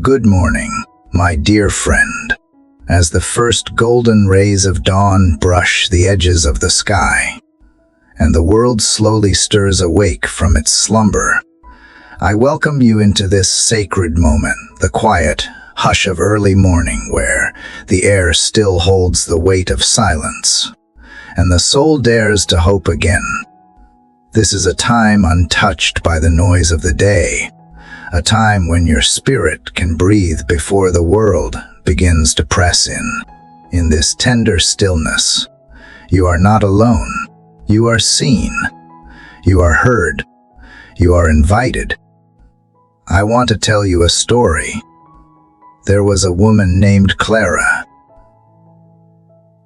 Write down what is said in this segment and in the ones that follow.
Good morning, my dear friend. As the first golden rays of dawn brush the edges of the sky, and the world slowly stirs awake from its slumber, I welcome you into this sacred moment, the quiet hush of early morning where the air still holds the weight of silence, and the soul dares to hope again. This is a time untouched by the noise of the day, a time when your spirit can breathe before the world begins to press in. In this tender stillness, you are not alone. You are seen. You are heard. You are invited. I want to tell you a story. There was a woman named Clara.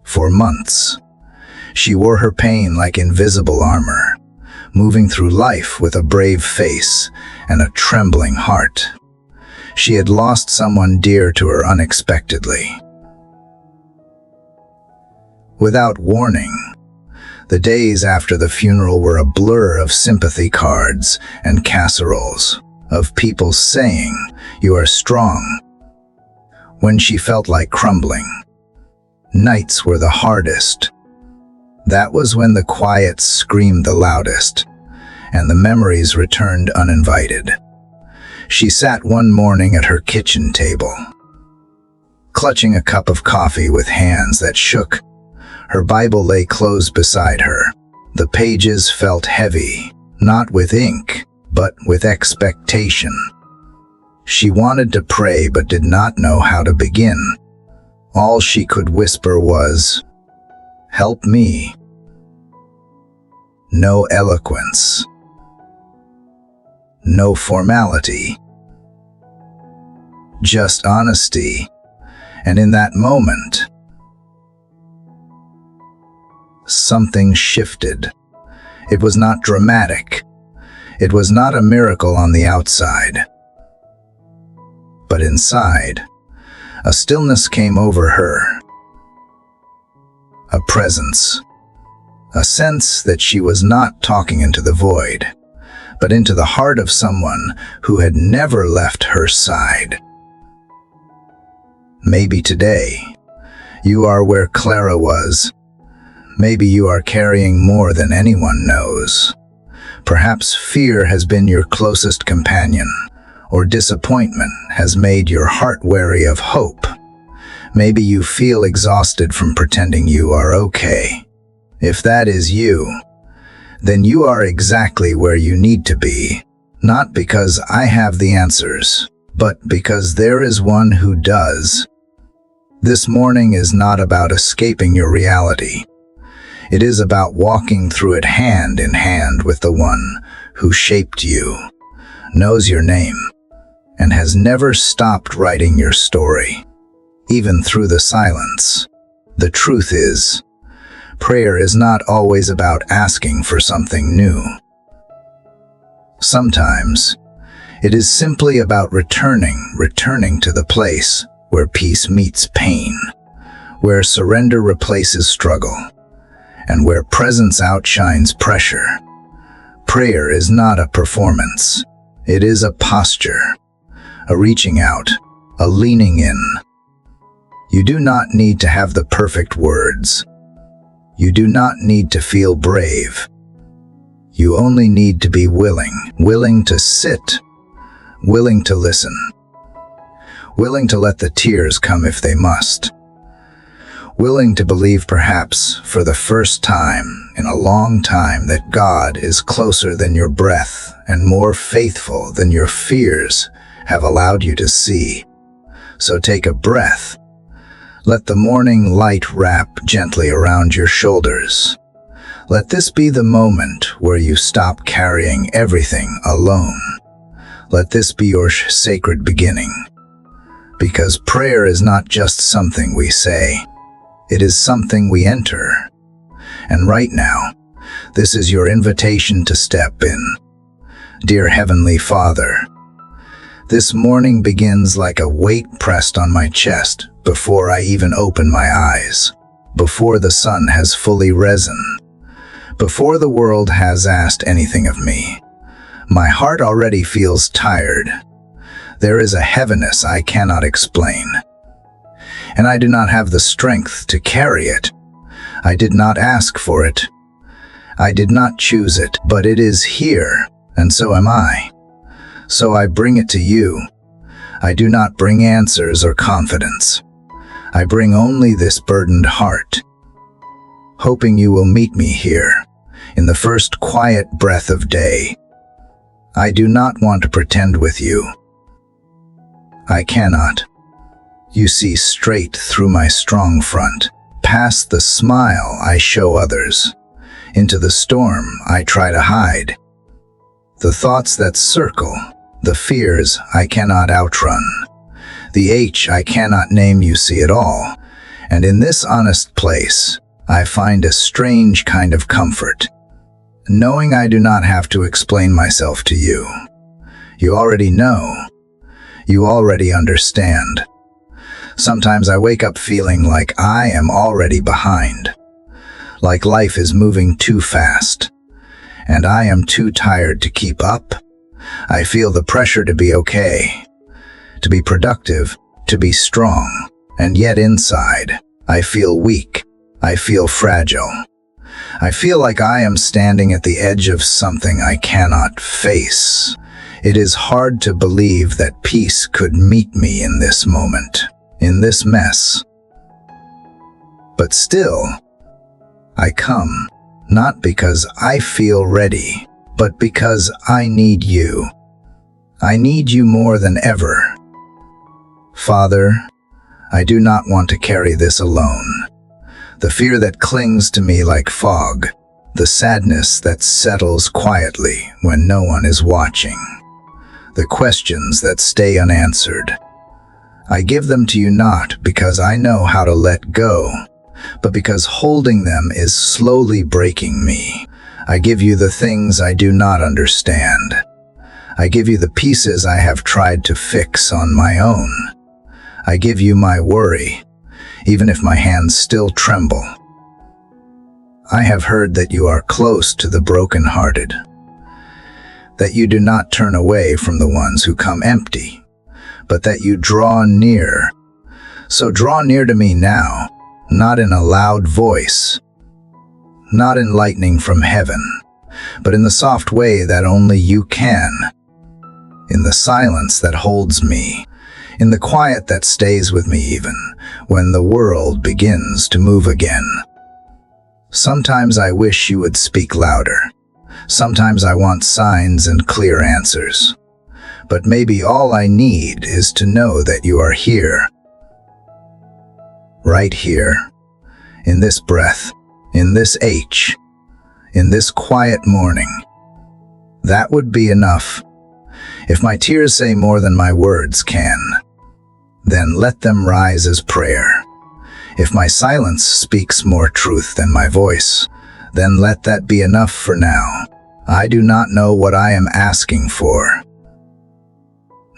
For months, she wore her pain like invisible armor, moving through life with a brave face and a trembling heart. She had lost someone dear to her unexpectedly. Without warning, the days after the funeral were a blur of sympathy cards and casseroles, of people saying, "You are strong," when she felt like crumbling. Nights were the hardest. That was when the quiet screamed the loudest, and the memories returned uninvited. She sat one morning at her kitchen table, clutching a cup of coffee with hands that shook. Her Bible lay closed beside her. The pages felt heavy, not with ink, but with expectation. She wanted to pray but did not know how to begin. All she could whisper was, "Help me." No eloquence. No formality. Just honesty. And in that moment, something shifted. It was not dramatic. It was not a miracle on the outside. But inside, a stillness came over her. A presence. A sense that she was not talking into the void, but into the heart of someone who had never left her side. Maybe today, you are where Clara was. Maybe you are carrying more than anyone knows. Perhaps fear has been your closest companion, or disappointment has made your heart wary of hope. Maybe you feel exhausted from pretending you are okay. If that is you, then you are exactly where you need to be, not because I have the answers, but because there is one who does. This morning is not about escaping your reality. It is about walking through it hand in hand with the one who shaped you, knows your name, and has never stopped writing your story, even through the silence. The truth is, prayer is not always about asking for something new. Sometimes, it is simply about returning to the place where peace meets pain, where surrender replaces struggle, and where presence outshines pressure. Prayer is not a performance. It is a posture, a reaching out, a leaning in. You do not need to have the perfect words. You do not need to feel brave. You only need to be willing to sit, willing to listen, willing to let the tears come if they must, willing to believe perhaps for the first time in a long time that God is closer than your breath and more faithful than your fears have allowed you to see. So take a breath. Let the morning light wrap gently around your shoulders. Let this be the moment where you stop carrying everything alone. Let this be your sacred beginning. Because prayer is not just something we say. It is something we enter. And right now, this is your invitation to step in. Dear Heavenly Father, this morning begins like a weight pressed on my chest before I even open my eyes, before the sun has fully risen, before the world has asked anything of me. My heart already feels tired. There is a heaviness I cannot explain, and I do not have the strength to carry it. I did not ask for it. I did not choose it, but it is here, and so am I. So I bring it to you. I do not bring answers or confidence. I bring only this burdened heart, hoping you will meet me here, in the first quiet breath of day. I do not want to pretend with you. I cannot. You see straight through my strong front, past the smile I show others, into the storm I try to hide. The thoughts that circle, the fears I cannot outrun, the H I cannot name, you see it all. And in this honest place, I find a strange kind of comfort, knowing I do not have to explain myself to you. You already know. You already understand. Sometimes I wake up feeling like I am already behind, like life is moving too fast, and I am too tired to keep up. I feel the pressure to be okay, to be productive, to be strong, and yet inside, I feel weak. I feel fragile. I feel like I am standing at the edge of something I cannot face. It is hard to believe that peace could meet me in this moment, in this mess. But still, I come, not because I feel ready, but because I need you. I need you more than ever. Father, I do not want to carry this alone. The fear that clings to me like fog, the sadness that settles quietly when no one is watching, the questions that stay unanswered. I give them to you not because I know how to let go, but because holding them is slowly breaking me. I give you the things I do not understand. I give you the pieces I have tried to fix on my own. I give you my worry, even if my hands still tremble. I have heard that you are close to the brokenhearted, that you do not turn away from the ones who come empty, but that you draw near. So draw near to me now, not in a loud voice, not in lightning from heaven, but in the soft way that only you can, in the silence that holds me, in the quiet that stays with me even when the world begins to move again. Sometimes I wish you would speak louder. Sometimes I want signs and clear answers. But maybe all I need is to know that you are here. Right here. In this breath. In this H. In this quiet morning. That would be enough. If my tears say more than my words can, then let them rise as prayer. If my silence speaks more truth than my voice, then let that be enough for now. I do not know what I am asking for.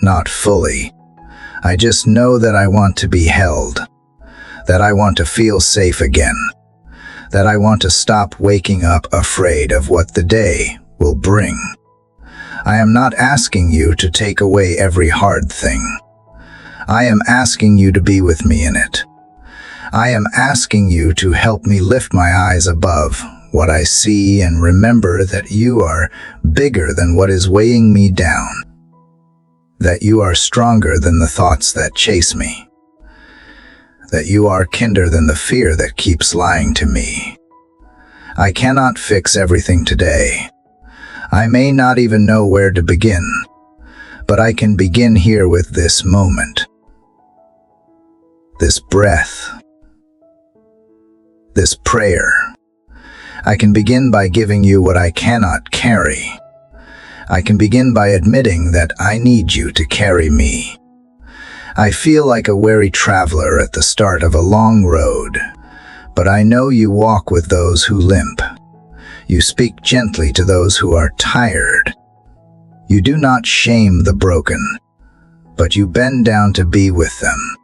Not fully. I just know that I want to be held, that I want to feel safe again, that I want to stop waking up afraid of what the day will bring. I am not asking you to take away every hard thing. I am asking you to be with me in it. I am asking you to help me lift my eyes above what I see and remember that you are bigger than what is weighing me down, that you are stronger than the thoughts that chase me, that you are kinder than the fear that keeps lying to me. I cannot fix everything today. I may not even know where to begin, but I can begin here with this moment, this breath, this prayer. I can begin by giving you what I cannot carry. I can begin by admitting that I need you to carry me. I feel like a weary traveler at the start of a long road, but I know you walk with those who limp. You speak gently to those who are tired. You do not shame the broken, but you bend down to be with them.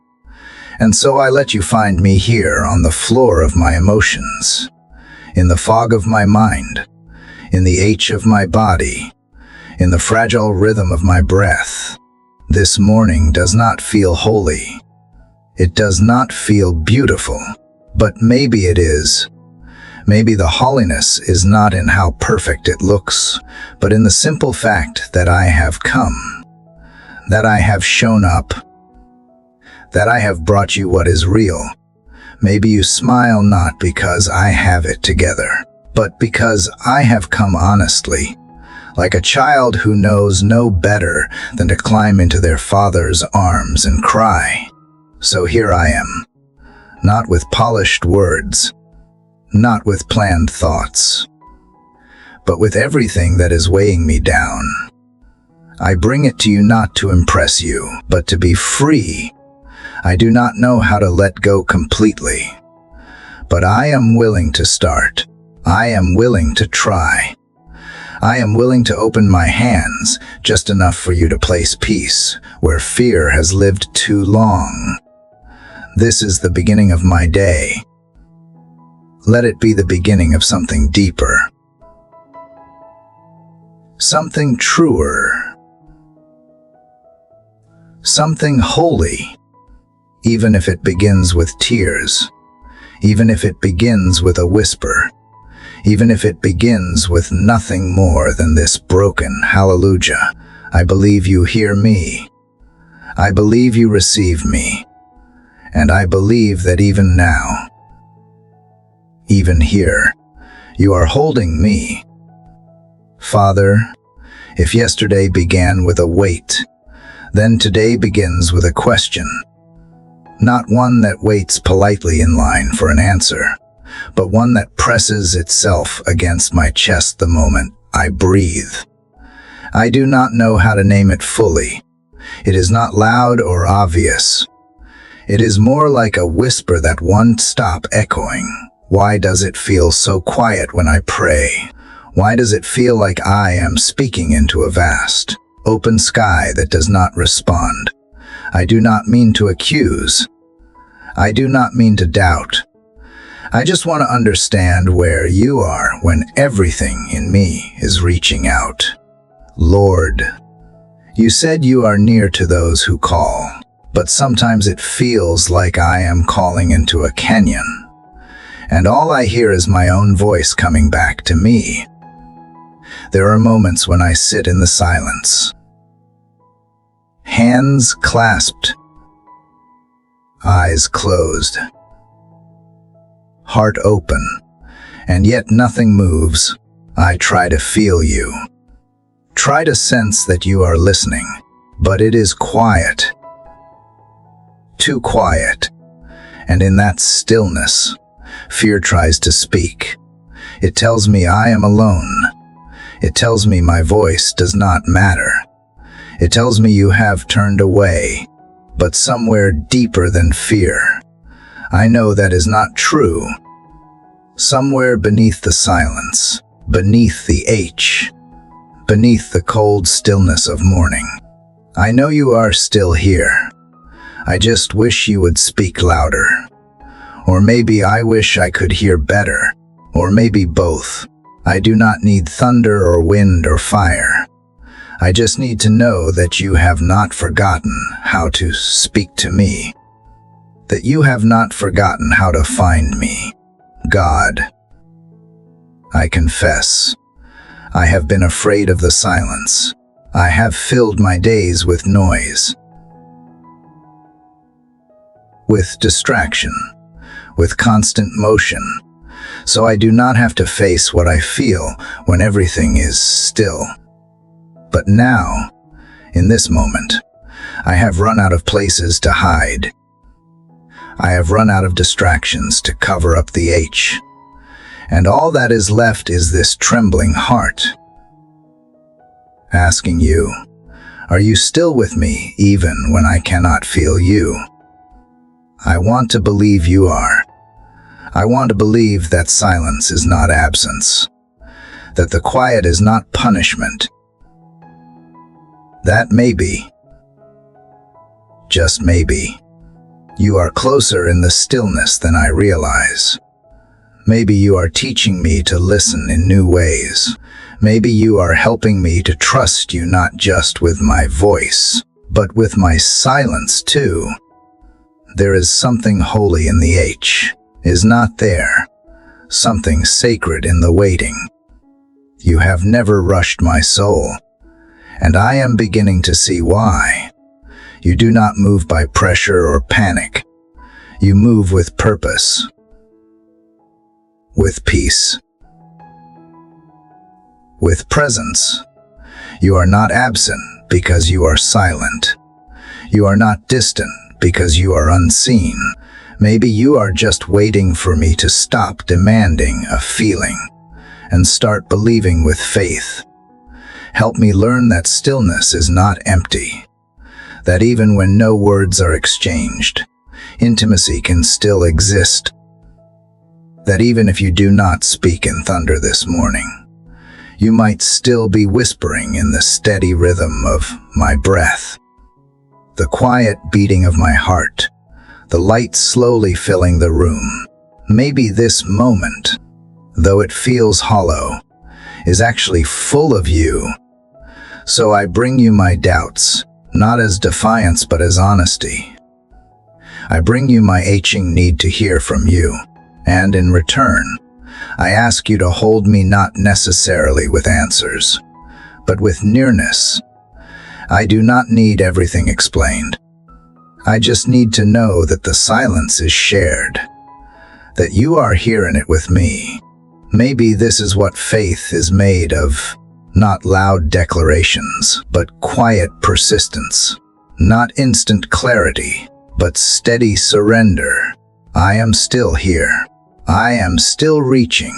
And so I let you find me here on the floor of my emotions, in the fog of my mind, in the H of my body, in the fragile rhythm of my breath. This morning does not feel holy. It does not feel beautiful, but maybe it is. Maybe the holiness is not in how perfect it looks, but in the simple fact that I have come, that I have shown up, that I have brought you what is real. Maybe you smile not because I have it together, but because I have come honestly, like a child who knows no better than to climb into their father's arms and cry. So here I am, not with polished words, not with planned thoughts, but with everything that is weighing me down. I bring it to you not to impress you, but to be free. I do not know how to let go completely, but I am willing to start. I am willing to try. I am willing to open my hands just enough for you to place peace where fear has lived too long. This is the beginning of my day. Let it be the beginning of something deeper, something truer, something holy, even if it begins with tears, even if it begins with a whisper, even if it begins with nothing more than this broken hallelujah. I believe you hear me. I believe you receive me. And I believe that even now, even here, you are holding me. Father, if yesterday began with a weight, then today begins with a question. Not one that waits politely in line for an answer, but one that presses itself against my chest the moment I breathe. I do not know how to name it fully. It is not loud or obvious. It is more like a whisper that won't stop echoing. Why does it feel so quiet when I pray? Why does it feel like I am speaking into a vast, open sky that does not respond? I do not mean to accuse. I do not mean to doubt. I just want to understand where you are when everything in me is reaching out. Lord, you said you are near to those who call, but sometimes it feels like I am calling into a canyon, and all I hear is my own voice coming back to me. There are moments when I sit in the silence, hands clasped, eyes closed, heart open, and yet nothing moves. I try to feel you, try to sense that you are listening, but it is quiet, too quiet, and in that stillness, fear tries to speak. It tells me I am alone. It tells me my voice does not matter. It tells me you have turned away, but somewhere deeper than fear, I know that is not true. Somewhere beneath the silence, beneath the H, beneath the cold stillness of morning, I know you are still here. I just wish you would speak louder. Or maybe I wish I could hear better. Or maybe both. I do not need thunder or wind or fire. I just need to know that you have not forgotten how to speak to me. That you have not forgotten how to find me. God, I confess, I have been afraid of the silence. I have filled my days with noise, with distraction, with constant motion, so I do not have to face what I feel when everything is still. But now, in this moment, I have run out of places to hide. I have run out of distractions to cover up the H, and all that is left is this trembling heart, asking you, are you still with me even when I cannot feel you? I want to believe you are. I want to believe that silence is not absence, that the quiet is not punishment. That maybe, just maybe, you are closer in the stillness than I realize. Maybe you are teaching me to listen in new ways. Maybe you are helping me to trust you not just with my voice, but with my silence too. There is something holy in the H, is not there? Something sacred in the waiting. You have never rushed my soul, and I am beginning to see why. You do not move by pressure or panic. You move with purpose, with peace, with presence. You are not absent because you are silent. You are not distant because you are unseen. Maybe you are just waiting for me to stop demanding a feeling and start believing with faith. Help me learn that stillness is not empty, that even when no words are exchanged, intimacy can still exist, that even if you do not speak in thunder this morning, you might still be whispering in the steady rhythm of my breath, the quiet beating of my heart, the light slowly filling the room. Maybe this moment, though it feels hollow, is actually full of you. So I bring you my doubts, not as defiance but as honesty. I bring you my aching need to hear from you, and in return, I ask you to hold me not necessarily with answers, but with nearness. I do not need everything explained. I just need to know that the silence is shared, that you are here in it with me. Maybe this is what faith is made of, not loud declarations, but quiet persistence, not instant clarity, but steady surrender. I am still here. I am still reaching.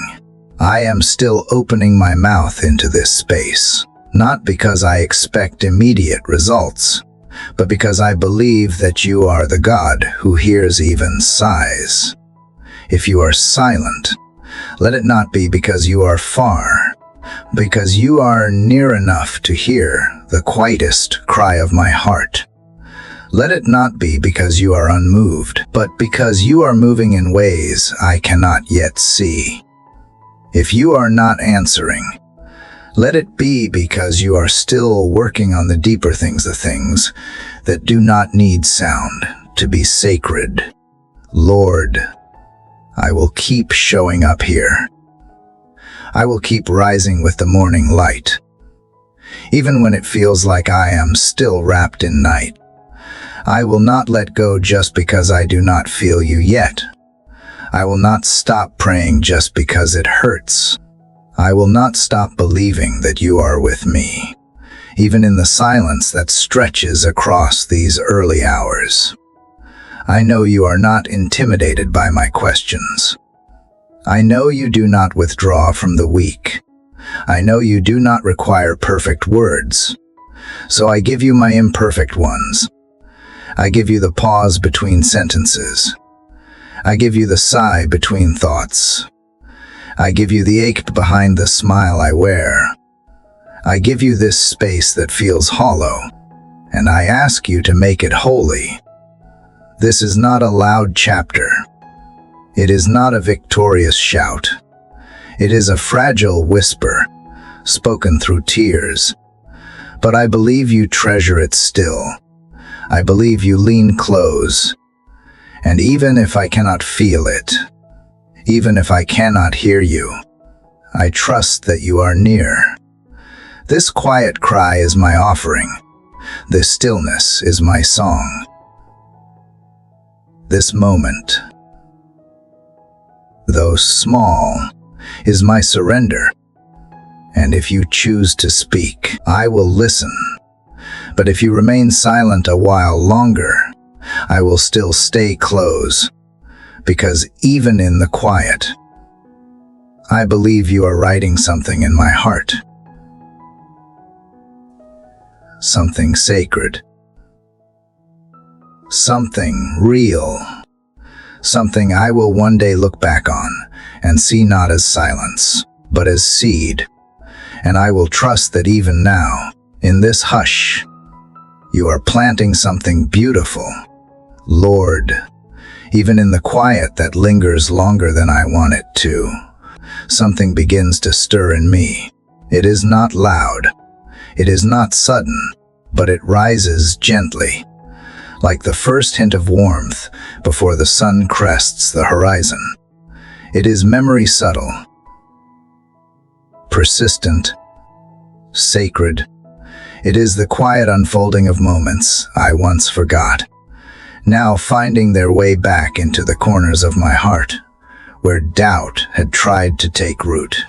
I am still opening my mouth into this space, not because I expect immediate results, but because I believe that you are the God who hears even sighs. If you are silent, let it not be because you are far, because you are near enough to hear the quietest cry of my heart. Let it not be because you are unmoved, but because you are moving in ways I cannot yet see. If you are not answering, let it be because you are still working on the deeper things, the things that do not need sound to be sacred. Lord, I will keep showing up here. I will keep rising with the morning light, even when it feels like I am still wrapped in night. I will not let go just because I do not feel you yet. I will not stop praying just because it hurts. I will not stop believing that you are with me, even in the silence that stretches across these early hours. I know you are not intimidated by my questions. I know you do not withdraw from the weak. I know you do not require perfect words. So I give you my imperfect ones. I give you the pause between sentences. I give you the sigh between thoughts. I give you the ache behind the smile I wear. I give you this space that feels hollow, and I ask you to make it holy. This is not a loud chapter. It is not a victorious shout. It is a fragile whisper, spoken through tears. But I believe you treasure it still. I believe you lean close. And even if I cannot feel it, even if I cannot hear you, I trust that you are near. This quiet cry is my offering. This stillness is my song. This moment, though small, is my surrender. And if you choose to speak, I will listen. But if you remain silent a while longer, I will still stay close, because even in the quiet, I believe you are writing something in my heart. Something sacred. Something real. Something I will one day look back on and see not as silence, but as seed. And I will trust that even now, in this hush, you are planting something beautiful. Lord, even in the quiet that lingers longer than I want it to, something begins to stir in me. It is not loud. It is not sudden, but it rises gently, like the first hint of warmth before the sun crests the horizon. It is memory subtle, persistent, sacred. It is the quiet unfolding of moments I once forgot, now finding their way back into the corners of my heart, where doubt had tried to take root.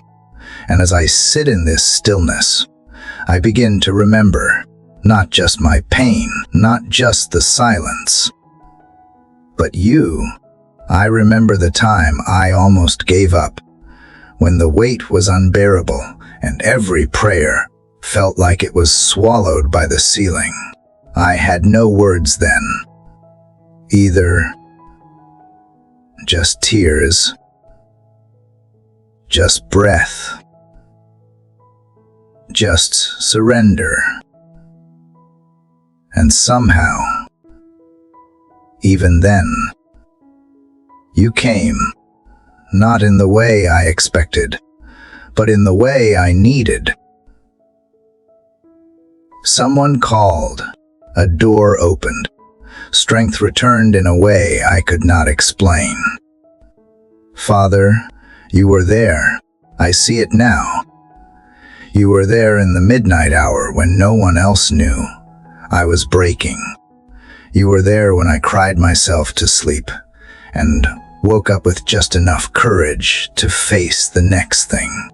And as I sit in this stillness, I begin to remember not just my pain, not just the silence, but you. I remember the time I almost gave up, when the weight was unbearable and every prayer felt like it was swallowed by the ceiling. I had no words then, either just tears, just breath, just surrender. And somehow, even then, you came, not in the way I expected, but in the way I needed. Someone called, a door opened, strength returned in a way I could not explain. Father, you were there. I see it now. You were there in the midnight hour when no one else knew I was breaking. You were there when I cried myself to sleep and woke up with just enough courage to face the next thing.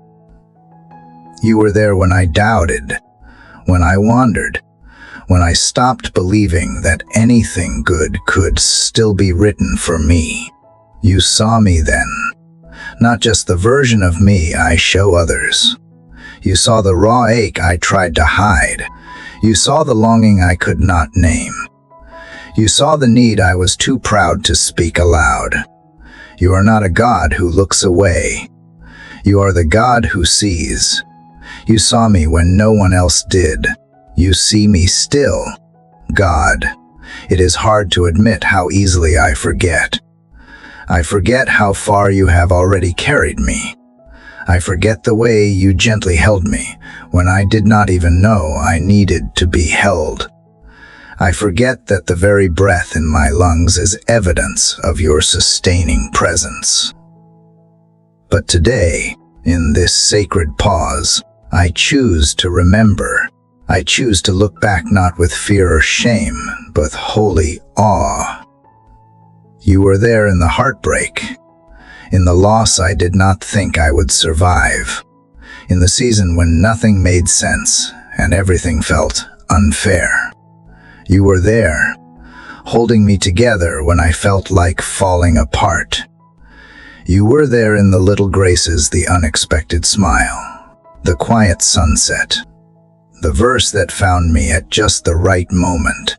You were there when I doubted, when I wandered, when I stopped believing that anything good could still be written for me. You saw me then, not just the version of me I show others. You saw the raw ache I tried to hide. You saw the longing I could not name. You saw the need I was too proud to speak aloud. You are not a God who looks away. You are the God who sees. You saw me when no one else did. You see me still, God. It is hard to admit how easily I forget. I forget how far you have already carried me. I forget the way you gently held me when I did not even know I needed to be held. I forget that the very breath in my lungs is evidence of your sustaining presence. But today, in this sacred pause, I choose to remember. I choose to look back not with fear or shame, but with holy awe. You were there in the heartbreak, in the loss I did not think I would survive, in the season when nothing made sense and everything felt unfair. You were there, holding me together when I felt like falling apart. You were there in the little graces, the unexpected smile, the quiet sunset, the verse that found me at just the right moment.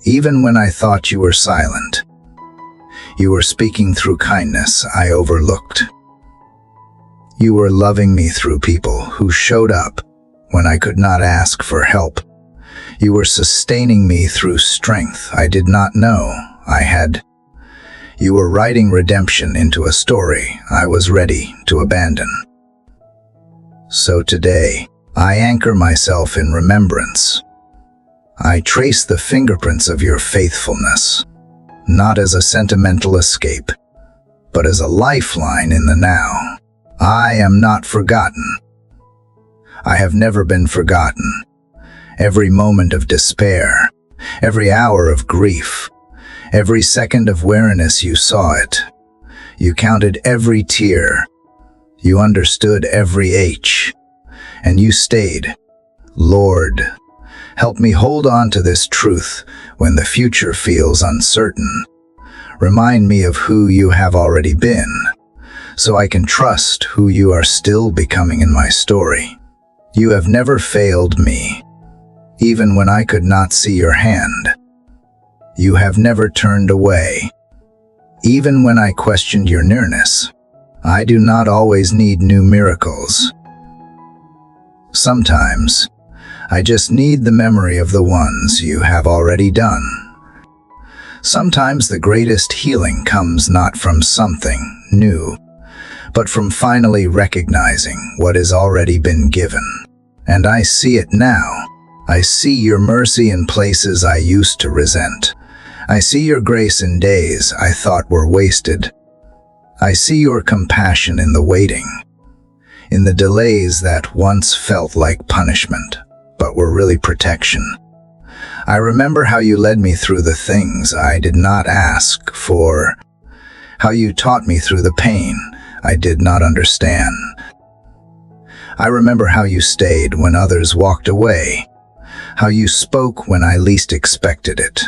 Even when I thought you were silent, you were speaking through kindness I overlooked. You were loving me through people who showed up when I could not ask for help. You were sustaining me through strength I did not know I had. You were writing redemption into a story I was ready to abandon. So today, I anchor myself in remembrance. I trace the fingerprints of your faithfulness, not as a sentimental escape, but as a lifeline in the now. I am not forgotten. I have never been forgotten. Every moment of despair, every hour of grief, every second of weariness, you saw it. You counted every tear. You understood every ache. And you stayed. Lord, help me hold on to this truth when the future feels uncertain. Remind me of who you have already been, so I can trust who you are still becoming in my story. You have never failed me, even when I could not see your hand. You have never turned away, even when I questioned your nearness. I do not always need new miracles. Sometimes, I just need the memory of the ones you have already done. Sometimes the greatest healing comes not from something new, but from finally recognizing what has already been given. And I see it now. I see your mercy in places I used to resent. I see your grace in days I thought were wasted. I see your compassion in the waiting, in the delays that once felt like punishment, but were really protection. I remember how you led me through the things I did not ask for, how you taught me through the pain I did not understand. I remember how you stayed when others walked away, how you spoke when I least expected it,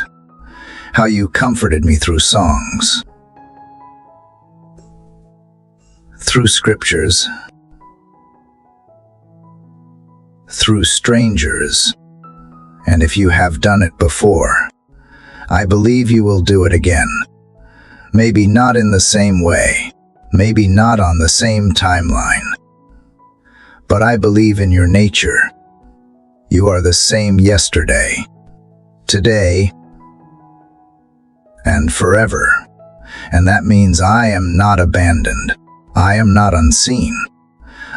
how you comforted me through songs, through scriptures, through strangers. And if you have done it before, I believe you will do it again. Maybe not in the same way, maybe not on the same timeline, but I believe in your nature. You are the same yesterday, today, and forever. And that means I am not abandoned. I am not unseen.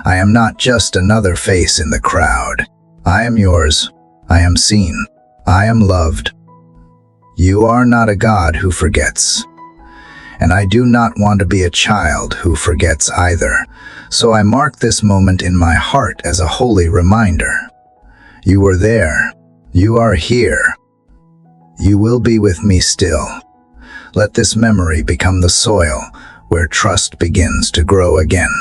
I am not just another face in the crowd. I am yours. I am seen. I am loved. You are not a God who forgets. And I do not want to be a child who forgets either. So I mark this moment in my heart as a holy reminder. You were there. You are here. You will be with me still. Let this memory become the soil where trust begins to grow again.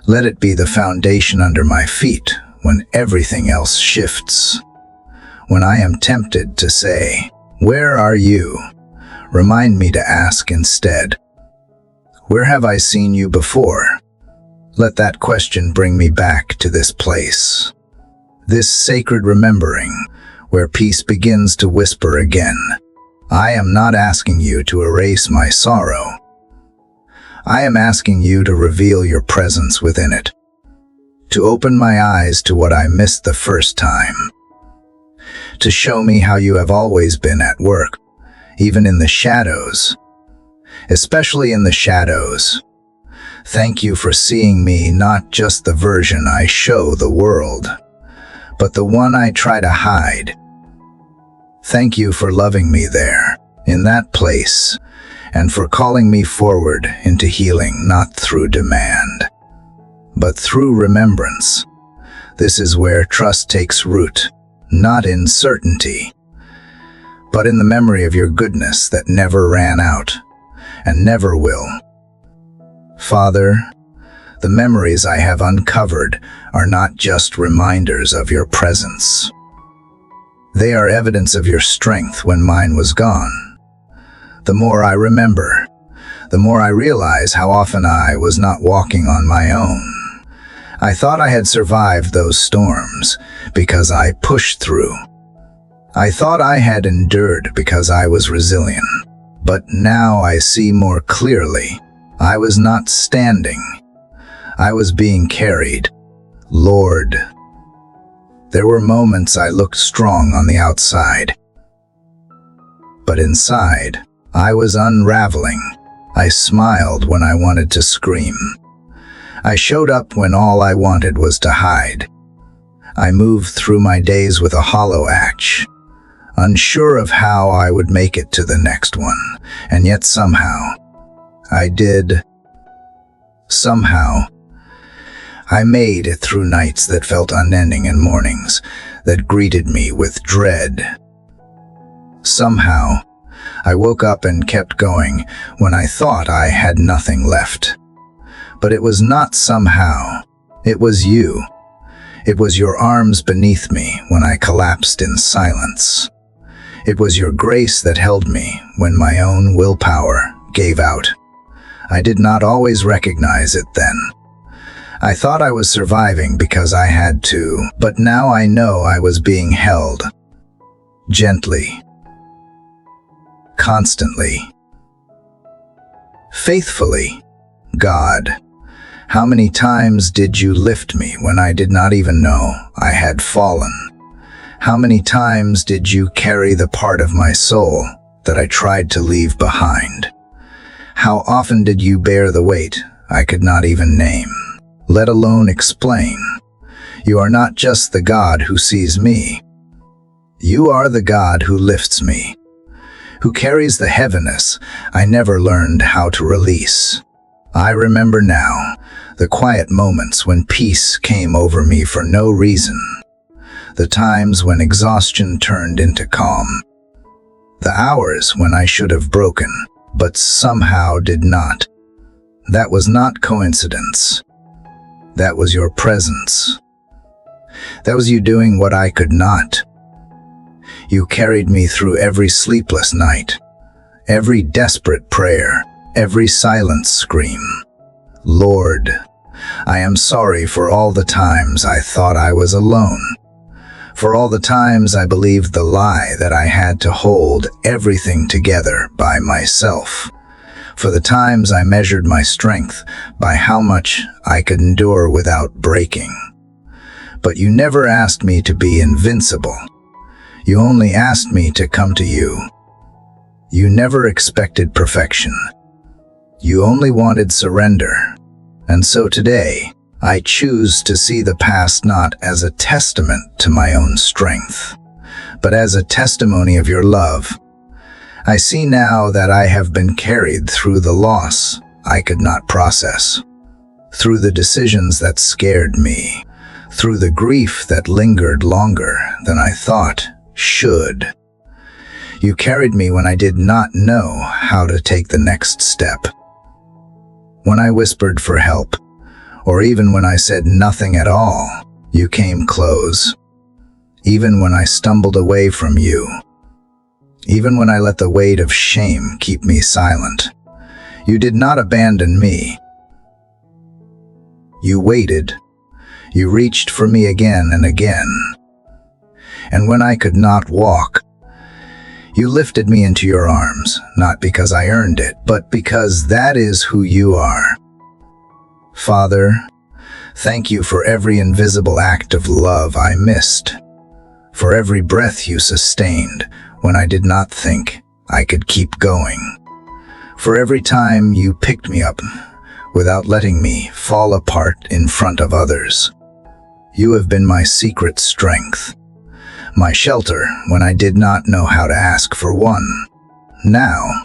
Let it be the foundation under my feet when everything else shifts. When I am tempted to say, "Where are you?" remind me to ask instead, "Where have I seen you before?" Let that question bring me back to this place, this sacred remembering where peace begins to whisper again. I am not asking you to erase my sorrow. I am asking you to reveal your presence within it, to open my eyes to what I missed the first time, to show me how you have always been at work, even in the shadows, especially in the shadows. Thank you for seeing me not just the version I show the world, but the one I try to hide. Thank you for loving me there, in that place, and for calling me forward into healing not through demand, but through remembrance. This is where trust takes root, not in certainty, but in the memory of your goodness that never ran out and never will. Father, the memories I have uncovered are not just reminders of your presence. They are evidence of your strength when mine was gone. The more I remember, the more I realize how often I was not walking on my own. I thought I had survived those storms because I pushed through. I thought I had endured because I was resilient. But now I see more clearly. I was not standing. I was being carried. Lord, there were moments I looked strong on the outside, but inside, I was unraveling. I smiled when I wanted to scream. I showed up when all I wanted was to hide. I moved through my days with a hollow ache, unsure of how I would make it to the next one, and yet somehow, I did. Somehow, I made it through nights that felt unending and mornings that greeted me with dread. Somehow, I woke up and kept going when I thought I had nothing left. But it was not somehow. It was you. It was your arms beneath me when I collapsed in silence. It was your grace that held me when my own willpower gave out. I did not always recognize it then. I thought I was surviving because I had to, but now I know I was being held. Gently. Constantly. Faithfully. God, how many times did you lift me when I did not even know I had fallen? How many times did you carry the part of my soul that I tried to leave behind? How often did you bear the weight I could not even name, let alone explain? You are not just the God who sees me. You are the God who lifts me, who carries the heaviness I never learned how to release. I remember now the quiet moments when peace came over me for no reason, the times when exhaustion turned into calm, the hours when I should have broken, but somehow did not. That was not coincidence. That was your presence. That was you doing what I could not. You carried me through every sleepless night, every desperate prayer, every silent scream. Lord, I am sorry for all the times I thought I was alone, for all the times I believed the lie that I had to hold everything together by myself, for the times I measured my strength by how much I could endure without breaking. But you never asked me to be invincible. You only asked me to come to you. You never expected perfection. You only wanted surrender. And so today, I choose to see the past not as a testament to my own strength, but as a testimony of your love. I see now that I have been carried through the loss I could not process, through the decisions that scared me, through the grief that lingered longer than I thought should. You carried me when I did not know how to take the next step. When I whispered for help, or even when I said nothing at all, you came close. Even when I stumbled away from you, even when I let the weight of shame keep me silent, you did not abandon me. You waited. You reached for me again and again. And when I could not walk, you lifted me into your arms, not because I earned it, but because that is who you are. Father, thank you for every invisible act of love I missed, for every breath you sustained when I did not think I could keep going, for every time you picked me up without letting me fall apart in front of others. You have been my secret strength, my shelter when I did not know how to ask for one. Now,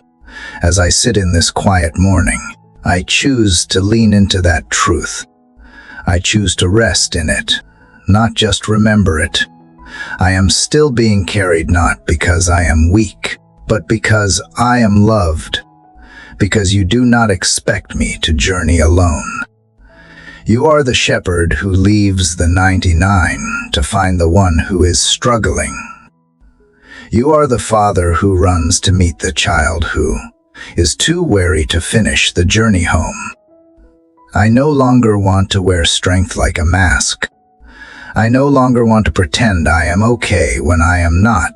as I sit in this quiet morning, I choose to lean into that truth. I choose to rest in it, not just remember it. I am still being carried not because I am weak, but because I am loved, because you do not expect me to journey alone. You are the shepherd who leaves the 99 to find the one who is struggling. You are the father who runs to meet the child who is too weary to finish the journey home. I no longer want to wear strength like a mask. I no longer want to pretend I am okay when I am not.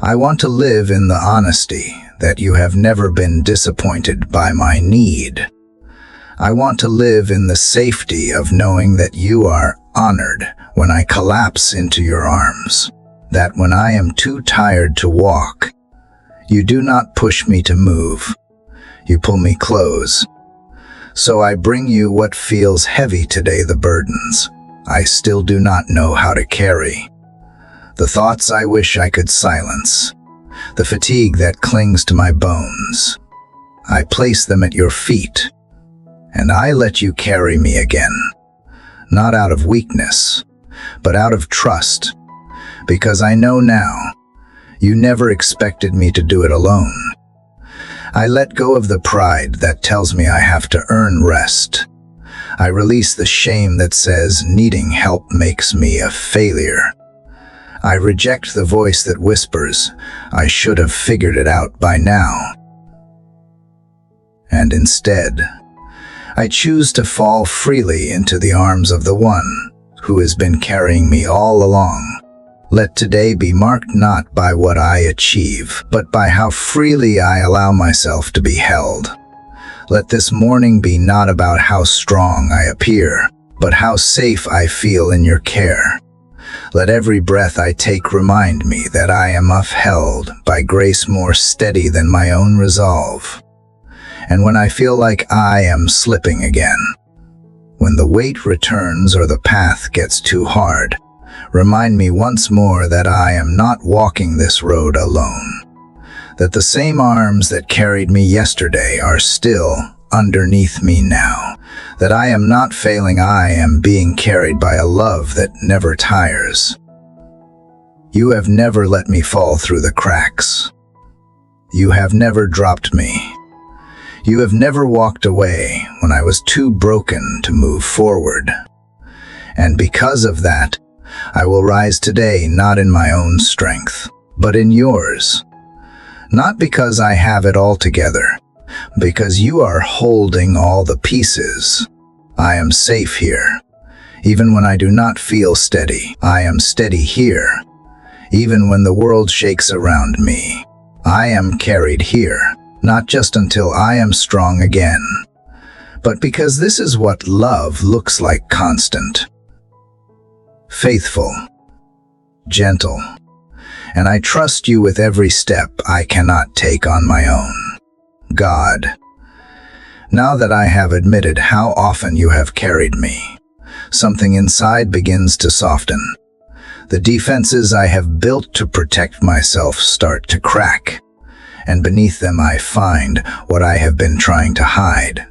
I want to live in the honesty that you have never been disappointed by my need. I want to live in the safety of knowing that you are honored when I collapse into your arms, that when I am too tired to walk, you do not push me to move. You pull me close. So I bring you what feels heavy today, the burdens I still do not know how to carry, the thoughts I wish I could silence, the fatigue that clings to my bones. I place them at your feet, and I let you carry me again, not out of weakness, but out of trust, because I know now you never expected me to do it alone. I let go of the pride that tells me I have to earn rest. I release the shame that says needing help makes me a failure. I reject the voice that whispers, I should have figured it out by now. And instead, I choose to fall freely into the arms of the one who has been carrying me all along. Let today be marked not by what I achieve, but by how freely I allow myself to be held. Let this morning be not about how strong I appear, but how safe I feel in your care. Let every breath I take remind me that I am upheld by grace more steady than my own resolve. And when I feel like I am slipping again, when the weight returns or the path gets too hard, Remind me once more that I am not walking this road alone, that the same arms that carried me yesterday are still underneath me now, that I am not failing, I am being carried by a love that never tires. You have never let me fall through the cracks. You have never dropped me. You have never walked away when I was too broken to move forward. And because of that, I will rise today not in my own strength, but in yours. Not because I have it all together, because you are holding all the pieces. I am safe here. Even when I do not feel steady, I am steady here. Even when the world shakes around me, I am carried here, not just until I am strong again, but because this is what love looks like: constant, faithful, gentle, and I trust you with every step I cannot take on my own. God, now that I have admitted how often you have carried me, something inside begins to soften. The defenses I have built to protect myself start to crack, and beneath them I find what I have been trying to hide.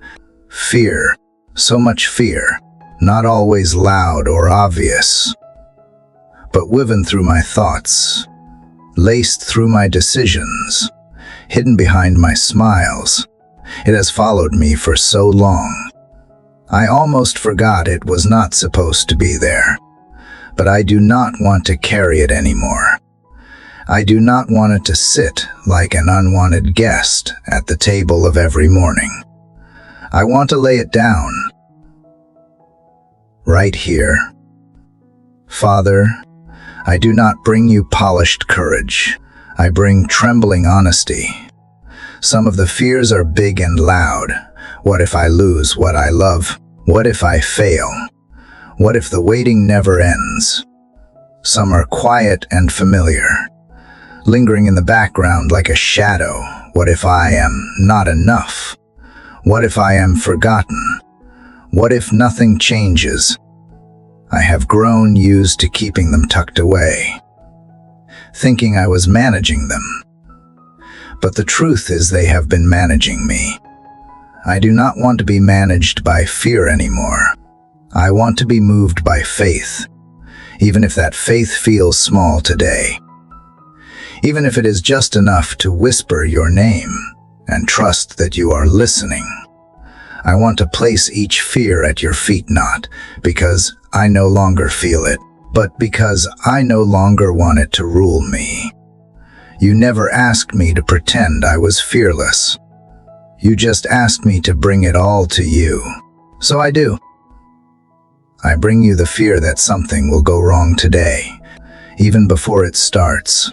Fear, so much fear, not always loud or obvious, but woven through my thoughts, laced through my decisions, hidden behind my smiles. It has followed me for so long. I almost forgot it was not supposed to be there. But I do not want to carry it anymore. I do not want it to sit like an unwanted guest at the table of every morning. I want to lay it down, right here. Father, I do not bring you polished courage. I bring trembling honesty. Some of the fears are big and loud. What if I lose what I love? What if I fail? What if the waiting never ends? Some are quiet and familiar, lingering in the background like a shadow. What if I am not enough? What if I am forgotten? What if nothing changes? I have grown used to keeping them tucked away, thinking I was managing them. But the truth is they have been managing me. I do not want to be managed by fear anymore. I want to be moved by faith, even if that faith feels small today. Even if it is just enough to whisper your name and trust that you are listening. I want to place each fear at your feet, not because I no longer feel it, but because I no longer want it to rule me. You never asked me to pretend I was fearless. You just asked me to bring it all to you. So I do. I bring you the fear that something will go wrong today, even before it starts.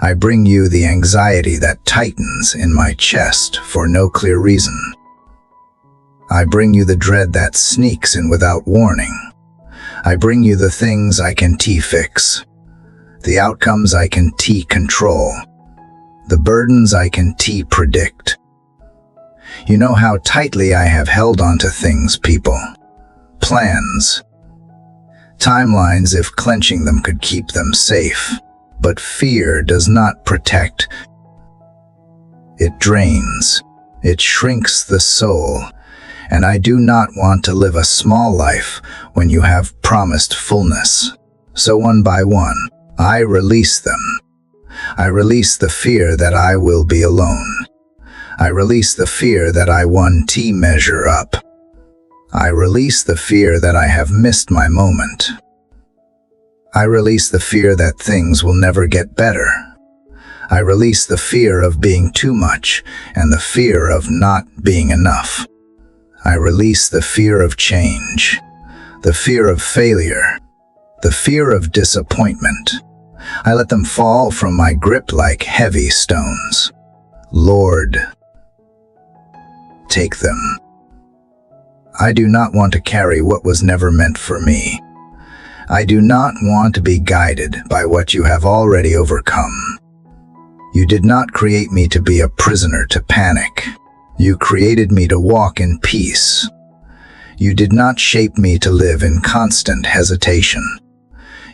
I bring you the anxiety that tightens in my chest for no clear reason. I bring you the dread that sneaks in without warning. I bring you the things I can fix, the outcomes I can control, the burdens I can predict. You know how tightly I have held on to things, people. Plans, timelines, if clenching them could keep them safe. But fear does not protect. It drains. It shrinks the soul. And I do not want to live a small life when you have promised fullness. So one by one, I release them. I release the fear that I will be alone. I release the fear that I won't measure up. I release the fear that I have missed my moment. I release the fear that things will never get better. I release the fear of being too much and the fear of not being enough. I release the fear of change, the fear of failure, the fear of disappointment. I let them fall from my grip like heavy stones. Lord, take them. I do not want to carry what was never meant for me. I do not want to be guided by what you have already overcome. You did not create me to be a prisoner to panic. You created me to walk in peace. You did not shape me to live in constant hesitation.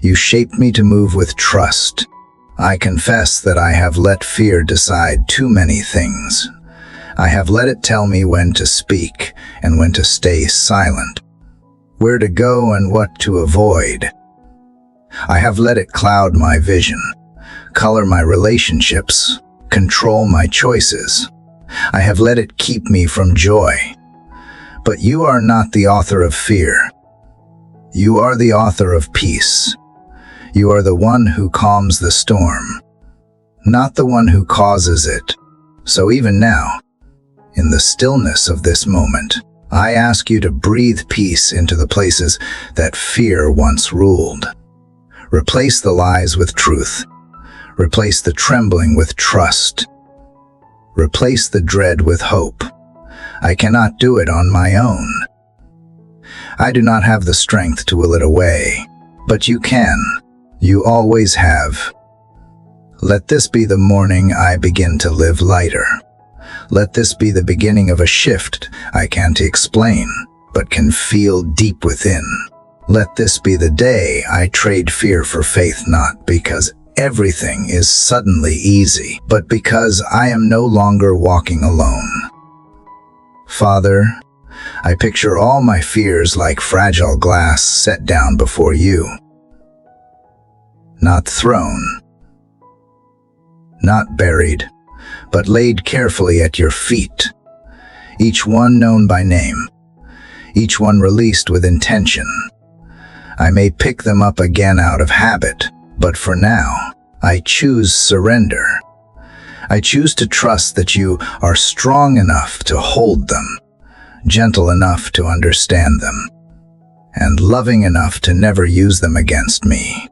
You shaped me to move with trust. I confess that I have let fear decide too many things. I have let it tell me when to speak and when to stay silent, where to go and what to avoid. I have let it cloud my vision, color my relationships, control my choices. I have let it keep me from joy. But you are not the author of fear. You are the author of peace. You are the one who calms the storm, not the one who causes it. So even now, in the stillness of this moment, I ask you to breathe peace into the places that fear once ruled. Replace the lies with truth. Replace the trembling with trust. Replace the dread with hope. I cannot do it on my own. I do not have the strength to will it away, but you can. You always have. Let this be the morning I begin to live lighter. Let this be the beginning of a shift I can't explain, but can feel deep within. Let this be the day I trade fear for faith, not because everything is suddenly easy, but because I am no longer walking alone. Father, I picture all my fears like fragile glass set down before you. Not thrown, not buried, but laid carefully at your feet. Each one known by name, each one released with intention. I may pick them up again out of habit, but for now, I choose surrender. I choose to trust that you are strong enough to hold them, gentle enough to understand them, and loving enough to never use them against me.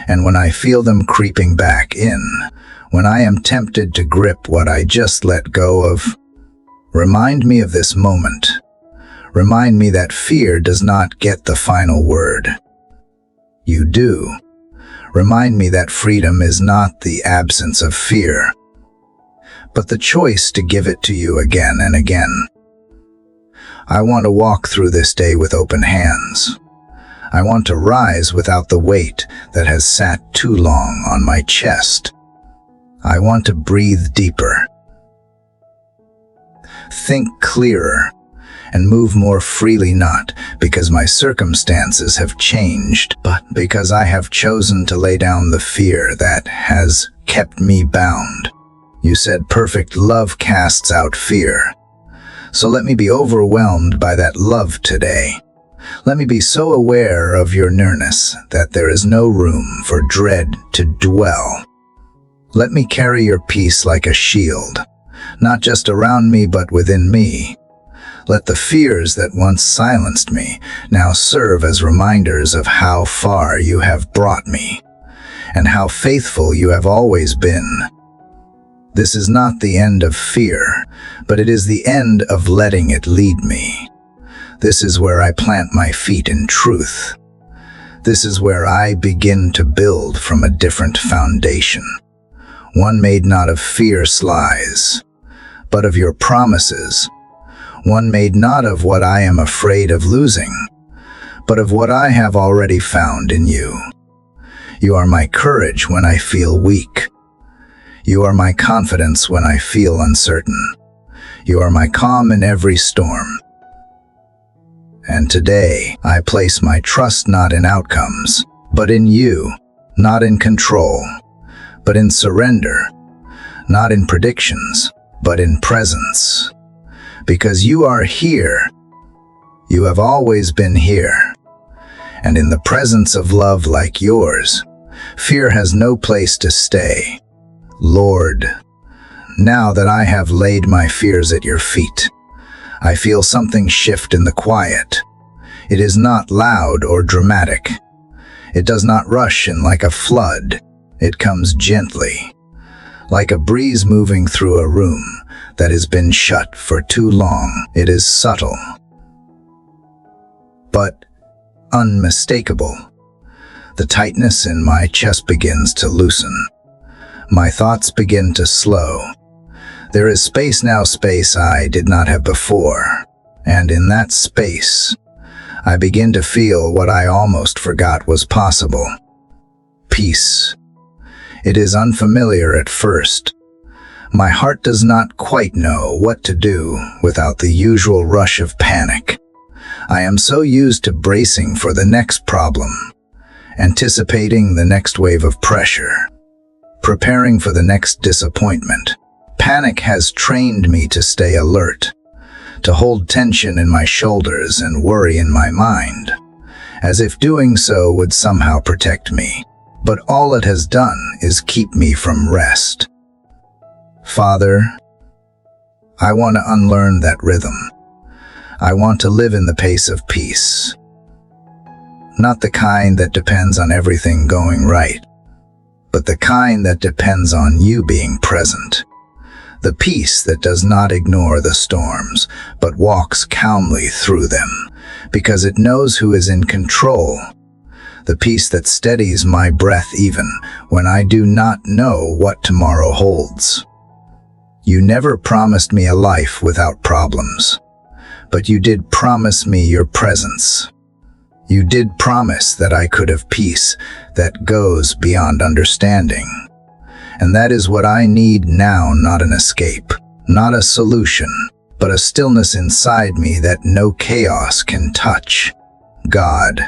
And when I feel them creeping back in, when I am tempted to grip what I just let go of, remind me of this moment. Remind me that fear does not get the final word. You do. Remind me that freedom is not the absence of fear, but the choice to give it to you again and again. I want to walk through this day with open hands. I want to rise without the weight that has sat too long on my chest. I want to breathe deeper, think clearer, and move more freely, not because my circumstances have changed, but because I have chosen to lay down the fear that has kept me bound. You said perfect love casts out fear. So let me be overwhelmed by that love today. Let me be so aware of your nearness that there is no room for dread to dwell. Let me carry your peace like a shield, not just around me but within me. Let the fears that once silenced me now serve as reminders of how far you have brought me, and how faithful you have always been. This is not the end of fear, but it is the end of letting it lead me. This is where I plant my feet in truth. This is where I begin to build from a different foundation, one made not of fierce lies, but of your promises, one made not of what I am afraid of losing, but of what I have already found in you. You are my courage when I feel weak. You are my confidence when I feel uncertain. You are my calm in every storm. And today, I place my trust not in outcomes, but in you, not in control, but in surrender, not in predictions, but in presence. Because you are here, you have always been here. And in the presence of love like yours, fear has no place to stay. Lord, now that I have laid my fears at your feet, I feel something shift in the quiet. It is not loud or dramatic. It does not rush in like a flood. It comes gently, like a breeze moving through a room that has been shut for too long. It is subtle, but unmistakable. The tightness in my chest begins to loosen. My thoughts begin to slow. There is space now, space I did not have before. And in that space, I begin to feel what I almost forgot was possible. Peace. It is unfamiliar at first. My heart does not quite know what to do without the usual rush of panic. I am so used to bracing for the next problem, anticipating the next wave of pressure, preparing for the next disappointment. Panic has trained me to stay alert, to hold tension in my shoulders and worry in my mind, as if doing so would somehow protect me. But all it has done is keep me from rest. Father, I want to unlearn that rhythm. I want to live in the pace of peace. Not the kind that depends on everything going right, but the kind that depends on you being present. The peace that does not ignore the storms, but walks calmly through them, because it knows who is in control. The peace that steadies my breath even when I do not know what tomorrow holds. You never promised me a life without problems, but you did promise me your presence. You did promise that I could have peace that goes beyond understanding. And that is what I need now, not an escape, not a solution, but a stillness inside me that no chaos can touch. God,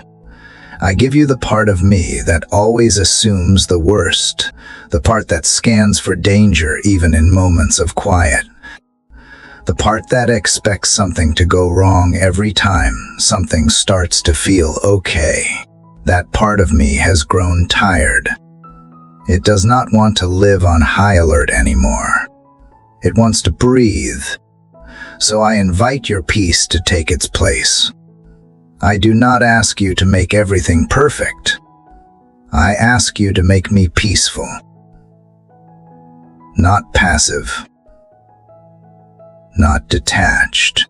I give you the part of me that always assumes the worst, the part that scans for danger even in moments of quiet, the part that expects something to go wrong every time something starts to feel okay. That part of me has grown tired. It does not want to live on high alert anymore. It wants to breathe. So I invite your peace to take its place. I do not ask you to make everything perfect. I ask you to make me peaceful, not passive, not detached,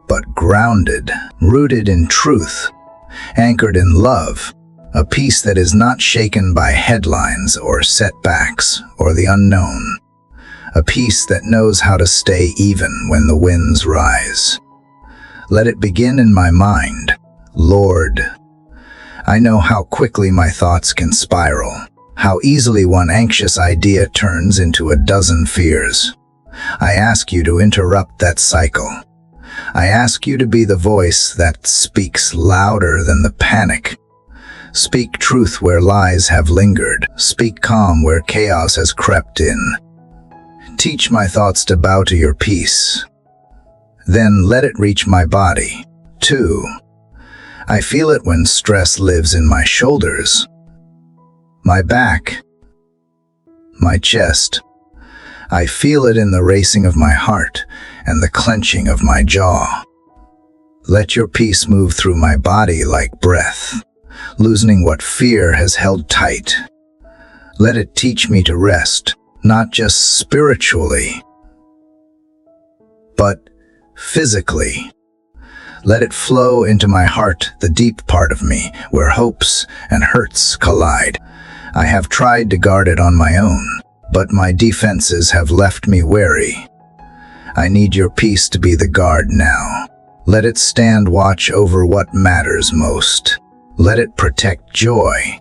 but grounded, rooted in truth, anchored in love, a peace that is not shaken by headlines or setbacks or the unknown, a peace that knows how to stay even when the winds rise. Let it begin in my mind. Lord, I know how quickly my thoughts can spiral, how easily one anxious idea turns into a dozen fears. I ask you to interrupt that cycle. I ask you to be the voice that speaks louder than the panic. Speak truth where lies have lingered. Speak calm where chaos has crept in. Teach my thoughts to bow to your peace. Then let it reach my body, too. I feel it when stress lives in my shoulders, my back, my chest. I feel it in the racing of my heart and the clenching of my jaw. Let your peace move through my body like breath, loosening what fear has held tight. Let it teach me to rest, not just spiritually, but physically. Let it flow into my heart, the deep part of me, where hopes and hurts collide. I have tried to guard it on my own, but my defenses have left me wary. I need your peace to be the guard now. Let it stand watch over what matters most. Let it protect joy.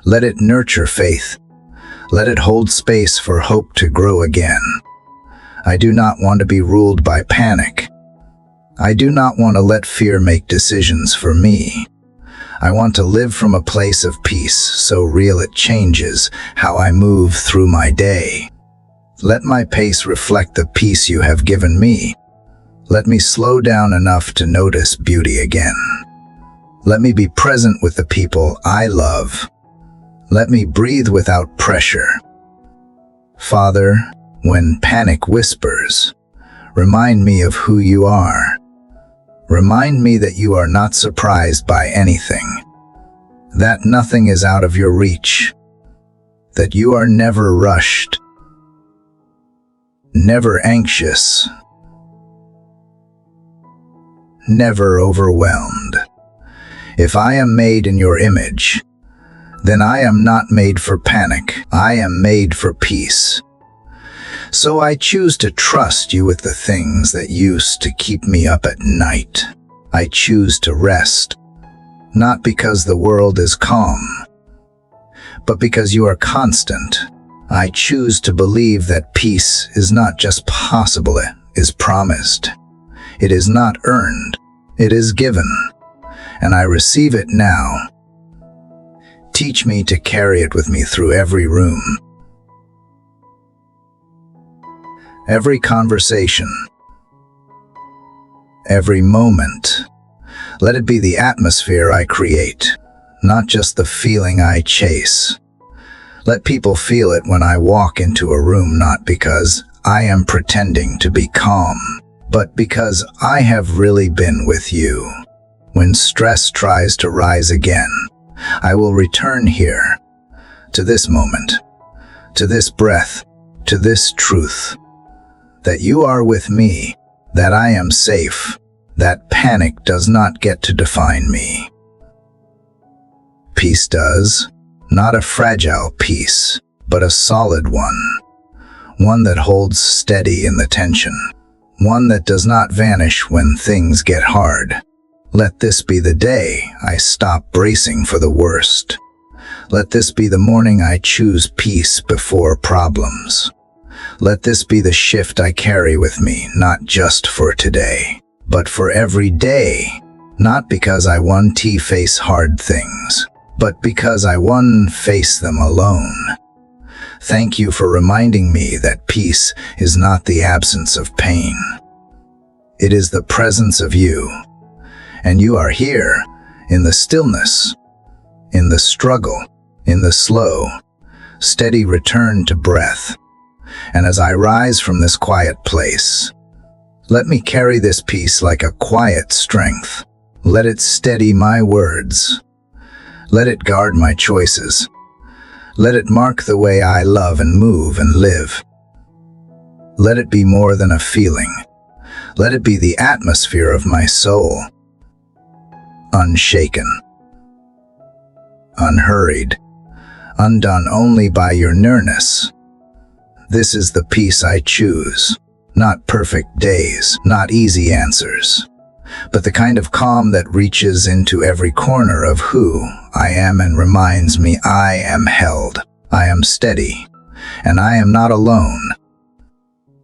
Let it nurture faith. Let it hold space for hope to grow again. I do not want to be ruled by panic. I do not want to let fear make decisions for me. I want to live from a place of peace so real it changes how I move through my day. Let my pace reflect the peace you have given me. Let me slow down enough to notice beauty again. Let me be present with the people I love. Let me breathe without pressure. Father, when panic whispers, remind me of who you are. Remind me that you are not surprised by anything, that nothing is out of your reach, that you are never rushed, never anxious, never overwhelmed. If I am made in your image, then I am not made for panic. I am made for peace. So I choose to trust you with the things that used to keep me up at night. I choose to rest, not because the world is calm, but because you are constant. I choose to believe that peace is not just possible, it is promised. It is not earned, it is given, and I receive it now. Teach me to carry it with me through every room, every conversation, every moment. Let it be the atmosphere I create, not just the feeling I chase. Let people feel it when I walk into a room, not because I am pretending to be calm, but because I have really been with you. When stress tries to rise again, I will return here, to this moment, to this breath, to this truth, that you are with me, that I am safe, that panic does not get to define me. Peace does, not a fragile peace, but a solid one that holds steady in the tension, one that does not vanish when things get hard. Let this be the day I stop bracing for the worst. Let this be the morning I choose peace before problems. Let this be the shift I carry with me, not just for today, but for every day, not because I want to face hard things, but because I want to face them alone. Thank you for reminding me that peace is not the absence of pain. It is the presence of you, and you are here, in the stillness, in the struggle, in the slow, steady return to breath. And as I rise from this quiet place, let me carry this peace like a quiet strength. Let it steady my words. Let it guard my choices. Let it mark the way I love and move and live. Let it be more than a feeling. Let it be the atmosphere of my soul. Unshaken, unhurried, undone only by your nearness. This is the peace I choose. Not perfect days, not easy answers, but the kind of calm that reaches into every corner of who I am and reminds me I am held, I am steady, and I am not alone.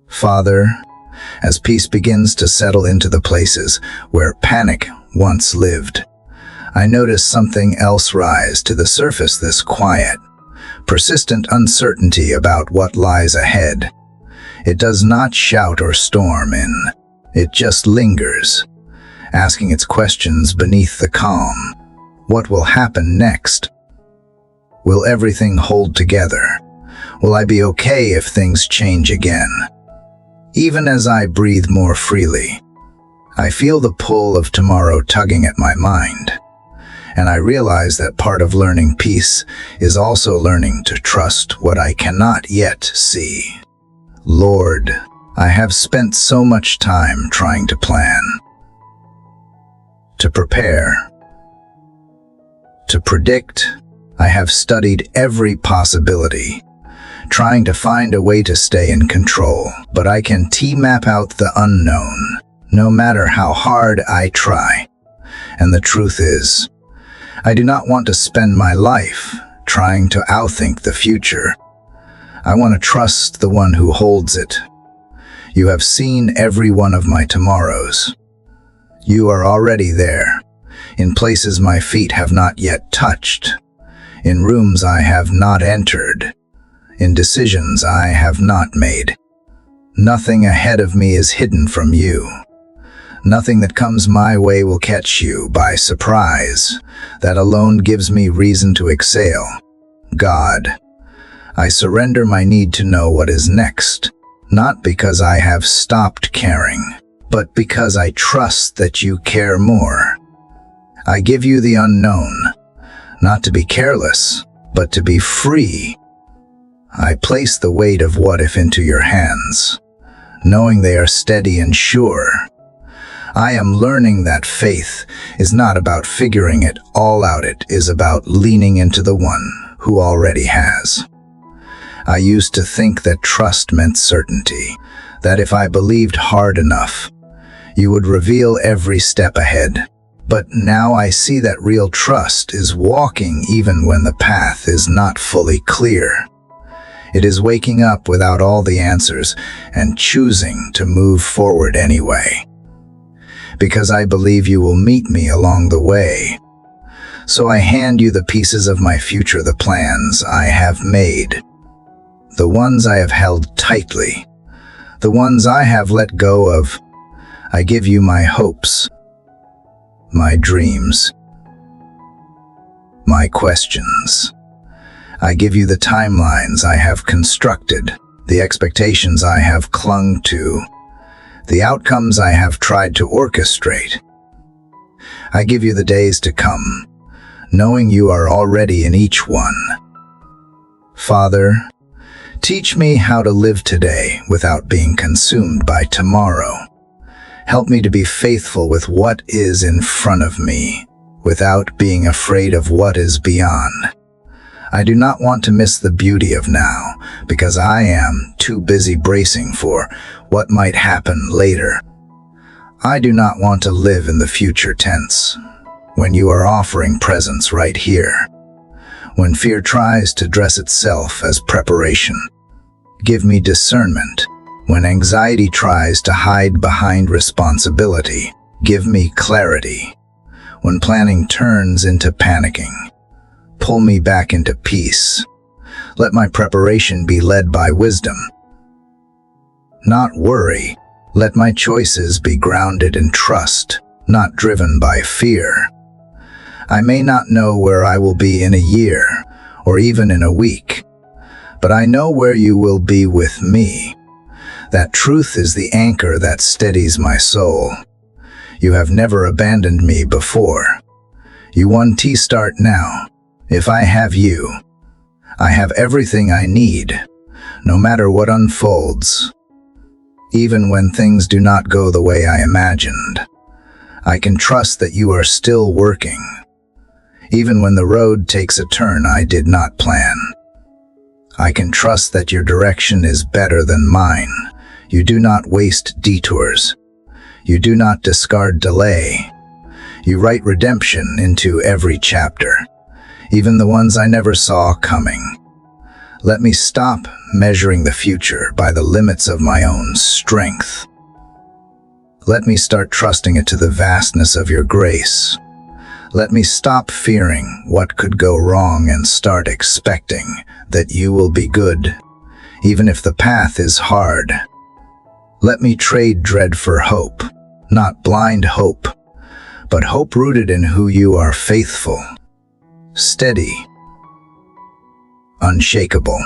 Father, as peace begins to settle into the places where panic once lived, I notice something else rise to the surface, this quiet, persistent uncertainty about what lies ahead. It does not shout or storm in, it just lingers, asking its questions beneath the calm. What will happen next? Will everything hold together? Will I be okay if things change again? Even as I breathe more freely, I feel the pull of tomorrow tugging at my mind, and I realize that part of learning peace is also learning to trust what I cannot yet see. Lord, I have spent so much time trying to plan, to prepare, to predict. I have studied every possibility, trying to find a way to stay in control, but I can map out the unknown, no matter how hard I try. And the truth is, I do not want to spend my life trying to outthink the future. I want to trust the one who holds it. You have seen every one of my tomorrows. You are already there, in places my feet have not yet touched, in rooms I have not entered, in decisions I have not made. Nothing ahead of me is hidden from you. Nothing that comes my way will catch you by surprise. That alone gives me reason to exhale. God, I surrender my need to know what is next, not because I have stopped caring, but because I trust that you care more. I give you the unknown, not to be careless, but to be free. I place the weight of what if into your hands, knowing they are steady and sure. I am learning that faith is not about figuring it all out, it is about leaning into the one who already has. I used to think that trust meant certainty, that if I believed hard enough, You would reveal every step ahead. But now I see that real trust is walking even when the path is not fully clear. It is waking up without all the answers and choosing to move forward anyway. Because I believe you will meet me along the way. So I hand you the pieces of my future, the plans I have made, the ones I have held tightly, the ones I have let go of. I give you my hopes, my dreams, my questions. I give you the timelines I have constructed, the expectations I have clung to, the outcomes I have tried to orchestrate. I give you the days to come, knowing you are already in each one. Father, teach me how to live today without being consumed by tomorrow. Help me to be faithful with what is in front of me, without being afraid of what is beyond. I do not want to miss the beauty of now, because I am too busy bracing for what might happen later. I do not want to live in the future tense, when you are offering presence right here, when fear tries to dress itself as preparation. Give me discernment. When anxiety tries to hide behind responsibility, give me clarity. When planning turns into panicking, pull me back into peace. Let my preparation be led by wisdom, not worry. Let my choices be grounded in trust, not driven by fear. I may not know where I will be in a year, or even in a week, but I know where you will be with me. That truth is the anchor that steadies my soul. You have never abandoned me before. You won T-Start now. If I have you, I have everything I need, no matter what unfolds. Even when things do not go the way I imagined, I can trust that you are still working. Even when the road takes a turn I did not plan, I can trust that your direction is better than mine. You do not waste detours. You do not discard delay. You write redemption into every chapter, even the ones I never saw coming. Let me stop measuring the future by the limits of my own strength. Let me start trusting it to the vastness of your grace. Let me stop fearing what could go wrong and start expecting that you will be good, even if the path is hard. Let me trade dread for hope, not blind hope, but hope rooted in who you are, faithful, steady, unshakable.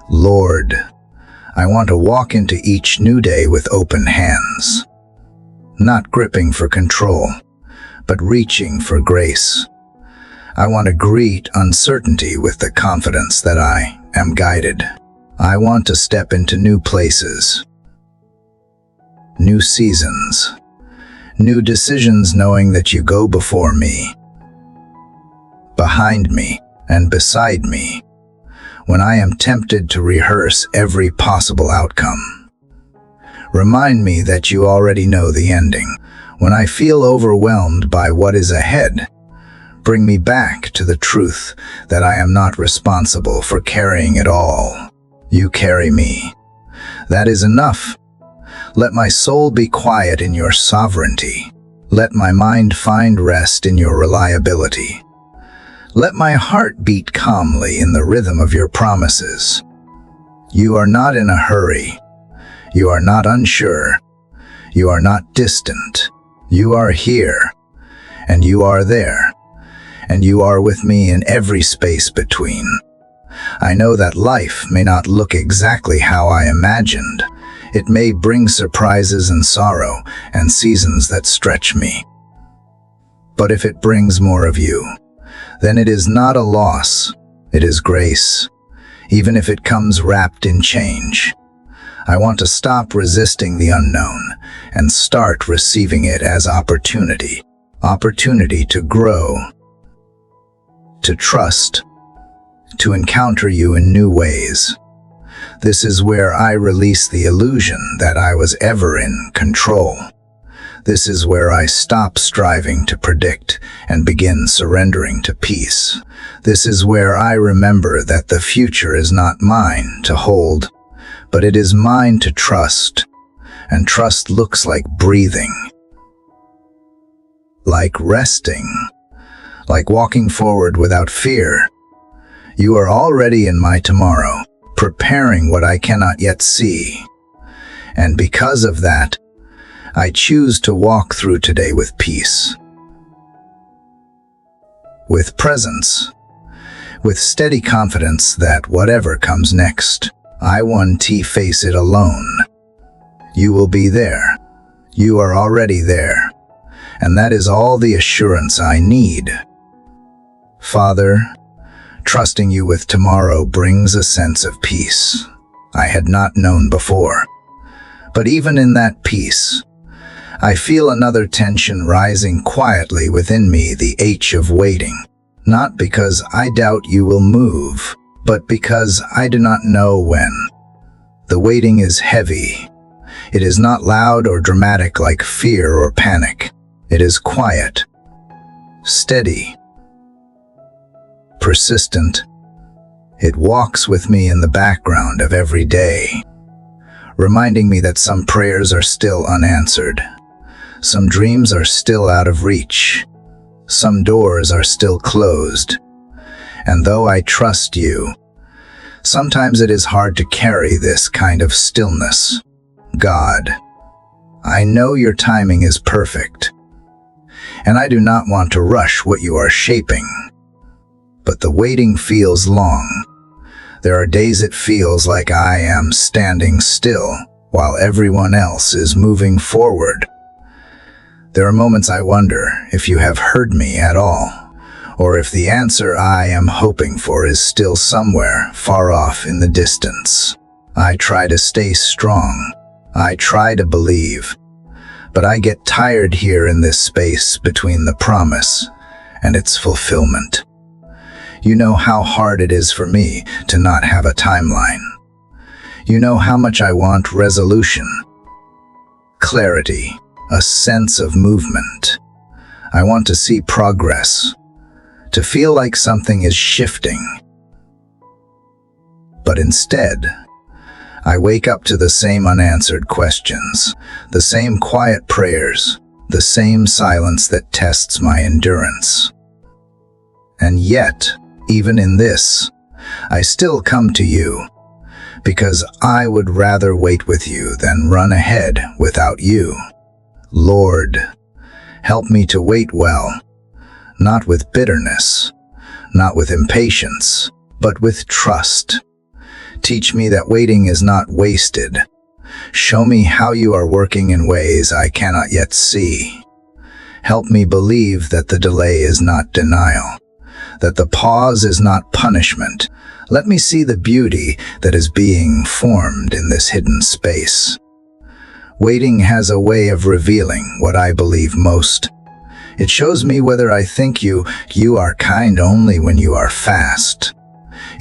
Lord, I want to walk into each new day with open hands, not gripping for control, but reaching for grace. I want to greet uncertainty with the confidence that I am guided. I want to step into new places, new seasons, new decisions, knowing that you go before me, behind me, and beside me. When I am tempted to rehearse every possible outcome, remind me that you already know the ending. When I feel overwhelmed by what is ahead, bring me back to the truth that I am not responsible for carrying it all. You carry me. That is enough. Let my soul be quiet in your sovereignty. Let my mind find rest in your reliability. Let my heart beat calmly in the rhythm of your promises. You are not in a hurry. You are not unsure. You are not distant. You are here, and you are there, and you are with me in every space between. I know that life may not look exactly how I imagined. It may bring surprises and sorrow and seasons that stretch me. But if it brings more of you, then it is not a loss, it is grace, even if it comes wrapped in change. I want to stop resisting the unknown and start receiving it as opportunity. Opportunity to grow, to trust, to encounter you in new ways. This is where I release the illusion that I was ever in control. This is where I stop striving to predict and begin surrendering to peace. This is where I remember that the future is not mine to hold, but it is mine to trust. And trust looks like breathing, like resting, like walking forward without fear. You are already in my tomorrow, preparing what I cannot yet see. And because of that, I choose to walk through today with peace, with presence, with steady confidence that whatever comes next, I won't face it alone. You will be there. You are already there. And that is all the assurance I need. Father, trusting you with tomorrow brings a sense of peace I had not known before. But even in that peace, I feel another tension rising quietly within me, the ache of waiting. Not because I doubt you will move, but because I do not know when. The waiting is heavy. It is not loud or dramatic like fear or panic. It is quiet, steady, persistent. It walks with me in the background of every day, reminding me that some prayers are still unanswered, some dreams are still out of reach, some doors are still closed. And though I trust you, sometimes it is hard to carry this kind of stillness. God, I know your timing is perfect, and I do not want to rush what you are shaping. But the waiting feels long. There are days it feels like I am standing still while everyone else is moving forward. There are moments I wonder if you have heard me at all, or if the answer I am hoping for is still somewhere far off in the distance. I try to stay strong. I try to believe. But I get tired here in this space between the promise and its fulfillment. You know how hard it is for me to not have a timeline. You know how much I want resolution, clarity, a sense of movement. I want to see progress, to feel like something is shifting. But instead, I wake up to the same unanswered questions, the same quiet prayers, the same silence that tests my endurance. And yet, even in this, I still come to you, because I would rather wait with you than run ahead without you. Lord, help me to wait well, not with bitterness, not with impatience, but with trust. Teach me that waiting is not wasted. Show me how you are working in ways I cannot yet see. Help me believe that the delay is not denial, that the pause is not punishment. Let me see the beauty that is being formed in this hidden space. Waiting has a way of revealing what I believe most. It shows me whether I think you are kind only when you are fast.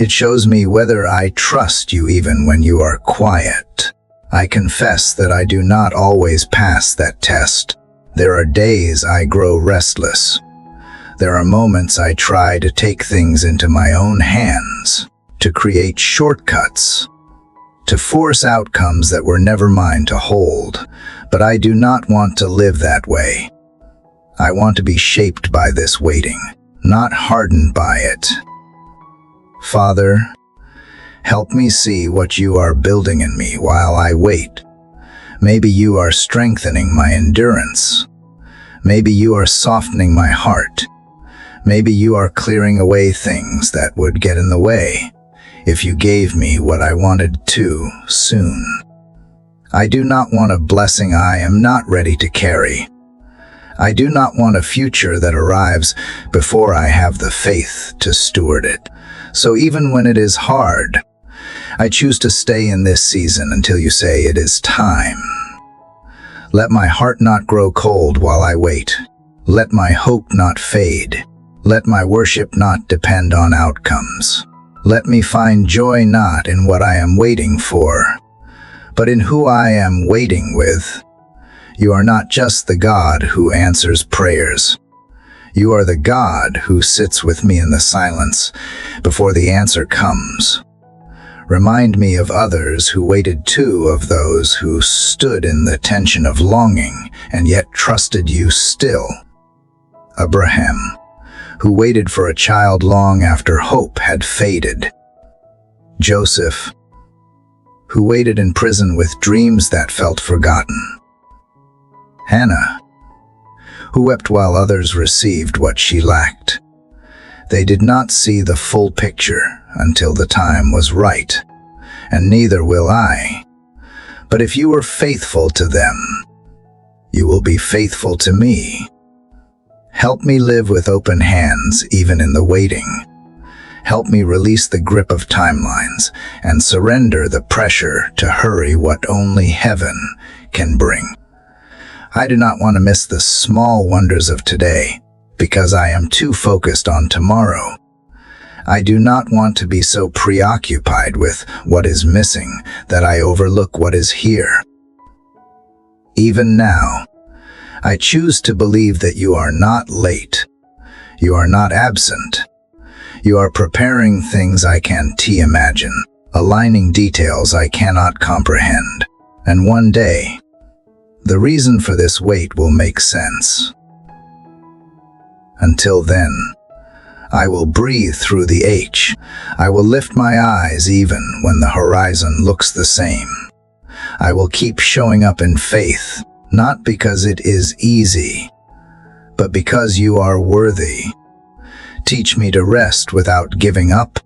It shows me whether I trust you even when you are quiet. I confess that I do not always pass that test. There are days I grow restless. There are moments I try to take things into my own hands, to create shortcuts, to force outcomes that were never mine to hold. But I do not want to live that way. I want to be shaped by this waiting, not hardened by it. Father, help me see what you are building in me while I wait. Maybe you are strengthening my endurance. Maybe you are softening my heart. Maybe you are clearing away things that would get in the way if you gave me what I wanted too soon. I do not want a blessing I am not ready to carry. I do not want a future that arrives before I have the faith to steward it. So even when it is hard, I choose to stay in this season until you say it is time. Let my heart not grow cold while I wait. Let my hope not fade. Let my worship not depend on outcomes. Let me find joy not in what I am waiting for, but in who I am waiting with. You are not just the God who answers prayers. You are the God who sits with me in the silence before the answer comes. Remind me of others who waited too, of those who stood in the tension of longing and yet trusted you still. Abraham, who waited for a child long after hope had faded. Joseph, who waited in prison with dreams that felt forgotten. Hannah, who wept while others received what she lacked. They did not see the full picture until the time was right, and neither will I. But if you were faithful to them, you will be faithful to me. Help me live with open hands even in the waiting. Help me release the grip of timelines and surrender the pressure to hurry what only heaven can bring. I do not want to miss the small wonders of today because I am too focused on tomorrow. I do not want to be so preoccupied with what is missing that I overlook what is here. Even now, I choose to believe that you are not late. You are not absent. You are preparing things I can't imagine, aligning details I cannot comprehend. And one day, the reason for this wait will make sense. Until then, I will breathe through the H. I will lift my eyes even when the horizon looks the same. I will keep showing up in faith, not because it is easy, but because you are worthy. Teach me to rest without giving up,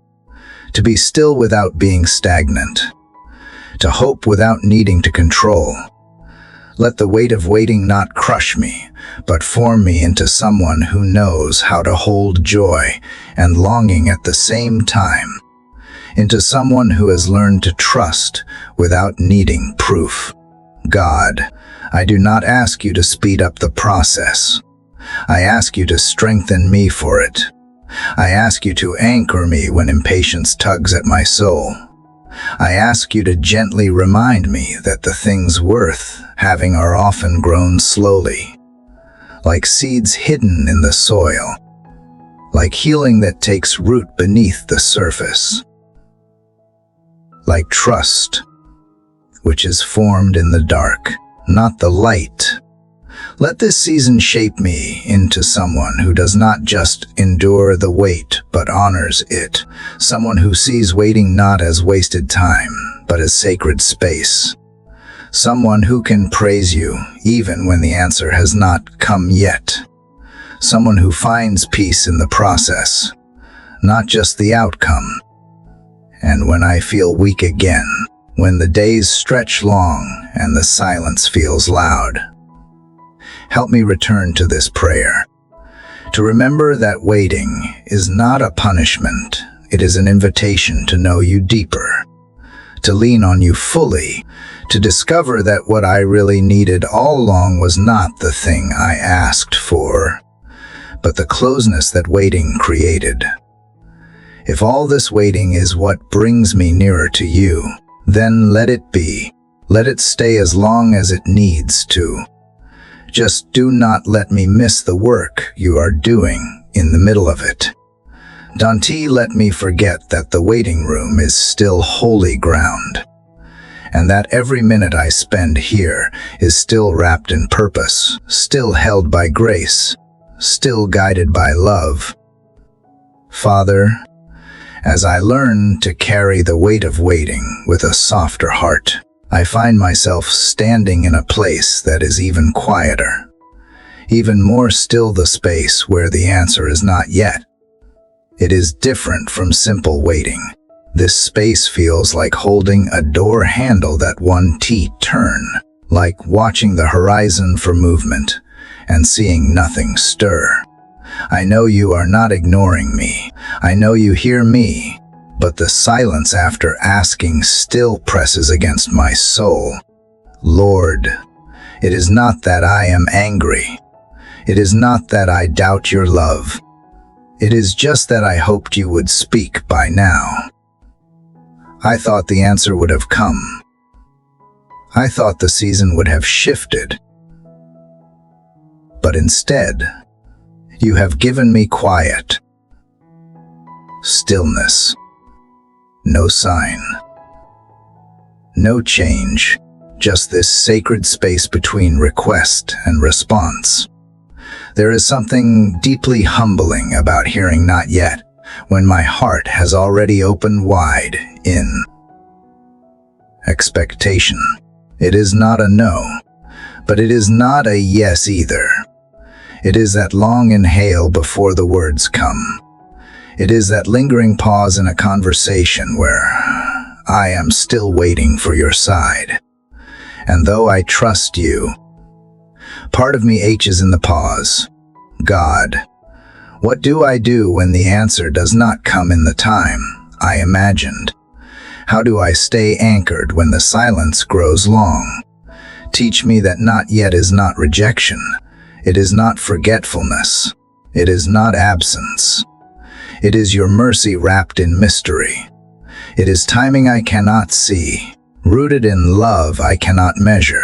to be still without being stagnant, to hope without needing to control. Let the weight of waiting not crush me, but form me into someone who knows how to hold joy and longing at the same time, into someone who has learned to trust without needing proof. God, I do not ask you to speed up the process. I ask you to strengthen me for it. I ask you to anchor me when impatience tugs at my soul. I ask you to gently remind me that the things worth having are often grown slowly, like seeds hidden in the soil, like healing that takes root beneath the surface, like trust, which is formed in the dark, not the light. Let this season shape me into someone who does not just endure the wait, but honors it. Someone who sees waiting not as wasted time, but as sacred space. Someone who can praise you even when the answer has not come yet. Someone who finds peace in the process, not just the outcome. And when I feel weak again, when the days stretch long and the silence feels loud, help me return to this prayer, to remember that waiting is not a punishment. It is an invitation to know you deeper, to lean on you fully, to discover that what I really needed all along was not the thing I asked for, but the closeness that waiting created. If all this waiting is what brings me nearer to you, then let it be. Let it stay as long as it needs to. Just do not let me miss the work you are doing in the middle of it. Don't let me forget that the waiting room is still holy ground, and that every minute I spend here is still wrapped in purpose, still held by grace, still guided by love. Father, as I learn to carry the weight of waiting with a softer heart, I find myself standing in a place that is even quieter, even more still, the space where the answer is not yet. It is different from simple waiting. This space feels like holding a door handle that one turn, like watching the horizon for movement and seeing nothing stir. I know you are not ignoring me. I know you hear me. But the silence after asking still presses against my soul. Lord, it is not that I am angry. It is not that I doubt your love. It is just that I hoped you would speak by now. I thought the answer would have come. I thought the season would have shifted. but instead, you have given me quiet, stillness, no sign, no change, just this sacred space between request and response. There is something deeply humbling about hearing "not yet" when my heart has already opened wide in expectation. It is not a no, but it is not a yes either. It is that long inhale before the words come. It is that lingering pause in a conversation where I am still waiting for your side. And though I trust you, part of me aches in the pause. God, what do I do when the answer does not come in the time I imagined? How do I stay anchored when the silence grows long? Teach me that "not yet" is not rejection. It is not forgetfulness. It is not absence. It is your mercy wrapped in mystery. It is timing I cannot see, rooted in love I cannot measure.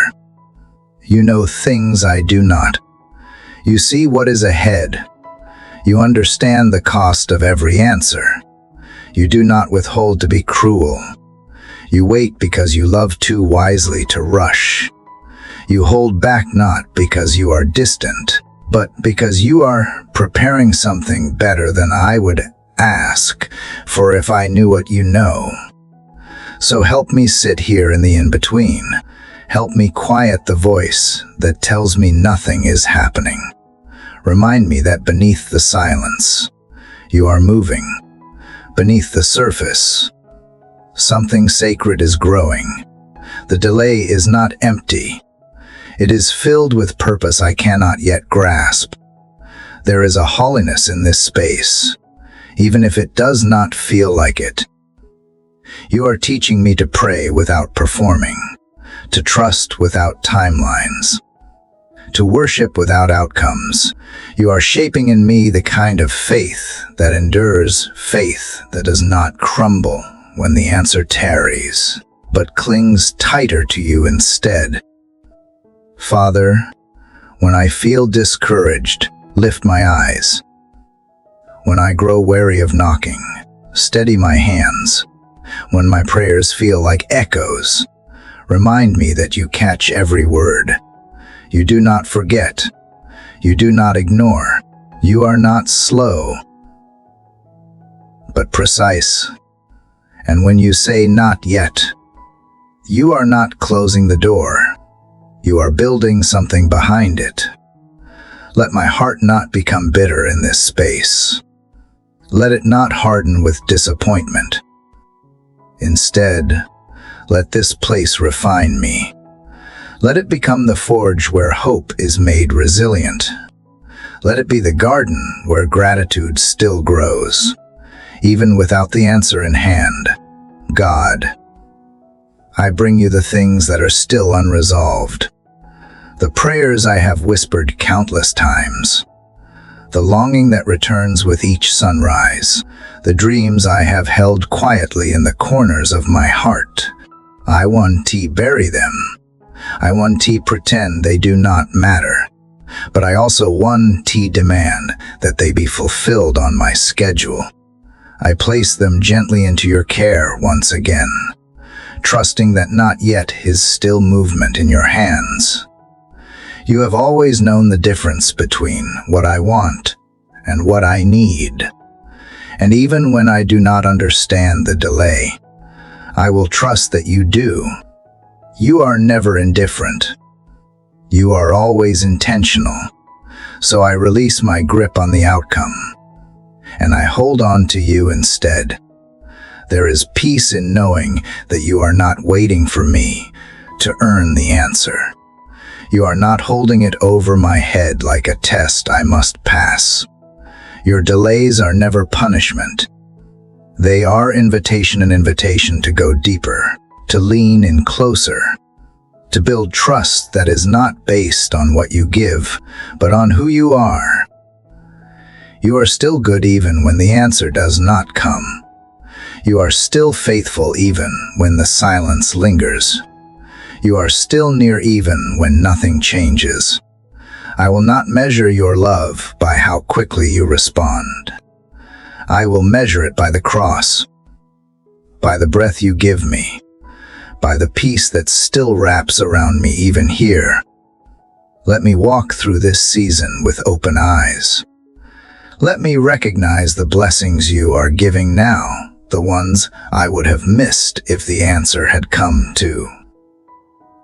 You know things I do not. You see what is ahead. You understand the cost of every answer. You do not withhold to be cruel. You wait because you love too wisely to rush. You hold back not because you are distant, but because you are preparing something better than I would ask for if I knew what you know. So help me sit here in the in-between. Help me quiet the voice that tells me nothing is happening. Remind me that beneath the silence, you are moving. Beneath the surface, something sacred is growing. The delay is not empty. It is filled with purpose I cannot yet grasp. There is a holiness in this space, even if it does not feel like it. You are teaching me to pray without performing, to trust without timelines, to worship without outcomes. You are shaping in me the kind of faith that endures, faith that does not crumble when the answer tarries, but clings tighter to you instead. Father, when I feel discouraged, lift my eyes. When I grow wary of knocking, steady my hands. When my prayers feel like echoes, remind me that you catch every word. You do not forget. You do not ignore. You are not slow, but precise. And when you say "not yet," you are not closing the door. You are building something behind it. Let my heart not become bitter in this space. Let it not harden with disappointment. Instead, let this place refine me. Let it become the forge where hope is made resilient. Let it be the garden where gratitude still grows, even without the answer in hand. God, I bring you the things that are still unresolved, the prayers I have whispered countless times, the longing that returns with each sunrise, the dreams I have held quietly in the corners of my heart. I want to bury them. I want to pretend they do not matter. But I also want to demand that they be fulfilled on my schedule. I place them gently into your care once again, trusting that "not yet" is still movement in your hands. You have always known the difference between what I want and what I need. And even when I do not understand the delay, I will trust that you do. You are never indifferent. You are always intentional. So I release my grip on the outcome, and I hold on to you instead. There is peace in knowing that you are not waiting for me to earn the answer. You are not holding it over my head like a test I must pass. Your delays are never punishment. They are an invitation to go deeper, to lean in closer, to build trust that is not based on what you give, but on who you are. You are still good even when the answer does not come. You are still faithful even when the silence lingers. You are still near even when nothing changes. I will not measure your love by how quickly you respond. I will measure it by the cross, by the breath you give me, by the peace that still wraps around me even here. Let me walk through this season with open eyes. Let me recognize the blessings you are giving now, the ones I would have missed if the answer had come too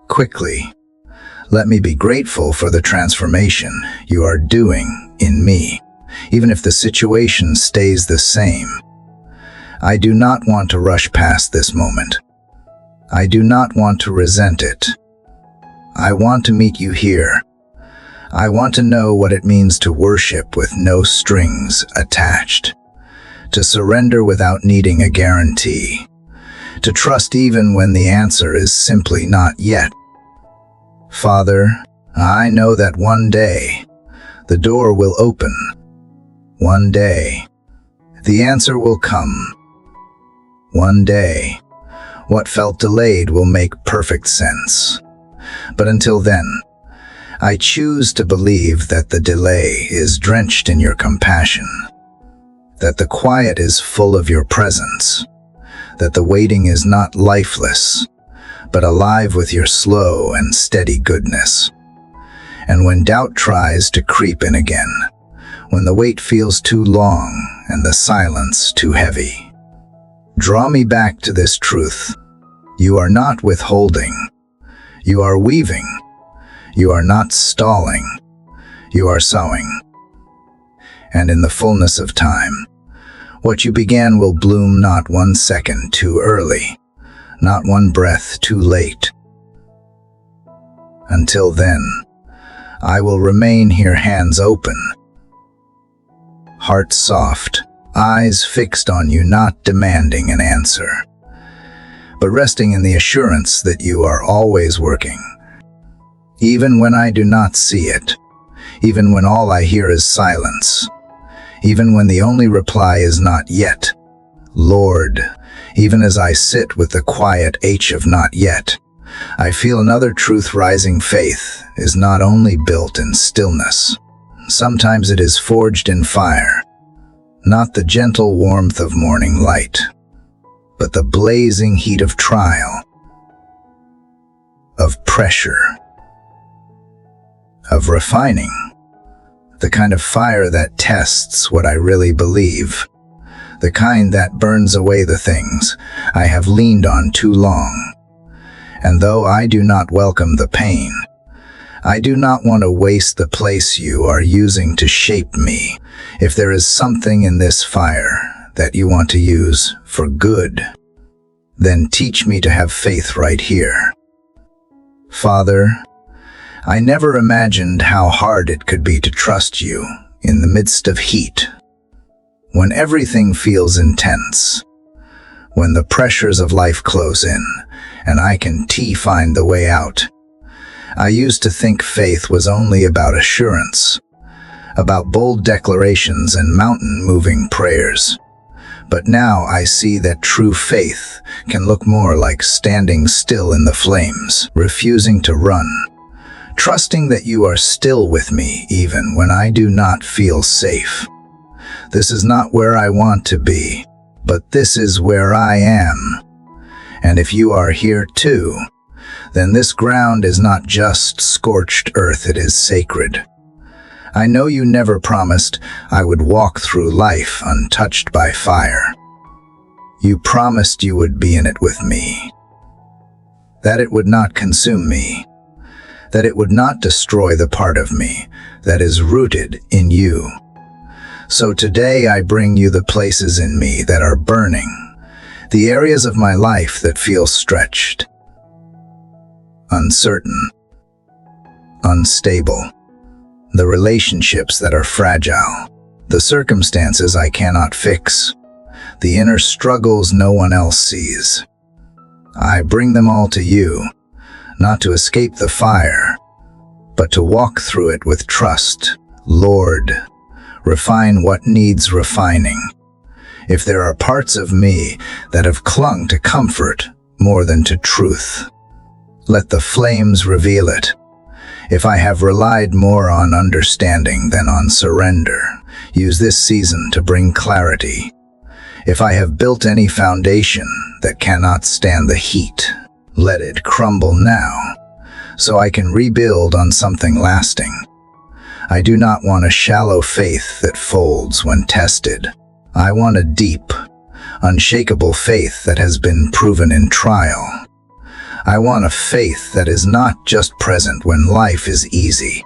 quickly. Let me be grateful for the transformation you are doing in me, even if the situation stays the same. I do not want to rush past this moment. I do not want to resent it. I want to meet you here. I want to know what it means to worship with no strings attached, to surrender without needing a guarantee, to trust even when the answer is simply not yet. Father, I know that one day the door will open. One day the answer will come. One day what felt delayed will make perfect sense. But until then, I choose to believe that the delay is drenched in your compassion, that the quiet is full of your presence, that the waiting is not lifeless, but alive with your slow and steady goodness. And when doubt tries to creep in again, when the wait feels too long and the silence too heavy, draw me back to this truth. You are not withholding. You are weaving. You are not stalling. You are sowing. And in the fullness of time, what you began will bloom not 1 second too early, not one breath too late. Until then, I will remain here, hands open, heart soft, eyes fixed on you, not demanding an answer, but resting in the assurance that you are always working. Even when I do not see it, even when all I hear is silence, even when the only reply is not yet, Lord, even as I sit with the quiet H of not yet, I feel another truth rising. Faith is not only built in stillness. Sometimes it is forged in fire, not the gentle warmth of morning light, but the blazing heat of trial, of pressure, of refining, the kind of fire that tests what I really believe, the kind that burns away the things I have leaned on too long. And though I do not welcome the pain, I do not want to waste the place you are using to shape me. If there is something in this fire that you want to use for good, then teach me to have faith right here. Father, I never imagined how hard it could be to trust you in the midst of heat, when everything feels intense, when the pressures of life close in and I can find the way out. I used to think faith was only about assurance, about bold declarations and mountain-moving prayers. But now I see that true faith can look more like standing still in the flames, refusing to run, trusting that you are still with me even when I do not feel safe. This is not where I want to be, but this is where I am. And if you are here too, then this ground is not just scorched earth, it is sacred. I know you never promised I would walk through life untouched by fire. You promised you would be in it with me, that it would not consume me, that it would not destroy the part of me that is rooted in you. So today I bring you the places in me that are burning, the areas of my life that feel stretched, uncertain, unstable, the relationships that are fragile, the circumstances I cannot fix, the inner struggles no one else sees. I bring them all to you, not to escape the fire, but to walk through it with trust. Lord, refine what needs refining. If there are parts of me that have clung to comfort more than to truth, let the flames reveal it. If I have relied more on understanding than on surrender, use this season to bring clarity. If I have built any foundation that cannot stand the heat, let it crumble now, so I can rebuild on something lasting. I do not want a shallow faith that folds when tested. I want a deep, unshakable faith that has been proven in trial. I want a faith that is not just present when life is easy,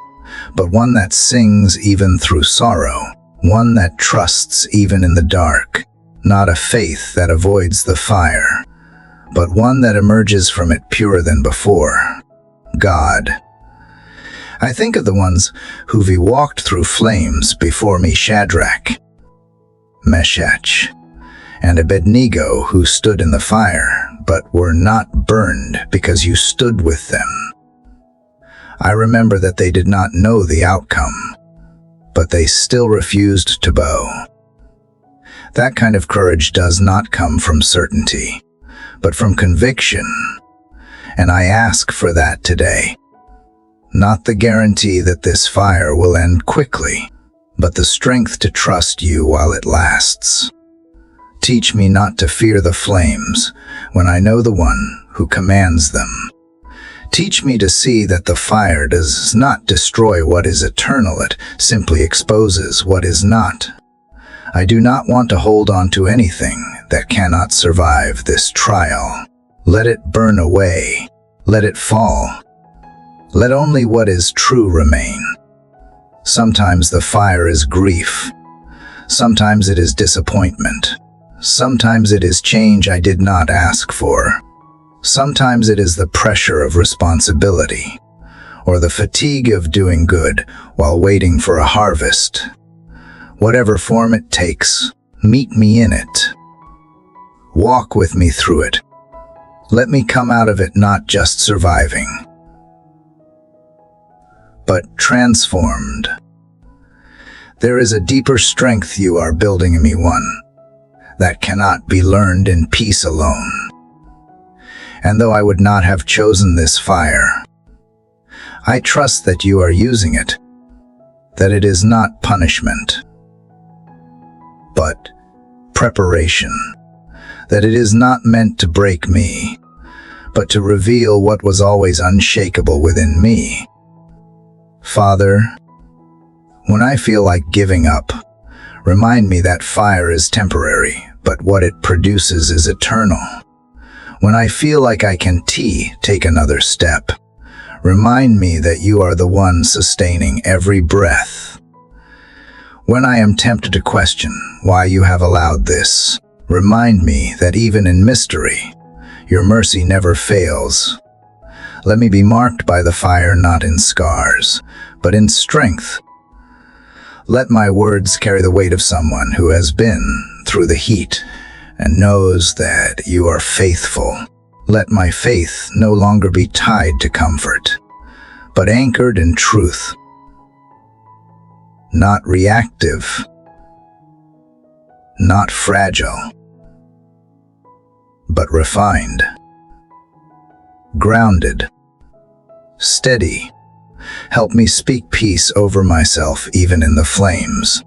but one that sings even through sorrow, one that trusts even in the dark. Not a faith that avoids the fire, but one that emerges from it purer than before. God. I think of the ones who've walked through flames before me, Shadrach, Meshach, and Abednego, who stood in the fire, but were not burned because you stood with them. I remember that they did not know the outcome, but they still refused to bow. That kind of courage does not come from certainty, but from conviction, and I ask for that today. Not the guarantee that this fire will end quickly, but the strength to trust you while it lasts. Teach me not to fear the flames when I know the one who commands them. Teach me to see that the fire does not destroy what is eternal, it simply exposes what is not. I do not want to hold on to anything that cannot survive this trial. Let it burn away. Let it fall. Let only what is true remain. Sometimes the fire is grief. Sometimes it is disappointment. Sometimes it is change I did not ask for. Sometimes it is the pressure of responsibility, or the fatigue of doing good while waiting for a harvest. Whatever form it takes, meet me in it. Walk with me through it. Let me come out of it not just surviving, but transformed. There is a deeper strength you are building in me, one that cannot be learned in peace alone. And though I would not have chosen this fire, I trust that you are using it, that it is not punishment, but preparation, that it is not meant to break me, but to reveal what was always unshakable within me. Father, when I feel like giving up, remind me that fire is temporary, but what it produces is eternal. When I feel like I can take another step, remind me that you are the one sustaining every breath. When I am tempted to question why you have allowed this, remind me that even in mystery, your mercy never fails. Let me be marked by the fire not in scars, but in strength. Let my words carry the weight of someone who has been through the heat and knows that you are faithful. Let my faith no longer be tied to comfort, but anchored in truth. Not reactive, not fragile, but refined, grounded, steady. Help me speak peace over myself even in the flames.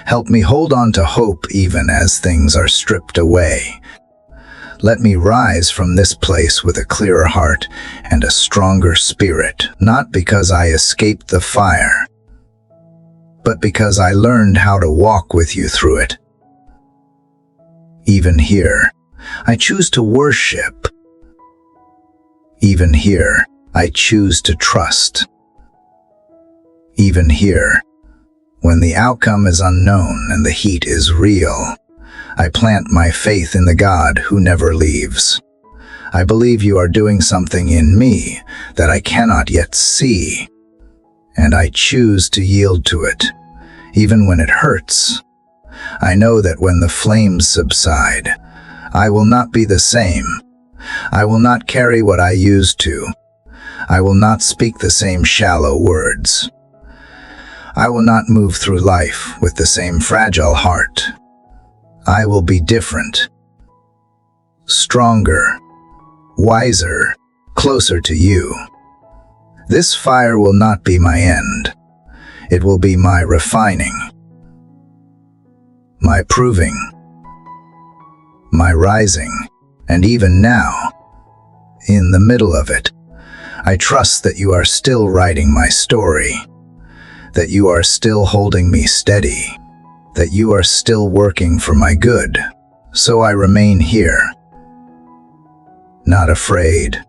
Help me hold on to hope even as things are stripped away. Let me rise from this place with a clearer heart and a stronger spirit, not because I escaped the fire, but because I learned how to walk with you through it. Even here, I choose to worship. Even here, I choose to trust. Even here, when the outcome is unknown and the heat is real, I plant my faith in the God who never leaves. I believe you are doing something in me that I cannot yet see, and I choose to yield to it, even when it hurts. I know that when the flames subside, I will not be the same. I will not carry what I used to. I will not speak the same shallow words. I will not move through life with the same fragile heart. I will be different, stronger, wiser, closer to you. This fire will not be my end. It will be my refining, my proving, my rising, and even now, in the middle of it, I trust that you are still writing my story, that you are still holding me steady, that you are still working for my good. So I remain here, not afraid,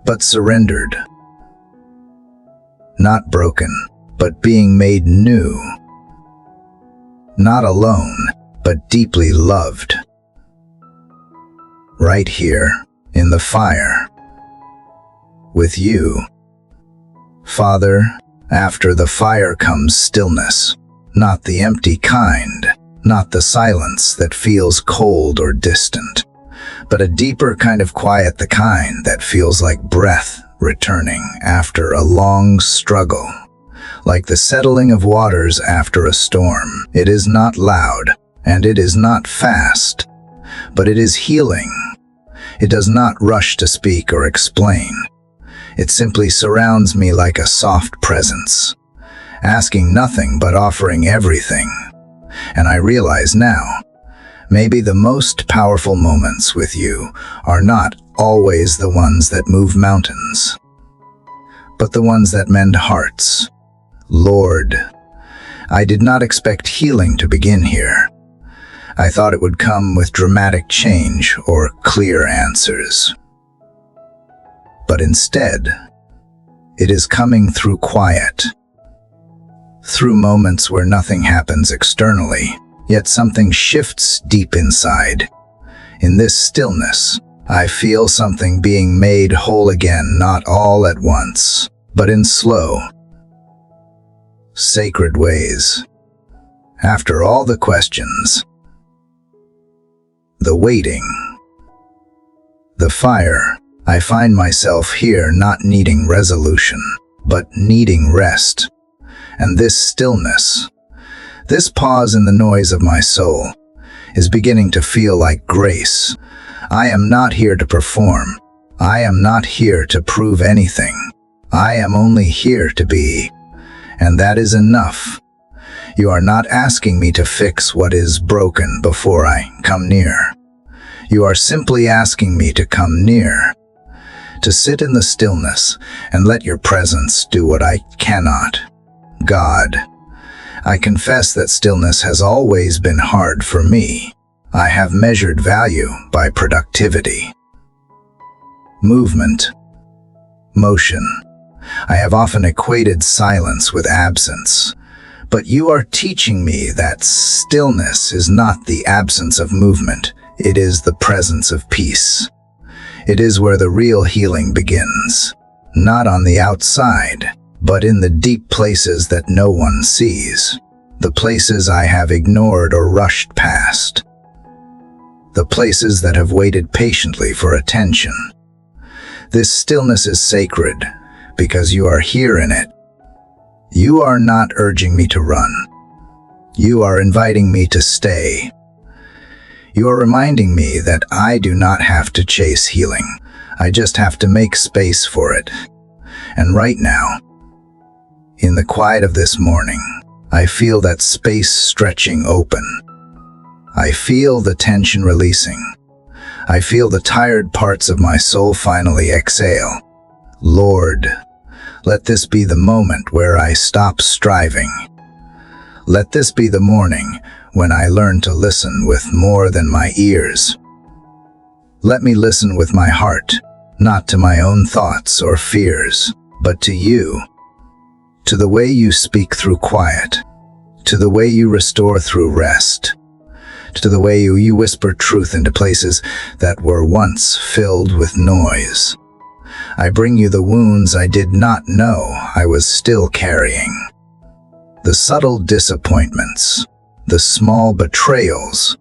but surrendered, not broken, but being made new, not alone, but deeply loved, right here in the fire, with you. Father, after the fire comes stillness, not the empty kind, not the silence that feels cold or distant, but a deeper kind of quiet, the kind that feels like breath returning after a long struggle, like the settling of waters after a storm. It is not loud, and it is not fast, but it is healing. It does not rush to speak or explain. It simply surrounds me like a soft presence, asking nothing but offering everything. And I realize now, maybe the most powerful moments with you are not always the ones that move mountains, but the ones that mend hearts. Lord, I did not expect healing to begin here. I thought it would come with dramatic change or clear answers. But instead, it is coming through quiet, through moments where nothing happens externally, yet something shifts deep inside. In this stillness, I feel something being made whole again, not all at once, but in slow, sacred ways. After all the questions, the waiting, the fire, I find myself here not needing resolution, but needing rest. And this stillness, this pause in the noise of my soul, is beginning to feel like grace. I am not here to perform. I am not here to prove anything. I am only here to be. And that is enough. You are not asking me to fix what is broken before I come near. You are simply asking me to come near, to sit in the stillness and let your presence do what I cannot. God, I confess that stillness has always been hard for me. I have measured value by productivity, movement, motion. I have often equated silence with absence. But you are teaching me that stillness is not the absence of movement. It is the presence of peace. It is where the real healing begins, not on the outside, but in the deep places that no one sees, the places I have ignored or rushed past, the places that have waited patiently for attention. This stillness is sacred because you are here in it. You are not urging me to run. You are inviting me to stay. You are reminding me that I do not have to chase healing. I just have to make space for it. And right now, in the quiet of this morning, I feel that space stretching open. I feel the tension releasing. I feel the tired parts of my soul finally exhale. Lord, let this be the moment where I stop striving. Let this be the morning when I learn to listen with more than my ears. Let me listen with my heart, not to my own thoughts or fears, but to you, to the way you speak through quiet, to the way you restore through rest, to the way you whisper truth into places that were once filled with noise. I bring you the wounds I did not know I was still carrying, the subtle disappointments, the small betrayals,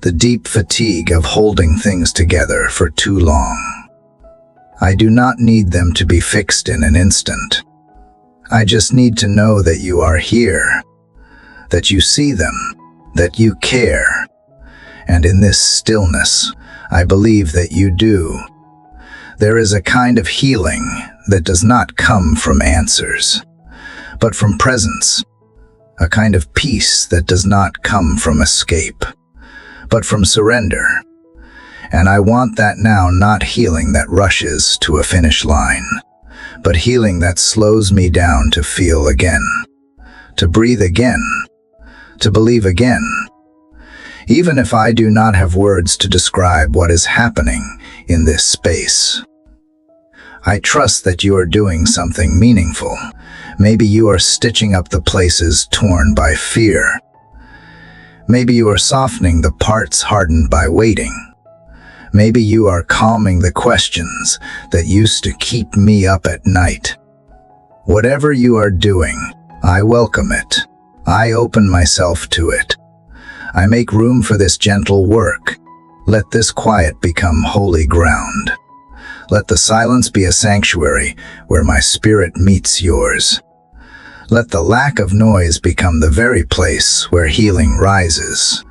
the deep fatigue of holding things together for too long. I do not need them to be fixed in an instant. I just need to know that you are here, that you see them, that you care. And in this stillness, I believe that you do, There is a kind of healing that does not come from answers, but from presence, a kind of peace that does not come from escape, but from surrender. And I want that now, not healing that rushes to a finish line, but healing that slows me down to feel again, to breathe again, to believe again. Even if I do not have words to describe what is happening in this space, I trust that you are doing something meaningful. Maybe you are stitching up the places torn by fear. Maybe you are softening the parts hardened by waiting. Maybe you are calming the questions that used to keep me up at night. Whatever you are doing, I welcome it. I open myself to it. I make room for this gentle work. Let this quiet become holy ground. Let the silence be a sanctuary where my spirit meets yours. Let the lack of noise become the very place where healing rises.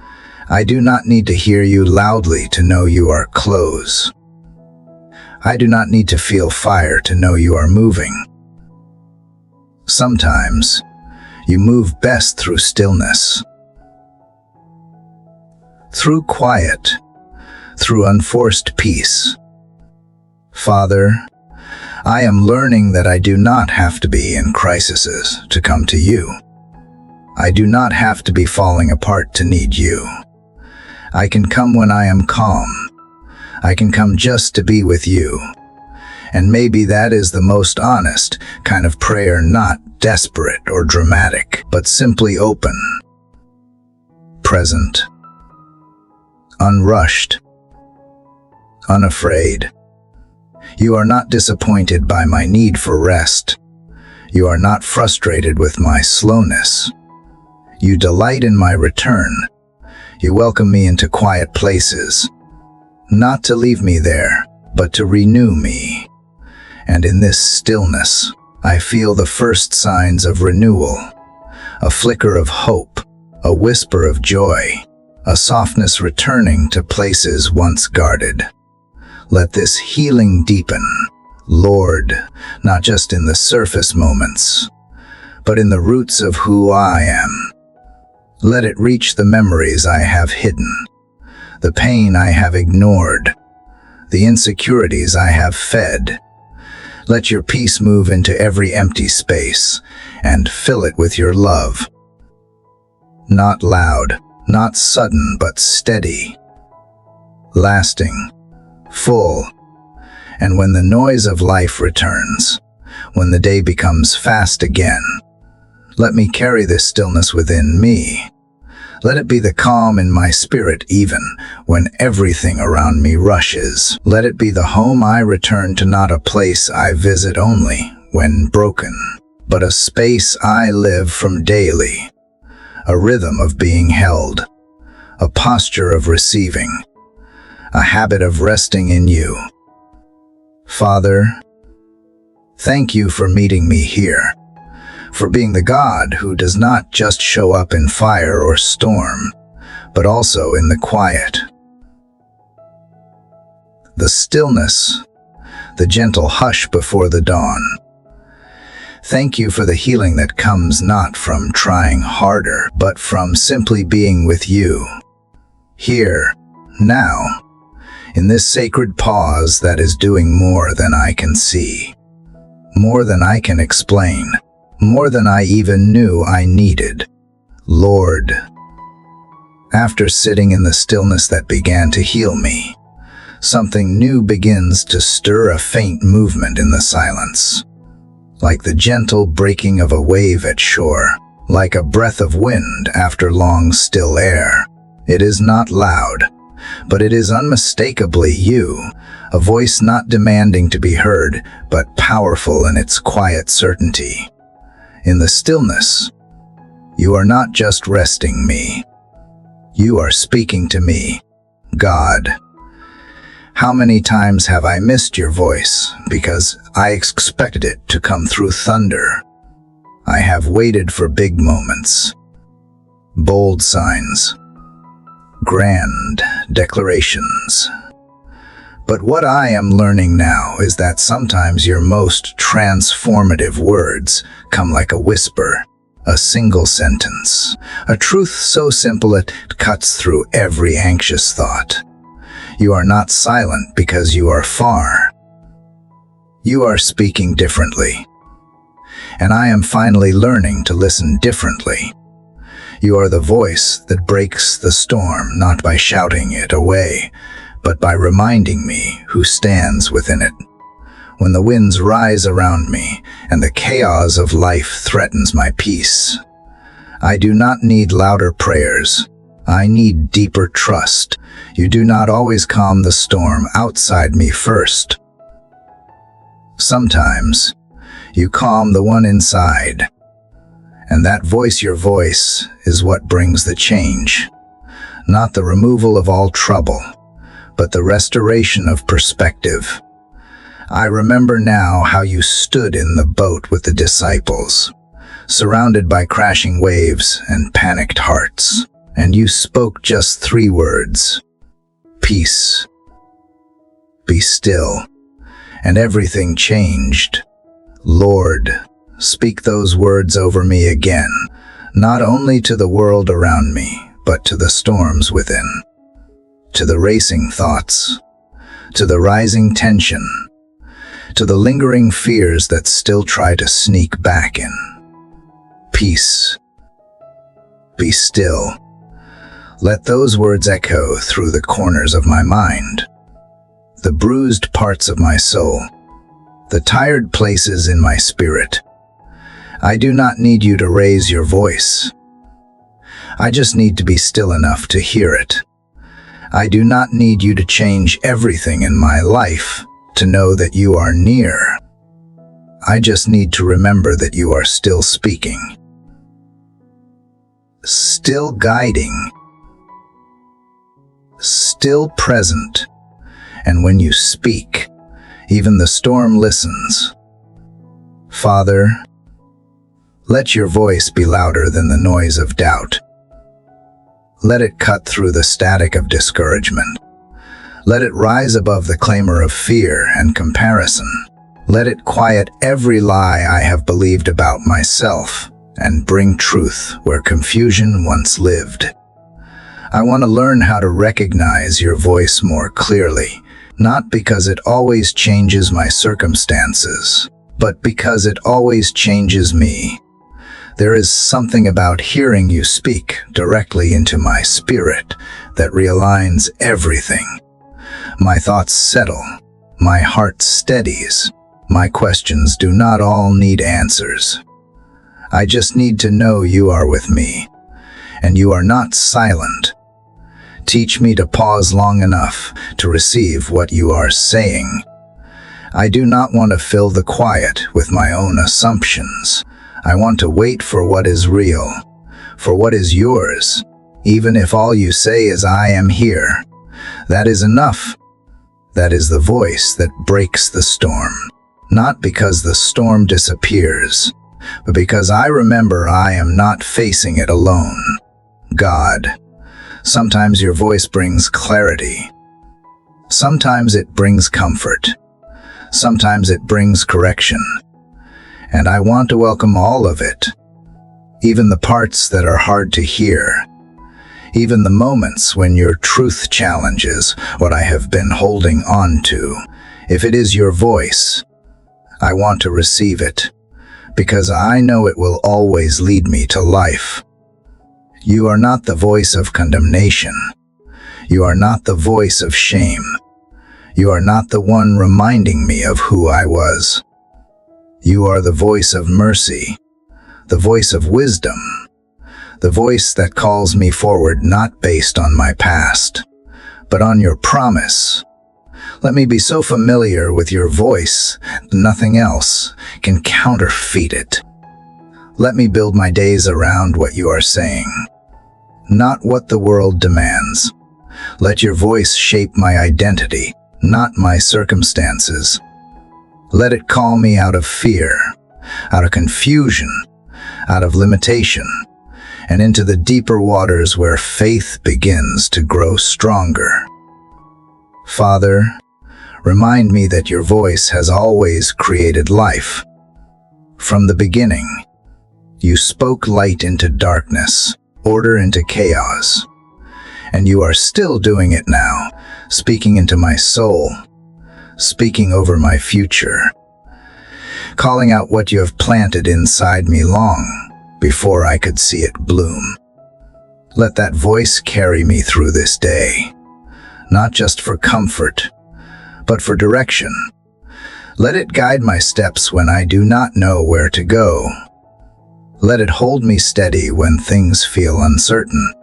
I do not need to hear you loudly to know you are close. I do not need to feel fire to know you are moving. Sometimes, you move best through stillness, through quiet, through unforced peace. Father, I am learning that I do not have to be in crises to come to you. I do not have to be falling apart to need you. I can come when I am calm. I can come just to be with you. And maybe that is the most honest kind of prayer, not desperate or dramatic, but simply open, present, unrushed, unafraid. You are not disappointed by my need for rest. You are not frustrated with my slowness. You delight in my return. You welcome me into quiet places, not to leave me there, but to renew me. And in this stillness, I feel the first signs of renewal, a flicker of hope, a whisper of joy, a softness returning to places once guarded. Let this healing deepen, Lord, not just in the surface moments, but in the roots of who I am. Let it reach the memories I have hidden, the pain I have ignored, the insecurities I have fed. Let your peace move into every empty space and fill it with your love. Not loud, not sudden, but steady, lasting, full. And when the noise of life returns, when the day becomes fast again, let me carry this stillness within me. Let it be the calm in my spirit even when everything around me rushes. Let it be the home I return to, not a place I visit only when broken, but a space I live from daily, a rhythm of being held, a posture of receiving, a habit of resting in you. Father, thank you for meeting me here, for being the God who does not just show up in fire or storm, but also in the quiet, the stillness, the gentle hush before the dawn. Thank you for the healing that comes not from trying harder, but from simply being with you, here, now, in this sacred pause that is doing more than I can see, more than I can explain, more than I even knew I needed. Lord, after sitting in the stillness that began to heal me, something new begins to stir, a faint movement in the silence, like the gentle breaking of a wave at shore, like a breath of wind after long still air. It is not loud, but it is unmistakably you, a voice not demanding to be heard, but powerful in its quiet certainty. In the stillness, you are not just resting me. You are speaking to me, God. How many times have I missed your voice because I expected it to come through thunder? I have waited for big moments, bold signs, grand declarations. But what I am learning now is that sometimes your most transformative words come like a whisper, a single sentence, a truth so simple it cuts through every anxious thought. You are not silent because you are far. You are speaking differently. And I am finally learning to listen differently. You are the voice that breaks the storm, not by shouting it away, but by reminding me who stands within it. When the winds rise around me and the chaos of life threatens my peace, I do not need louder prayers. I need deeper trust. You do not always calm the storm outside me first. Sometimes you calm the one inside, and that voice, your voice, is what brings the change. Not the removal of all trouble, but the restoration of perspective. I remember now how you stood in the boat with the disciples, surrounded by crashing waves and panicked hearts, and you spoke just 3 words: peace, be still, and everything changed. Lord, speak those words over me again, not only to the world around me, but to the storms within, to the racing thoughts, to the rising tension, to the lingering fears that still try to sneak back in. Peace, be still. Let those words echo through the corners of my mind, the bruised parts of my soul, the tired places in my spirit. I do not need you to raise your voice. I just need to be still enough to hear it. I do not need you to change everything in my life to know that you are near. I just need to remember that you are still speaking, still guiding, still present. And when you speak, even the storm listens. Father, let your voice be louder than the noise of doubt. Let it cut through the static of discouragement. Let it rise above the clamor of fear and comparison. Let it quiet every lie I have believed about myself and bring truth where confusion once lived. I want to learn how to recognize your voice more clearly, not because it always changes my circumstances, but because it always changes me. There is something about hearing you speak directly into my spirit that realigns everything. My thoughts settle, my heart steadies, my questions do not all need answers. I just need to know you are with me, and you are not silent. Teach me to pause long enough to receive what you are saying. I do not want to fill the quiet with my own assumptions. I want to wait for what is real, for what is yours, even if all you say is "I am here." That is enough. That is the voice that breaks the storm, not because the storm disappears, but because I remember I am not facing it alone. God, sometimes your voice brings clarity. Sometimes it brings comfort. Sometimes it brings correction. And I want to welcome all of it, even the parts that are hard to hear, even the moments when your truth challenges what I have been holding on to. If it is your voice, I want to receive it, because I know it will always lead me to life. You are not the voice of condemnation. You are not the voice of shame. You are not the one reminding me of who I was. You are the voice of mercy, the voice of wisdom, the voice that calls me forward not based on my past, but on your promise. Let me be so familiar with your voice, nothing else can counterfeit it. Let me build my days around what you are saying, not what the world demands. Let your voice shape my identity, not my circumstances. Let it call me out of fear, out of confusion, out of limitation, and into the deeper waters where faith begins to grow stronger. Father, Remind me that your voice has always created life. From the beginning, you spoke light into darkness, order into chaos. And you are still doing it now, speaking into my soul, speaking over my future, calling out what you have planted inside me long before I could see it bloom. Let that voice carry me through this day, not just for comfort, but for direction. Let it guide my steps when I do not know where to go. Let it hold me steady when things feel uncertain.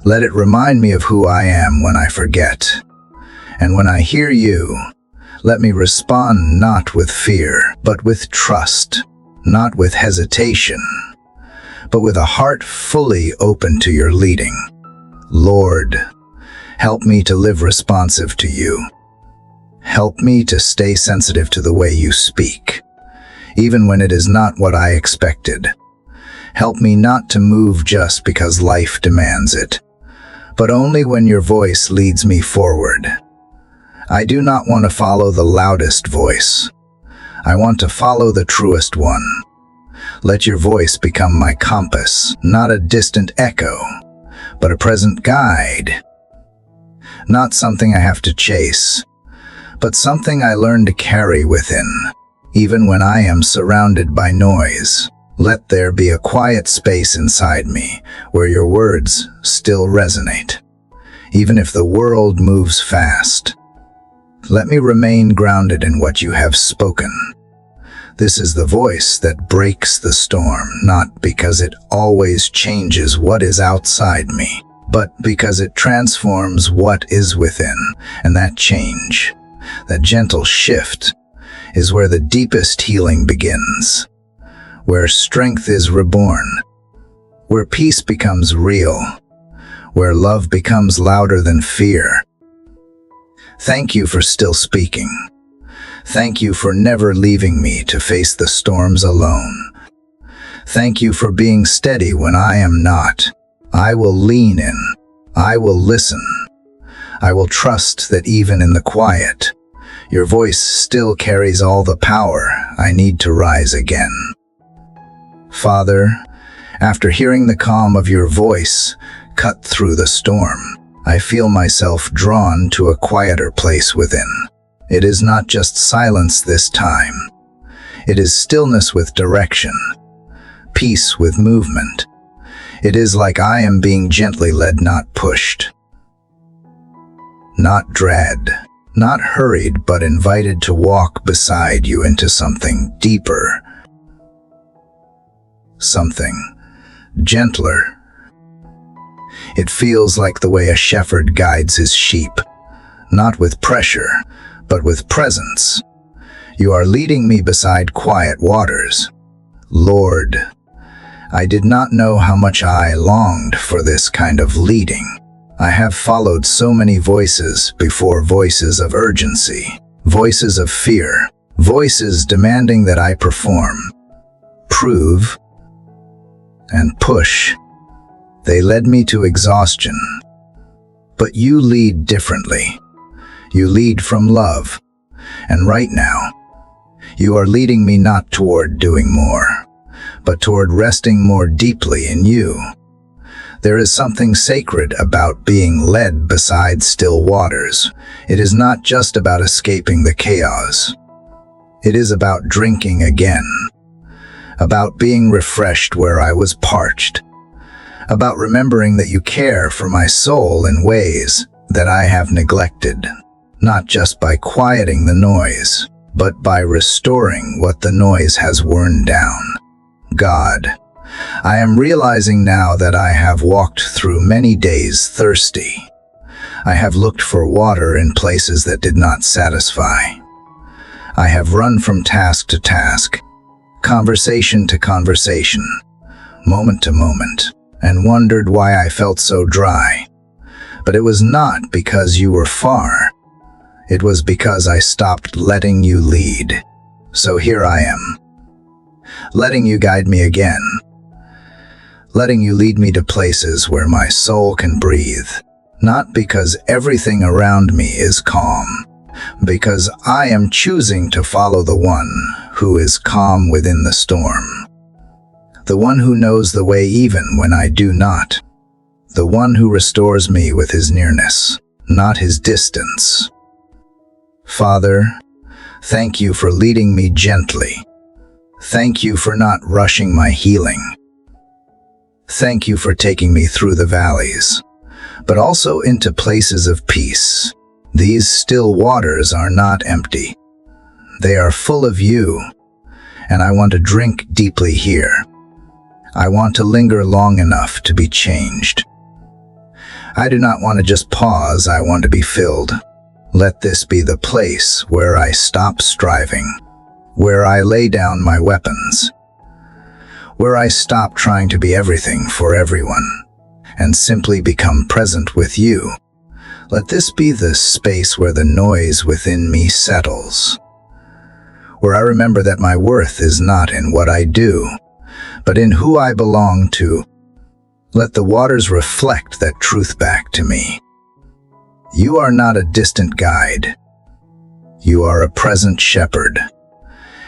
Let it remind me of who I am when I forget. And when I hear you, let me respond not with fear, but with trust, not with hesitation, but with a heart fully open to your leading. Lord, help me to live responsive to you. Help me to stay sensitive to the way you speak, even when it is not what I expected. Help me not to move just because life demands it, but only when your voice leads me forward. I do not want to follow the loudest voice. I want to follow the truest one. Let your voice become my compass, not a distant echo, but a present guide. Not something I have to chase, but something I learn to carry within, even when I am surrounded by noise. Let there be a quiet space inside me where your words still resonate, even if the world moves fast. Let me remain grounded in what you have spoken. This is the voice that breaks the storm, not because it always changes what is outside me, but because it transforms what is within. And that change, that gentle shift, is where the deepest healing begins, where strength is reborn, where peace becomes real, where love becomes louder than fear. Thank you for still speaking. Thank you for never leaving me to face the storms alone. Thank you for being steady when I am not. I will lean in. I will listen. I will trust that even in the quiet, your voice still carries all the power I need to rise again. Father, after hearing the calm of your voice cut through the storm, I feel myself drawn to a quieter place within. It is not just silence this time. It is stillness with direction, peace with movement. It is like I am being gently led, not pushed, not dragged, not hurried, but invited to walk beside you into something deeper, something gentler. It feels like the way a shepherd guides his sheep, not with pressure, but with presence. You are leading me beside quiet waters. Lord, I did not know how much I longed for this kind of leading. I have followed so many voices before, voices of urgency, voices of fear, voices demanding that I perform, prove, and push. They led me to exhaustion. But you lead differently. You lead from love. And right now, you are leading me not toward doing more, but toward resting more deeply in you. There is something sacred about being led beside still waters. It is not just about escaping the chaos. It is about drinking again, about being refreshed where I was parched, about remembering that you care for my soul in ways that I have neglected, not just by quieting the noise, but by restoring what the noise has worn down. God, I am realizing now that I have walked through many days thirsty. I have looked for water in places that did not satisfy. I have run from task to task, conversation to conversation, moment to moment, and wondered why I felt so dry. But it was not because you were far. It was because I stopped letting you lead. So here I am, letting you guide me again, letting you lead me to places where my soul can breathe, not because everything around me is calm, because I am choosing to follow the one who is calm within the storm, the one who knows the way even when I do not, the one who restores me with his nearness, not his distance. Father, thank you for leading me gently. Thank you for not rushing my healing. Thank you for taking me through the valleys, but also into places of peace. These still waters are not empty. They are full of you, and I want to drink deeply here. I want to linger long enough to be changed. I do not want to just pause, I want to be filled. Let this be the place where I stop striving, where I lay down my weapons, where I stop trying to be everything for everyone, and simply become present with you. Let this be the space where the noise within me settles, where I remember that my worth is not in what I do, but in who I belong to. Let the waters reflect that truth back to me. You are not a distant guide. You are a present shepherd.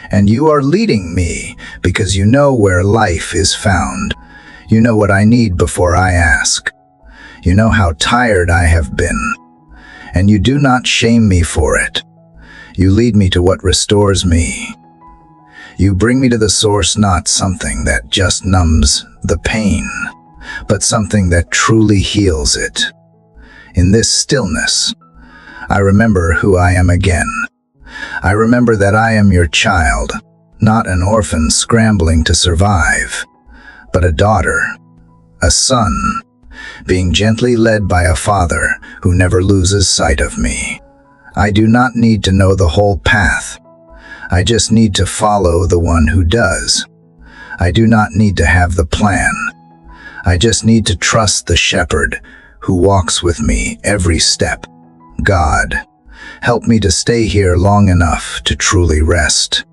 And you are leading me because you know where life is found. You know what I need before I ask. You know how tired I have been. And you do not shame me for it. You lead me to what restores me. You bring me to the source, not something that just numbs the pain, but something that truly heals it. In this stillness, I remember who I am again. I remember that I am your child, not an orphan scrambling to survive, but a daughter, a son, being gently led by a father who never loses sight of me. I do not need to know the whole path. I just need to follow the one who does. I do not need to have the plan. I just need to trust the shepherd who walks with me every step. God, help me to stay here long enough to truly rest.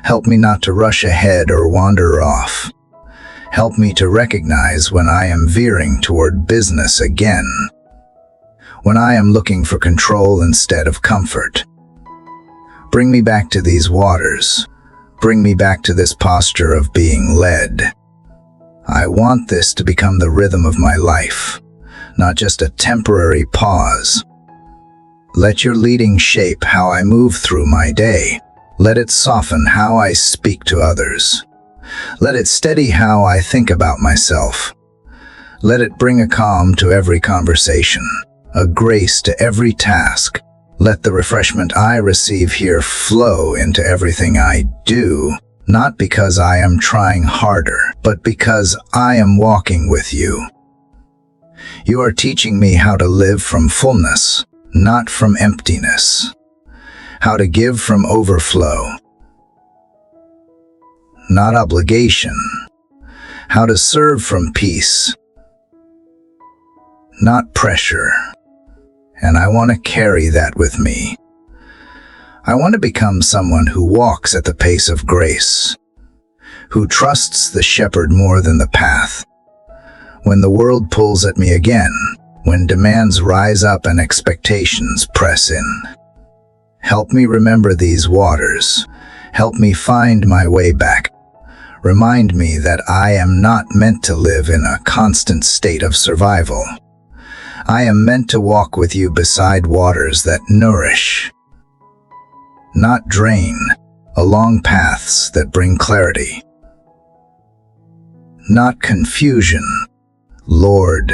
Help me not to rush ahead or wander off. Help me to recognize when I am veering toward business again, when I am looking for control instead of comfort. Bring me back to these waters. Bring me back to this posture of being led. I want this to become the rhythm of my life, not just a temporary pause. Let your leading shape how I move through my day. Let it soften how I speak to others. Let it steady how I think about myself. Let it bring a calm to every conversation, a grace to every task. Let the refreshment I receive here flow into everything I do, not because I am trying harder, but because I am walking with you. You are teaching me how to live from fullness, not from emptiness. How to give from overflow, not obligation. How to serve from peace, not pressure. And I want to carry that with me. I want to become someone who walks at the pace of grace, who trusts the shepherd more than the path. When the world pulls at me again, when demands rise up and expectations press in, help me remember these waters. Help me find my way back. Remind me that I am not meant to live in a constant state of survival. I am meant to walk with you beside waters that nourish, not drain, along paths that bring clarity, not confusion. Lord,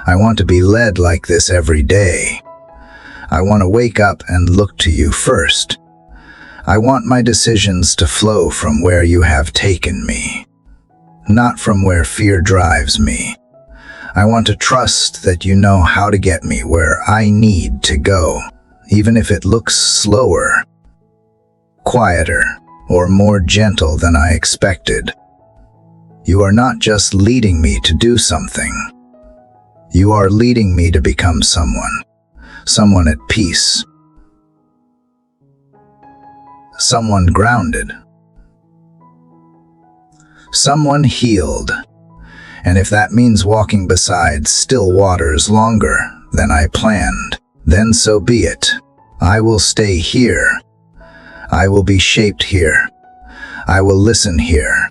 I want to be led like this every day. I want to wake up and look to you first. I want my decisions to flow from where you have taken me, not from where fear drives me. I want to trust that you know how to get me where I need to go, even if it looks slower, quieter, or more gentle than I expected. You are not just leading me to do something. You are leading me to become someone at peace, someone grounded, someone healed. And if that means walking beside still waters longer than I planned, then so be it. I will stay here. I will be shaped here. I will listen here.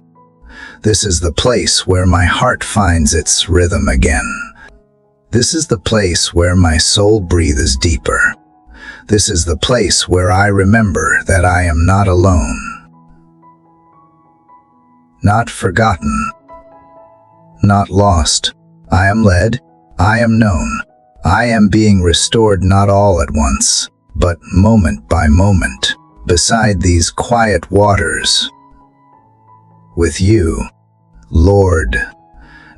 This is the place where my heart finds its rhythm again. This is the place where my soul breathes deeper. This is the place where I remember that I am not alone, not forgotten, not lost. I am led. I am known. I am being restored, not all at once, but moment by moment, beside these quiet waters. With you, Lord,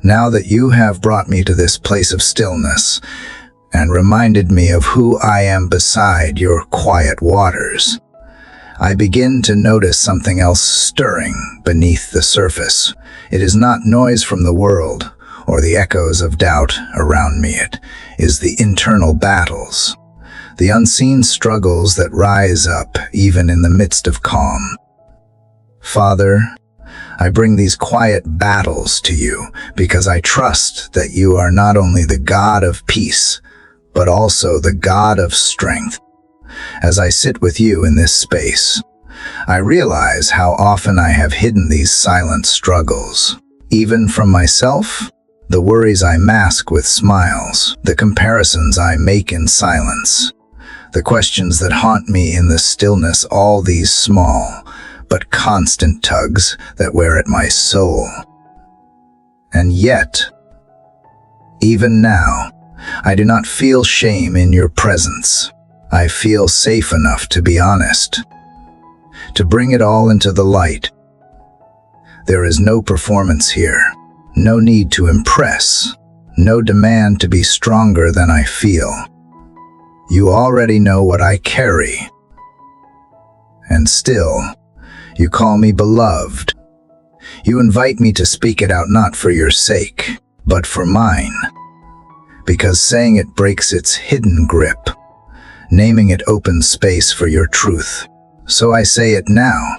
now that you have brought me to this place of stillness and reminded me of who I am beside your quiet waters, I begin to notice something else stirring beneath the surface. It is not noise from the world or the echoes of doubt around me. It is the internal battles, the unseen struggles that rise up even in the midst of calm. Father, I bring these quiet battles to you because I trust that you are not only the God of peace, but also the God of strength. As I sit with you in this space, I realize how often I have hidden these silent struggles, even from myself, the worries I mask with smiles, the comparisons I make in silence, the questions that haunt me in the stillness, all these small but constant tugs that wear at my soul. And yet, even now, I do not feel shame in your presence. I feel safe enough to be honest, to bring it all into the light. There is no performance here, no need to impress, no demand to be stronger than I feel. You already know what I carry. And still, you call me beloved. You invite me to speak it out, not for your sake, but for mine. Because saying it breaks its hidden grip. Naming it opens space for your truth. So I say it now.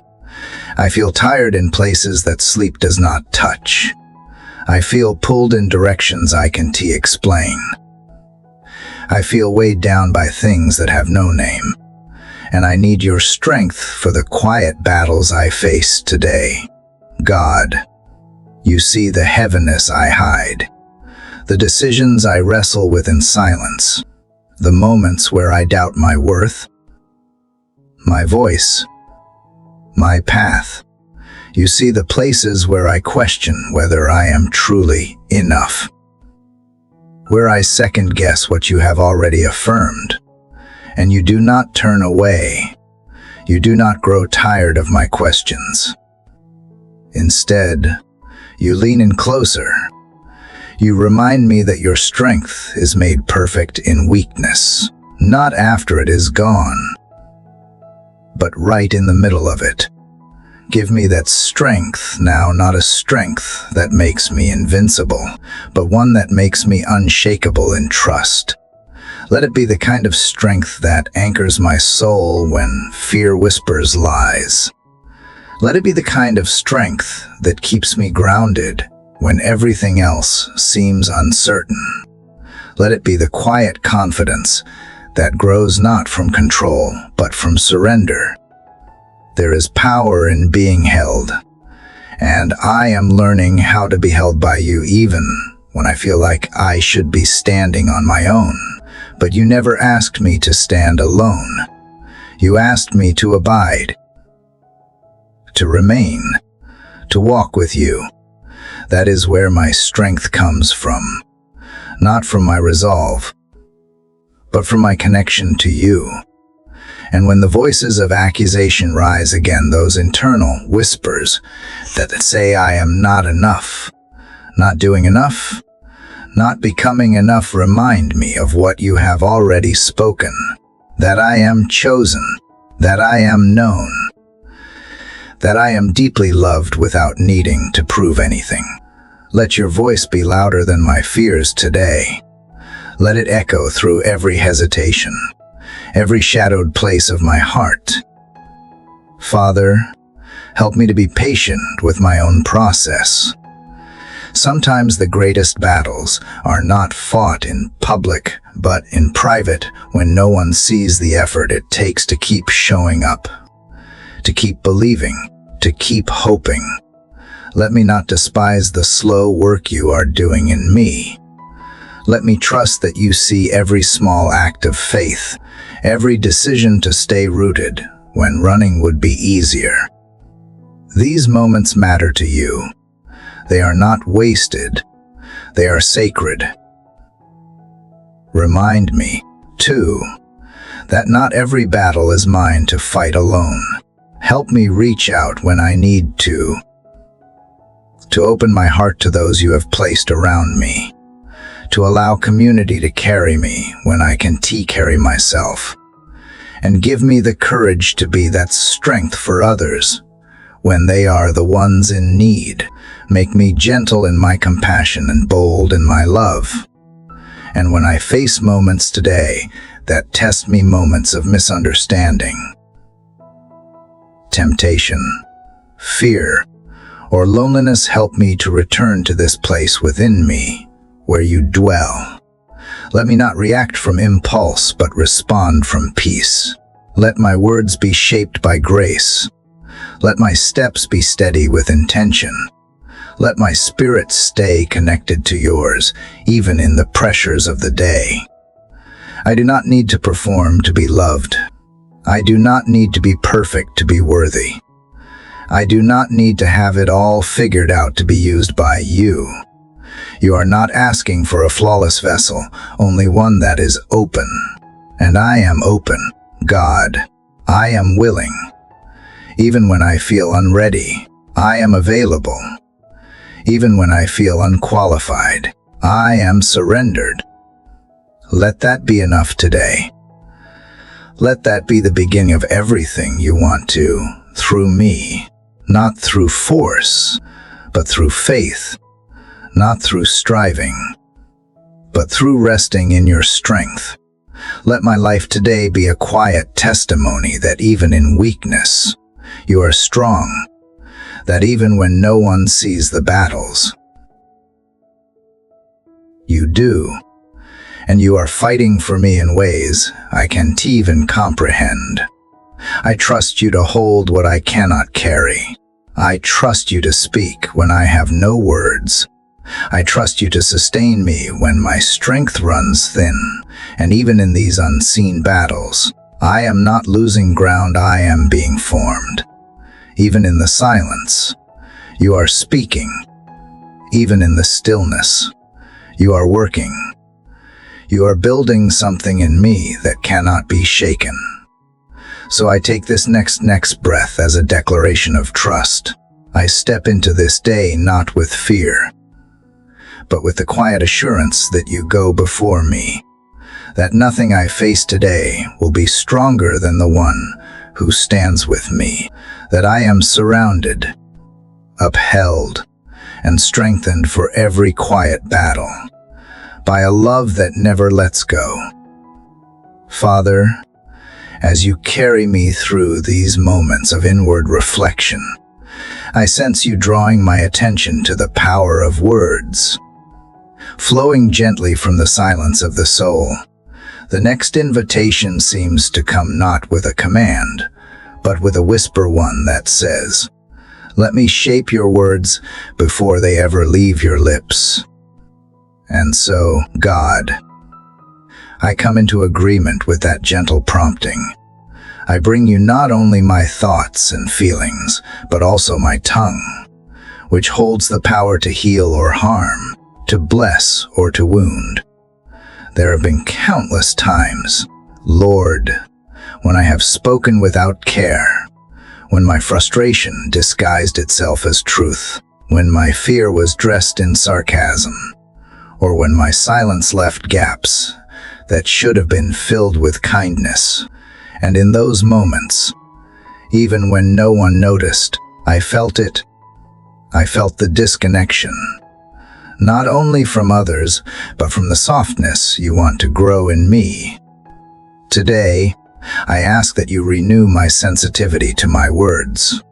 I feel tired in places that sleep does not touch. I feel pulled in directions I can't explain. I feel weighed down by things that have no name. And I need your strength for the quiet battles I face today. God, you see the heaviness I hide, the decisions I wrestle with in silence, the moments where I doubt my worth, my voice, my path. You see the places where I question whether I am truly enough, where I second-guess what you have already affirmed. And you do not turn away. You do not grow tired of my questions. Instead, you lean in closer. You remind me that your strength is made perfect in weakness, not after it is gone, but right in the middle of it. Give me that strength now, not a strength that makes me invincible, but one that makes me unshakable in trust. Let it be the kind of strength that anchors my soul when fear whispers lies. Let it be the kind of strength that keeps me grounded when everything else seems uncertain. Let it be the quiet confidence that grows not from control, but from surrender. There is power in being held, and I am learning how to be held by you even when I feel like I should be standing on my own. But you never asked me to stand alone. You asked me to abide, to remain, to walk with you. That is where my strength comes from, not from my resolve, but from my connection to you. And when the voices of accusation rise again, those internal whispers that say I am not enough, not doing enough, not becoming enough, remind me of what you have already spoken, that I am chosen, that I am known, that I am deeply loved without needing to prove anything. Let your voice be louder than my fears today. Let it echo through every hesitation, every shadowed place of my heart. Father, help me to be patient with my own process. Sometimes the greatest battles are not fought in public, but in private, when no one sees the effort it takes to keep showing up, to keep believing, to keep hoping. Let me not despise the slow work you are doing in me. Let me trust that you see every small act of faith, every decision to stay rooted when running would be easier. These moments matter to you. They are not wasted. They are sacred. Remind me, too, that not every battle is mine to fight alone. Help me reach out when I need to open my heart to those you have placed around me, to allow community to carry me when I can carry myself, and give me the courage to be that strength for others when they are the ones in need. Make me gentle in my compassion and bold in my love. And when I face moments today that test me, moments of misunderstanding, temptation, fear, or loneliness, help me to return to this place within me where you dwell. Let me not react from impulse, but respond from peace. Let my words be shaped by grace. Let my steps be steady with intention. Let my spirit stay connected to yours, even in the pressures of the day. I do not need to perform to be loved. I do not need to be perfect to be worthy. I do not need to have it all figured out to be used by you. You are not asking for a flawless vessel, only one that is open. And I am open, God. I am willing. Even when I feel unready, I am available. Even when I feel unqualified, I am surrendered. Let that be enough today. Let that be the beginning of everything you want to, through me. Not through force, but through faith. Not through striving, but through resting in your strength. Let my life today be a quiet testimony that even in weakness, you are strong. That even when no one sees the battles, you do. And you are fighting for me in ways I can't even comprehend. I trust you to hold what I cannot carry. I trust you to speak when I have no words. I trust you to sustain me when my strength runs thin. And even in these unseen battles, I am not losing ground, I am being formed. Even in the silence, you are speaking. Even in the stillness, you are working. You are building something in me that cannot be shaken. So I take this next breath as a declaration of trust. I step into this day not with fear, but with the quiet assurance that you go before me, that nothing I face today will be stronger than the one who stands with me, that I am surrounded, upheld, and strengthened for every quiet battle by a love that never lets go. Father, as you carry me through these moments of inward reflection, I sense you drawing my attention to the power of words, flowing gently from the silence of the soul. The next invitation seems to come not with a command, but with a whisper, one that says, "Let me shape your words before they ever leave your lips." And so, God, I come into agreement with that gentle prompting. I bring you not only my thoughts and feelings, but also my tongue, which holds the power to heal or harm, to bless or to wound. There have been countless times, Lord, when I have spoken without care, when my frustration disguised itself as truth, when my fear was dressed in sarcasm, or when my silence left gaps that should have been filled with kindness. And in those moments, even when no one noticed, I felt it. I felt the disconnection, not only from others, but from the softness you want to grow in me. Today, I ask that you renew my sensitivity to my words.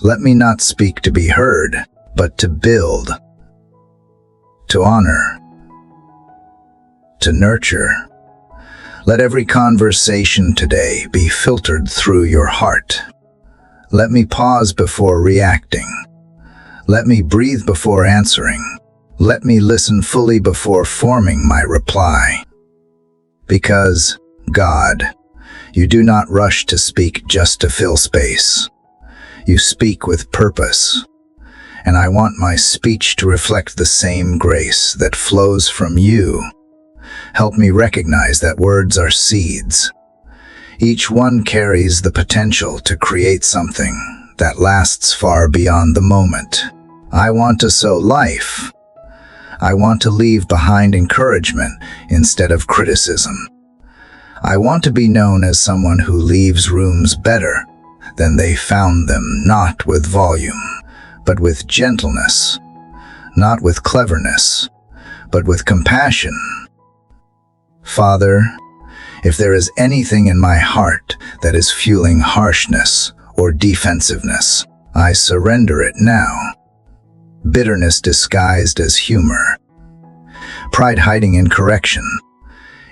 Let me not speak to be heard, but to build, to honor, to nurture. Let every conversation today be filtered through your heart. Let me pause before reacting. Let me breathe before answering. Let me listen fully before forming my reply. Because, God, you do not rush to speak just to fill space. You speak with purpose. And I want my speech to reflect the same grace that flows from you. Help me recognize that words are seeds. Each one carries the potential to create something that lasts far beyond the moment. I want to sow life. I want to leave behind encouragement instead of criticism. I want to be known as someone who leaves rooms better than they found them, not with volume, but with gentleness, not with cleverness, but with compassion. Father, if there is anything in my heart that is fueling harshness or defensiveness, I surrender it now. Bitterness disguised as humor, pride hiding in correction,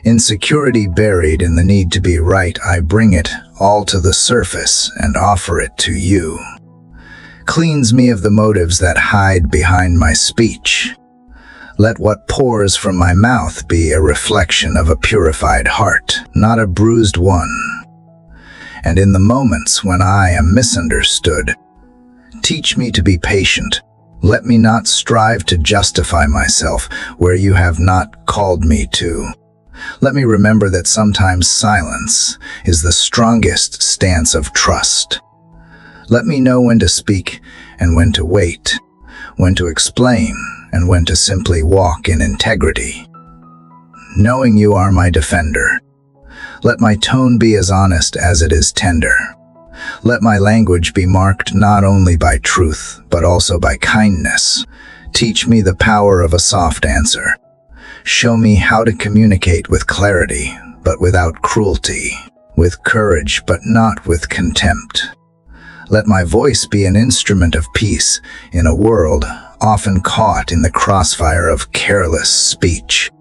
insecurity buried in the need to be right, I bring it all to the surface and offer it to you. Cleanse me of the motives that hide behind my speech. Let what pours from my mouth be a reflection of a purified heart, not a bruised one. And in the moments when I am misunderstood, teach me to be patient. Let me not strive to justify myself where you have not called me to. Let me remember that sometimes silence is the strongest stance of trust. Let me know when to speak and when to wait, when to explain and when to simply walk in integrity. Knowing you are my defender, let my tone be as honest as it is tender. Let my language be marked not only by truth, but also by kindness. Teach me the power of a soft answer. Show me how to communicate with clarity, but without cruelty, with courage, but not with contempt. Let my voice be an instrument of peace in a world often caught in the crossfire of careless speech.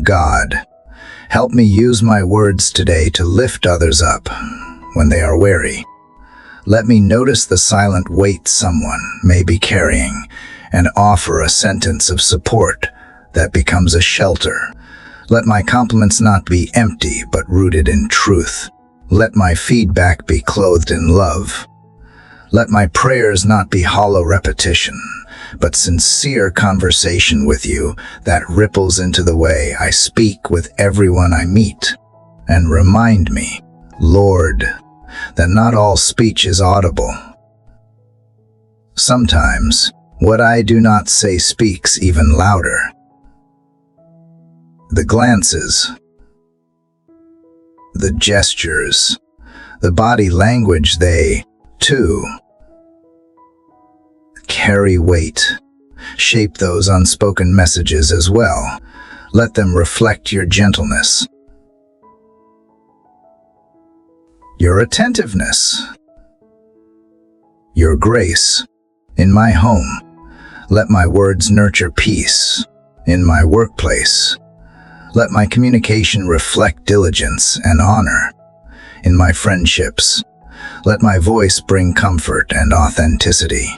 God, help me use my words today to lift others up when they are weary. Let me notice the silent weight someone may be carrying and offer a sentence of support that becomes a shelter. Let my compliments not be empty but rooted in truth. Let my feedback be clothed in love. Let my prayers not be hollow repetition, but sincere conversation with you that ripples into the way I speak with everyone I meet. And remind me, Lord, that not all speech is audible. Sometimes, what I do not say speaks even louder. The glances, the gestures, the body language, they, too, carry weight. Shape those unspoken messages as well. Let them reflect your gentleness, your attentiveness, your grace. In my home, let my words nurture peace. In my workplace, let my communication reflect diligence and honor. In my friendships, let my voice bring comfort and authenticity.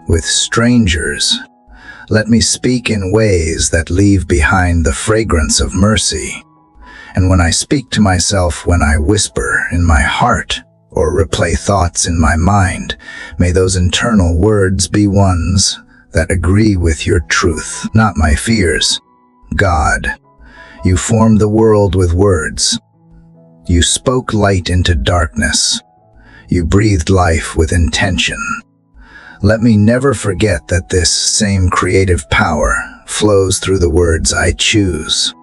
With strangers, let me speak in ways that leave behind the fragrance of mercy. And when I speak to myself, when I whisper in my heart or replay thoughts in my mind, may those internal words be ones that agree with your truth, not my fears. God, you formed the world with words. You spoke light into darkness. You breathed life with intention. Let me never forget that this same creative power flows through the words I choose.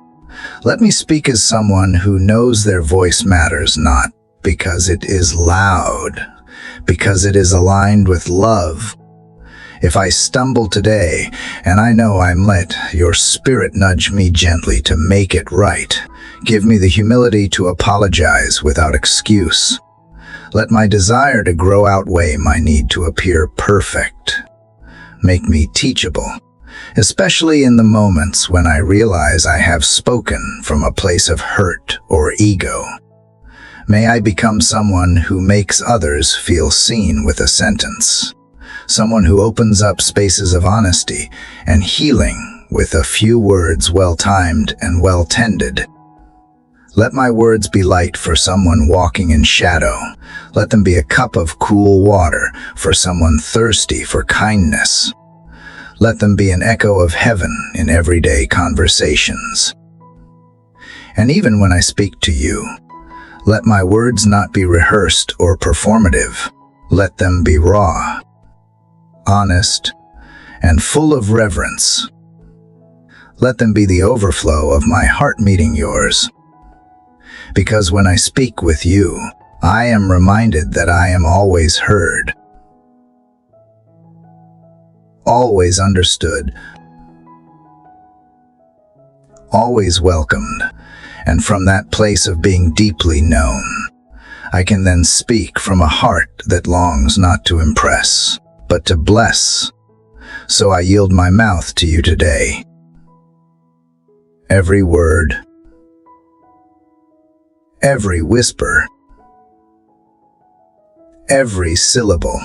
Let me speak as someone who knows their voice matters, not because it is loud, because it is aligned with love. If I stumble today, and I know I'm let your spirit nudge me gently to make it right. Give me the humility to apologize without excuse. Let my desire to grow outweigh my need to appear perfect. Make me teachable, especially in the moments when I realize I have spoken from a place of hurt or ego. May I become someone who makes others feel seen with a sentence, someone who opens up spaces of honesty and healing with a few words well-timed and well-tended. Let my words be light for someone walking in shadow. Let them be a cup of cool water for someone thirsty for kindness. Let them be an echo of heaven in everyday conversations. And even when I speak to you, let my words not be rehearsed or performative. Let them be raw, honest, and full of reverence. Let them be the overflow of my heart meeting yours. Because when I speak with you, I am reminded that I am always heard, always understood, always welcomed, and from that place of being deeply known, I can then speak from a heart that longs not to impress, but to bless. So I yield my mouth to you today. Every word, every whisper, every syllable.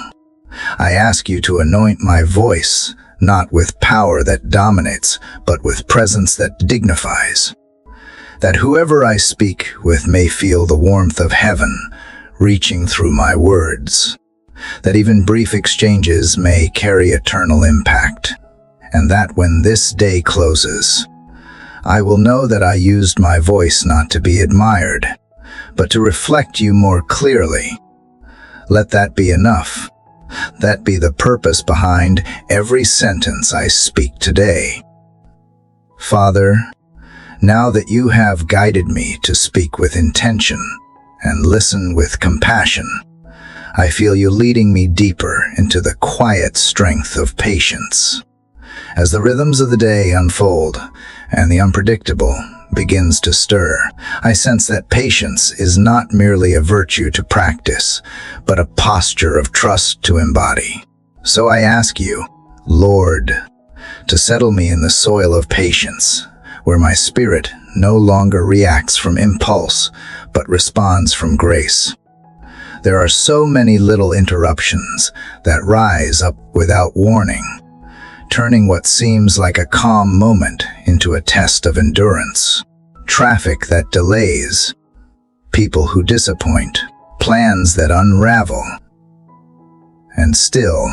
I ask you to anoint my voice, not with power that dominates, but with presence that dignifies. That whoever I speak with may feel the warmth of heaven reaching through my words. That even brief exchanges may carry eternal impact. And that when this day closes, I will know that I used my voice not to be admired, but to reflect you more clearly. Let that be enough. That be the purpose behind every sentence I speak today. Father, now that you have guided me to speak with intention and listen with compassion, I feel you leading me deeper into the quiet strength of patience. As the rhythms of the day unfold and the unpredictable begins to stir, I sense that patience is not merely a virtue to practice, but a posture of trust to embody. So I ask you, Lord, to settle me in the soil of patience, where my spirit no longer reacts from impulse, but responds from grace. There are so many little interruptions that rise up without warning, turning what seems like a calm moment into a test of endurance. Traffic that delays, people who disappoint, plans that unravel. And still,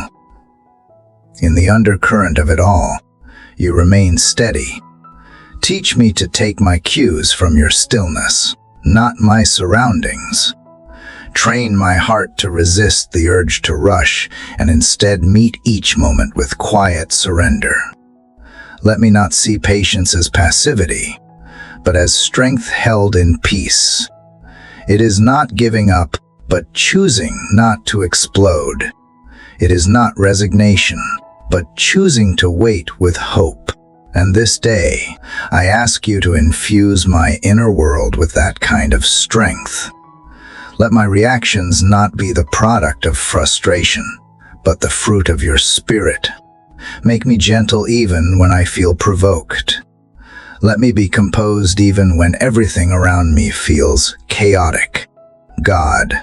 in the undercurrent of it all, you remain steady. Teach me to take my cues from your stillness, not my surroundings. Train my heart to resist the urge to rush and instead meet each moment with quiet surrender. Let me not see patience as passivity, but as strength held in peace. It is not giving up, but choosing not to explode. It is not resignation, but choosing to wait with hope. And this day, I ask you to infuse my inner world with that kind of strength. Let my reactions not be the product of frustration, but the fruit of your spirit. Make me gentle even when I feel provoked. Let me be composed even when everything around me feels chaotic. God,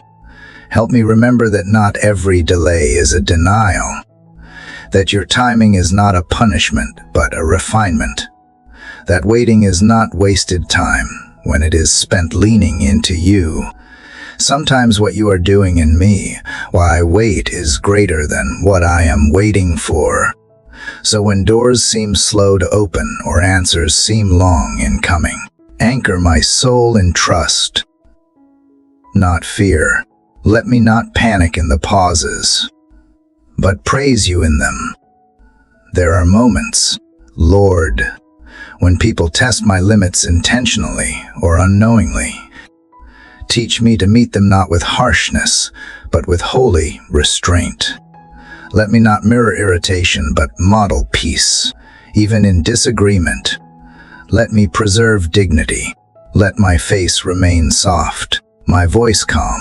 help me remember that not every delay is a denial, that your timing is not a punishment, but a refinement, that waiting is not wasted time when it is spent leaning into you. Sometimes what you are doing in me while I wait is greater than what I am waiting for. So when doors seem slow to open or answers seem long in coming, anchor my soul in trust, not fear. Let me not panic in the pauses, but praise you in them. There are moments, Lord, when people test my limits intentionally or unknowingly. Teach me to meet them not with harshness, but with holy restraint. Let me not mirror irritation, but model peace, even in disagreement. Let me preserve dignity. Let my face remain soft, my voice calm,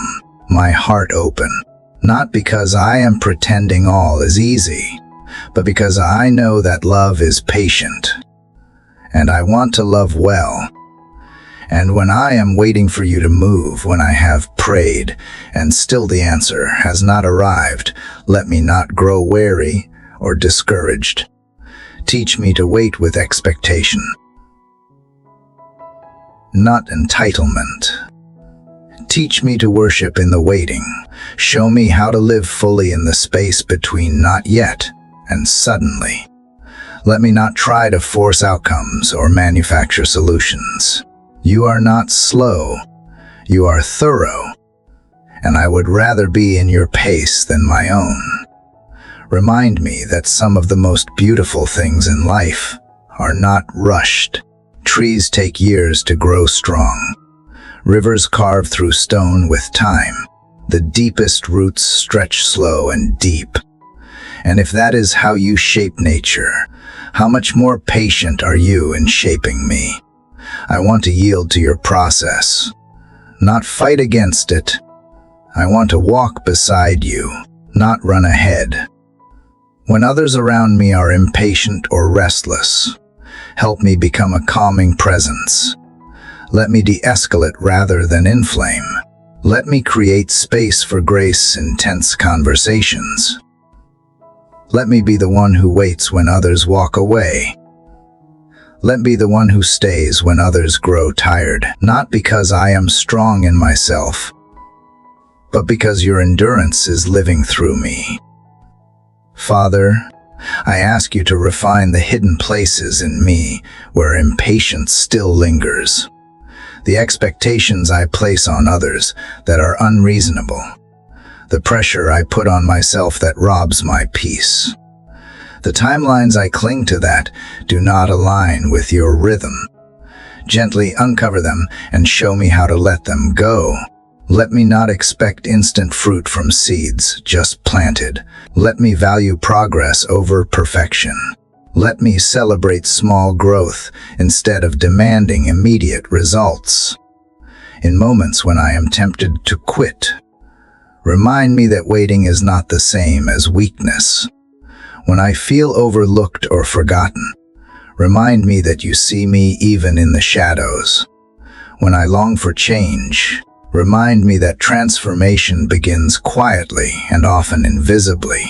my heart open. Not because I am pretending all is easy, but because I know that love is patient, and I want to love well. And when I am waiting for you to move, when I have prayed, and still the answer has not arrived, let me not grow weary or discouraged. Teach me to wait with expectation, not entitlement. Teach me to worship in the waiting. Show me how to live fully in the space between not yet and suddenly. Let me not try to force outcomes or manufacture solutions. You are not slow, you are thorough, and I would rather be in your pace than my own. Remind me that some of the most beautiful things in life are not rushed. Trees take years to grow strong. Rivers carve through stone with time. The deepest roots stretch slow and deep. And if that is how you shape nature, how much more patient are you in shaping me? I want to yield to your process, not fight against it. I want to walk beside you, not run ahead. When others around me are impatient or restless, help me become a calming presence. Let me de-escalate rather than inflame. Let me create space for grace in tense conversations. Let me be the one who waits when others walk away. Let me be the one who stays when others grow tired, not because I am strong in myself, but because your endurance is living through me. Father, I ask you to refine the hidden places in me where impatience still lingers, the expectations I place on others that are unreasonable, the pressure I put on myself that robs my peace. The timelines I cling to that do not align with your rhythm. Gently uncover them and show me how to let them go. Let me not expect instant fruit from seeds just planted. Let me value progress over perfection. Let me celebrate small growth instead of demanding immediate results. In moments when I am tempted to quit, remind me that waiting is not the same as weakness. When I feel overlooked or forgotten, remind me that you see me even in the shadows. When I long for change, remind me that transformation begins quietly and often invisibly.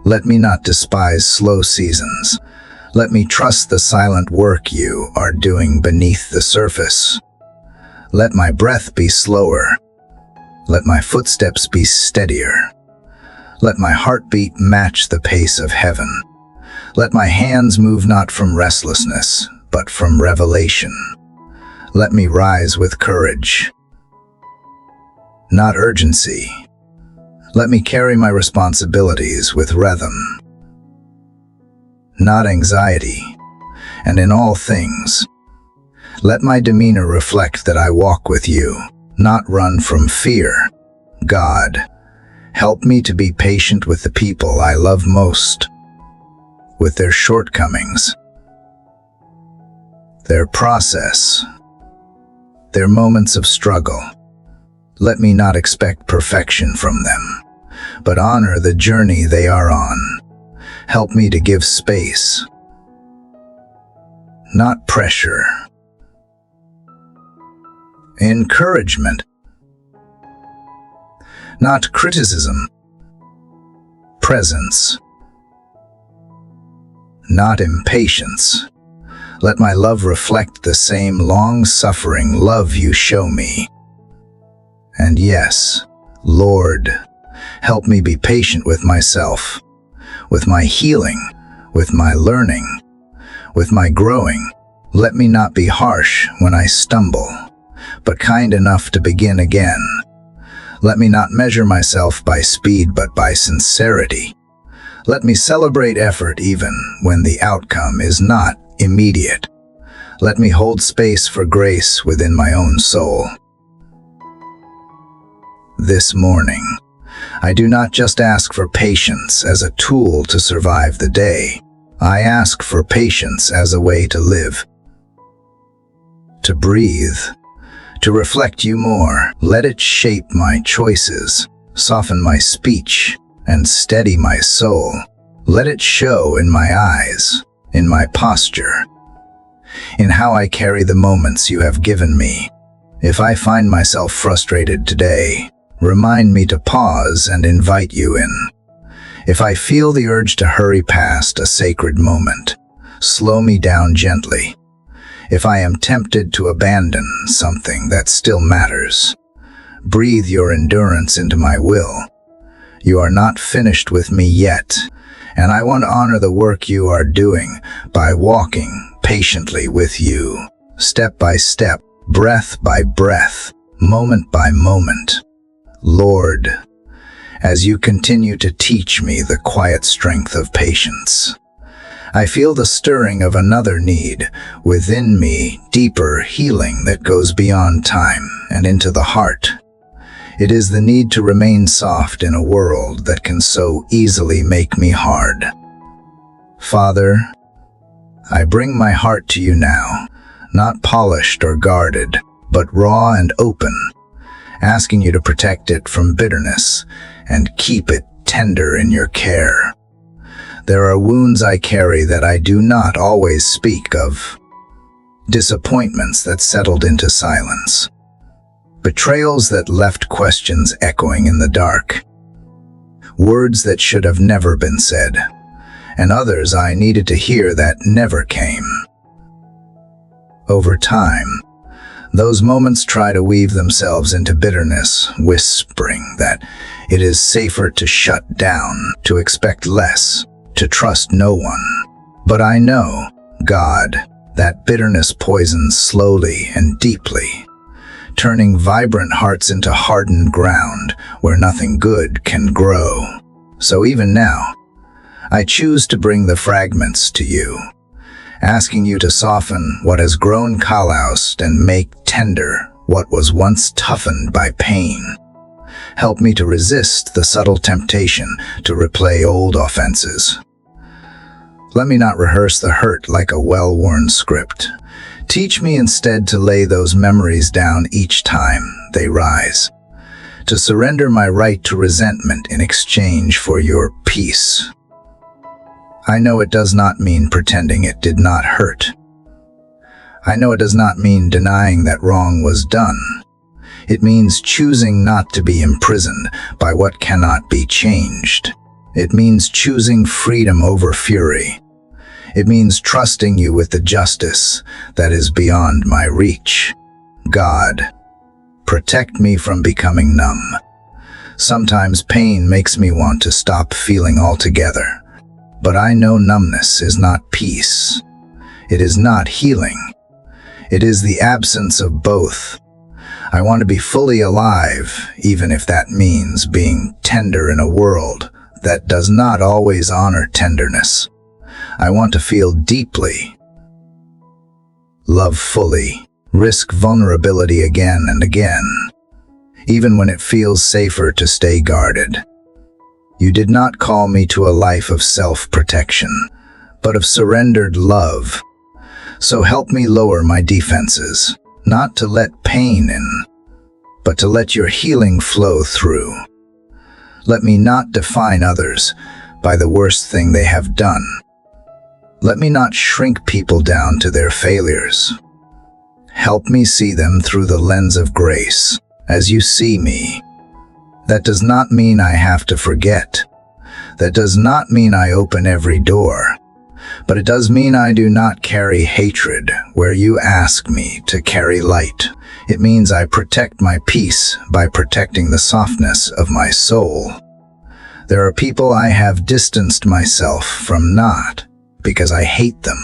Let me not despise slow seasons. Let me trust the silent work you are doing beneath the surface. Let my breath be slower. Let my footsteps be steadier. Let my heartbeat match the pace of heaven. Let my hands move not from restlessness, but from revelation. Let me rise with courage, not urgency. Let me carry my responsibilities with rhythm, not anxiety. And in all things, let my demeanor reflect that I walk with you, not run from fear. God, help me to be patient with the people I love most, with their shortcomings, their process, their moments of struggle. Let me not expect perfection from them, but honor the journey they are on. Help me to give space, not pressure. Encouragement, not criticism. Presence, not impatience. Let my love reflect the same long-suffering love you show me. And yes, Lord, help me be patient with myself, with my healing, with my learning, with my growing. Let me not be harsh when I stumble, but kind enough to begin again. Let me not measure myself by speed, but by sincerity. Let me celebrate effort even when the outcome is not immediate. Let me hold space for grace within my own soul. This morning, I do not just ask for patience as a tool to survive the day. I ask for patience as a way to live, to breathe, to reflect you more. Let it shape my choices, soften my speech, and steady my soul. Let it show in my eyes, in my posture, in how I carry the moments you have given me. If I find myself frustrated today, remind me to pause and invite you in. If I feel the urge to hurry past a sacred moment, slow me down gently. If I am tempted to abandon something that still matters, breathe your endurance into my will. You are not finished with me yet, and I want to honor the work you are doing by walking patiently with you, step by step, breath by breath, moment by moment. Lord, as you continue to teach me the quiet strength of patience, I feel the stirring of another need within me, deeper healing that goes beyond time and into the heart. It is the need to remain soft in a world that can so easily make me hard. Father, I bring my heart to you now, not polished or guarded, but raw and open, asking you to protect it from bitterness and keep it tender in your care. There are wounds I carry that I do not always speak of, disappointments that settled into silence, betrayals that left questions echoing in the dark, words that should have never been said, and others I needed to hear that never came. Over time, those moments try to weave themselves into bitterness, whispering that it is safer to shut down, to expect less, to trust no one. But I know, God, that bitterness poisons slowly and deeply, turning vibrant hearts into hardened ground where nothing good can grow. So even now, I choose to bring the fragments to you, asking you to soften what has grown calloused and make tender what was once toughened by pain. Help me to resist the subtle temptation to replay old offenses. Let me not rehearse the hurt like a well-worn script. Teach me instead to lay those memories down each time they rise, to surrender my right to resentment in exchange for your peace. I know it does not mean pretending it did not hurt. I know it does not mean denying that wrong was done. It means choosing not to be imprisoned by what cannot be changed. It means choosing freedom over fury. It means trusting you with the justice that is beyond my reach. God, protect me from becoming numb. Sometimes pain makes me want to stop feeling altogether. But I know numbness is not peace. It is not healing. It is the absence of both. I want to be fully alive, even if that means being tender in a world that does not always honor tenderness. I want to feel deeply, love fully, risk vulnerability again and again, even when it feels safer to stay guarded. You did not call me to a life of self-protection, but of surrendered love. So help me lower my defenses, not to let pain in, but to let your healing flow through. Let me not define others by the worst thing they have done. Let me not shrink people down to their failures. Help me see them through the lens of grace, as you see me. That does not mean I have to forget. That does not mean I open every door. But it does mean I do not carry hatred where you ask me to carry light. It means I protect my peace by protecting the softness of my soul. There are people I have distanced myself from, not because I hate them,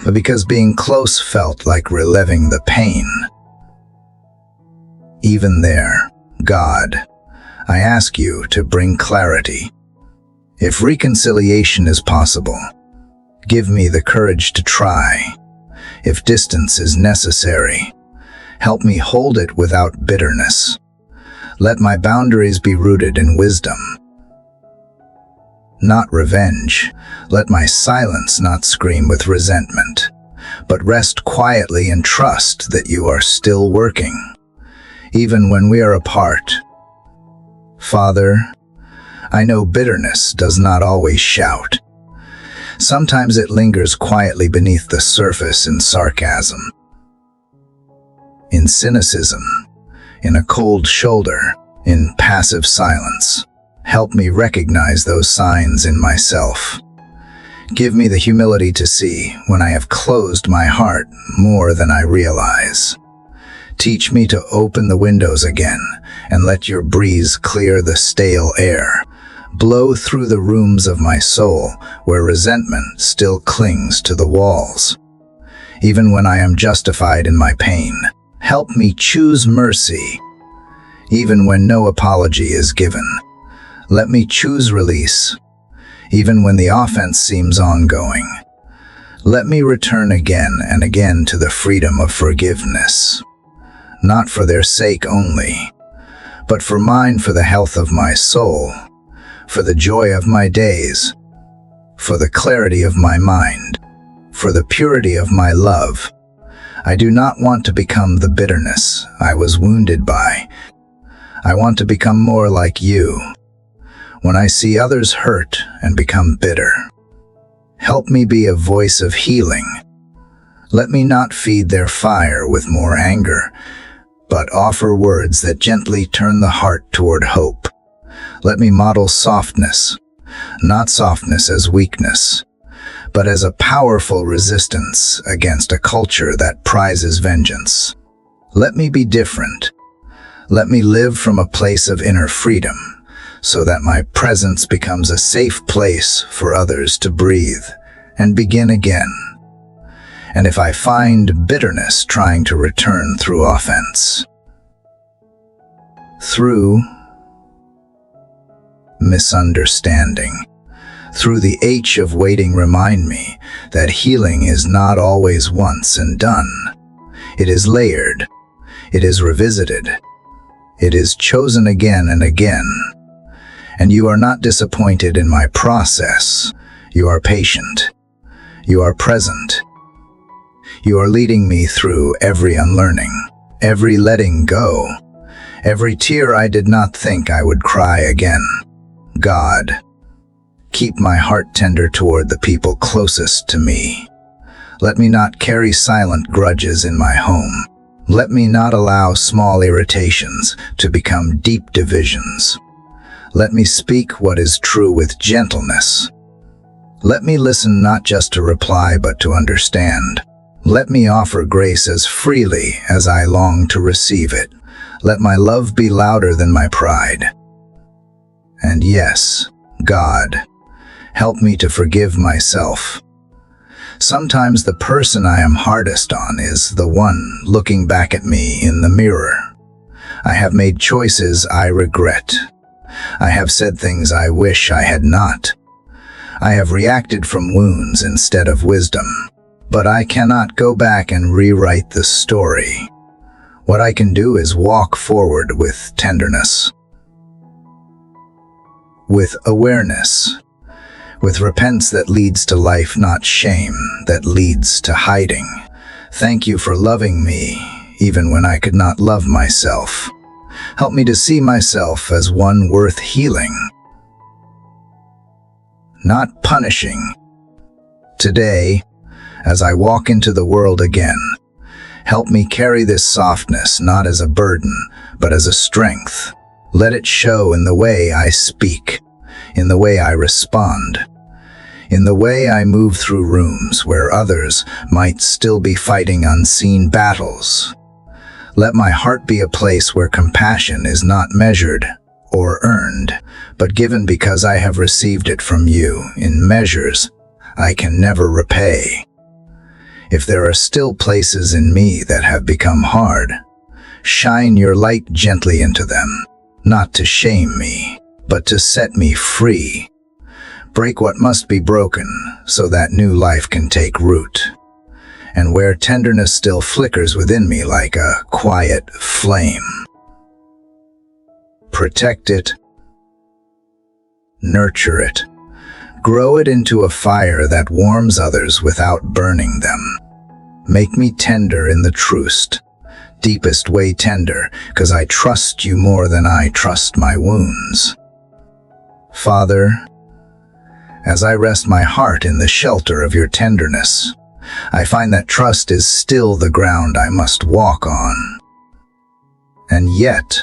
but because being close felt like reliving the pain. Even there, God, I ask you to bring clarity. If reconciliation is possible, give me the courage to try. If distance is necessary, help me hold it without bitterness. Let my boundaries be rooted in wisdom, not revenge. Let my silence not scream with resentment, but rest quietly and trust that you are still working, even when we are apart. Father, I know bitterness does not always shout. Sometimes it lingers quietly beneath the surface in sarcasm, in cynicism, in a cold shoulder, in passive silence. Help me recognize those signs in myself. Give me the humility to see when I have closed my heart more than I realize. Teach me to open the windows again and let your breeze clear the stale air. Blow through the rooms of my soul where resentment still clings to the walls. Even when I am justified in my pain, help me choose mercy. Even when no apology is given, let me choose release. Even when the offense seems ongoing, let me return again and again to the freedom of forgiveness. Not for their sake only, but for mine, for the health of my soul, for the joy of my days, for the clarity of my mind, for the purity of my love. I do not want to become the bitterness I was wounded by. I want to become more like you. When I see others hurt and become bitter, help me be a voice of healing. Let me not feed their fire with more anger, but offer words that gently turn the heart toward hope. Let me model softness, not softness as weakness, but as a powerful resistance against a culture that prizes vengeance. Let me be different. Let me live from a place of inner freedom, so that my presence becomes a safe place for others to breathe and begin again. And if I find bitterness trying to return through offense, through misunderstanding, through the H of waiting, remind me that healing is not always once and done. It is layered. It is revisited. It is chosen again and again. And you are not disappointed in my process. You are patient. You are present. You are leading me through every unlearning, every letting go, every tear I did not think I would cry again. God, keep my heart tender toward the people closest to me. Let me not carry silent grudges in my home. Let me not allow small irritations to become deep divisions. Let me speak what is true with gentleness. Let me listen not just to reply but to understand. Let me offer grace as freely as I long to receive it. Let my love be louder than my pride. And yes, God, help me to forgive myself. Sometimes the person I am hardest on is the one looking back at me in the mirror. I have made choices I regret. I have said things I wish I had not. I have reacted from wounds instead of wisdom. But I cannot go back and rewrite the story. What I can do is walk forward with tenderness, with awareness, with repentance that leads to life, not shame that leads to hiding. Thank you for loving me, even when I could not love myself. Help me to see myself as one worth healing, not punishing. Today, as I walk into the world again, help me carry this softness not as a burden, but as a strength. Let it show in the way I speak, in the way I respond, in the way I move through rooms where others might still be fighting unseen battles. Let my heart be a place where compassion is not measured or earned, but given because I have received it from you in measures I can never repay. If there are still places in me that have become hard, shine your light gently into them, not to shame me, but to set me free. Break what must be broken so that new life can take root. And where tenderness still flickers within me like a quiet flame, protect it, nurture it, grow it into a fire that warms others without burning them. Make me tender in the truest, deepest way tender, 'cause I trust you more than I trust my wounds. Father, as I rest my heart in the shelter of your tenderness, I find that trust is still the ground I must walk on. And yet,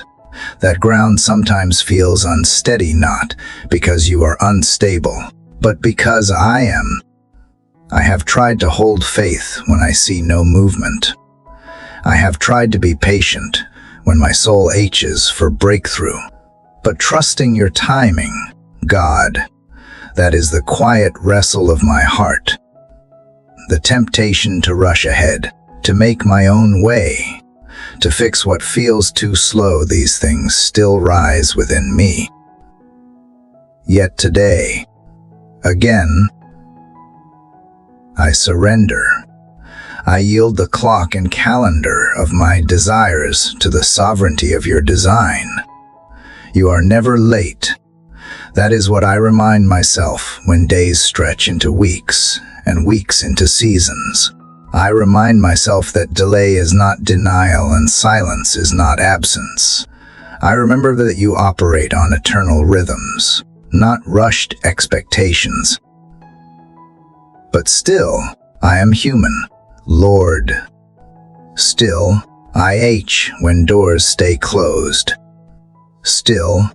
that ground sometimes feels unsteady, not because you are unstable, but because I am. I have tried to hold faith when I see no movement. I have tried to be patient when my soul aches for breakthrough. But trusting your timing, God, that is the quiet wrestle of my heart. The temptation to rush ahead, to make my own way, to fix what feels too slow, these things still rise within me. Yet today, again, I surrender. I yield the clock and calendar of my desires to the sovereignty of your design. You are never late. That is what I remind myself when days stretch into weeks and weeks into seasons. I remind myself that delay is not denial and silence is not absence. I remember that you operate on eternal rhythms, not rushed expectations. But still, I am human, Lord. Still, I ache when doors stay closed. Still,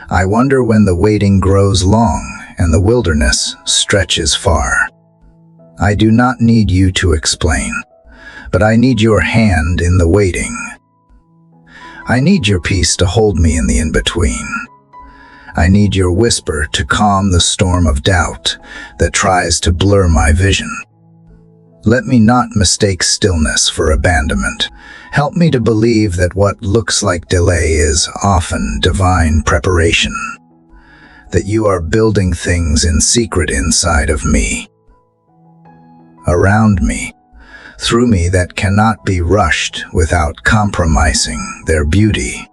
I wonder when the waiting grows long and the wilderness stretches far. I do not need you to explain, but I need your hand in the waiting. I need your peace to hold me in the in-between. I need your whisper to calm the storm of doubt that tries to blur my vision. Let me not mistake stillness for abandonment. Help me to believe that what looks like delay is often divine preparation, that you are building things in secret inside of me, around me, through me, that cannot be rushed without compromising their beauty.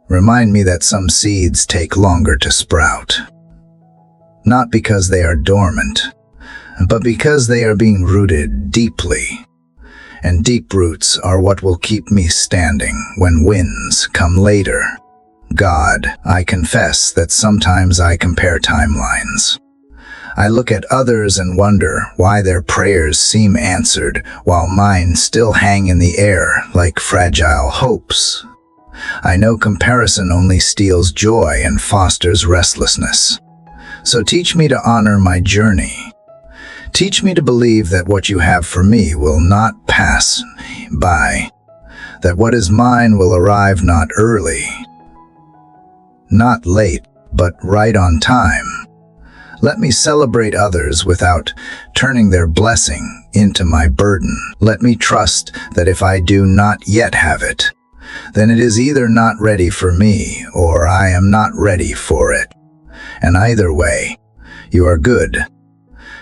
Remind me that some seeds take longer to sprout, not because they are dormant, but because they are being rooted deeply. And deep roots are what will keep me standing when winds come later. God, I confess that sometimes I compare timelines. I look at others and wonder why their prayers seem answered while mine still hang in the air like fragile hopes. I know comparison only steals joy and fosters restlessness. So teach me to honor my journey. Teach me to believe that what you have for me will not pass me by, that what is mine will arrive not early, not late, but right on time. Let me celebrate others without turning their blessing into my burden. Let me trust that if I do not yet have it, then it is either not ready for me or I am not ready for it. And either way, you are good.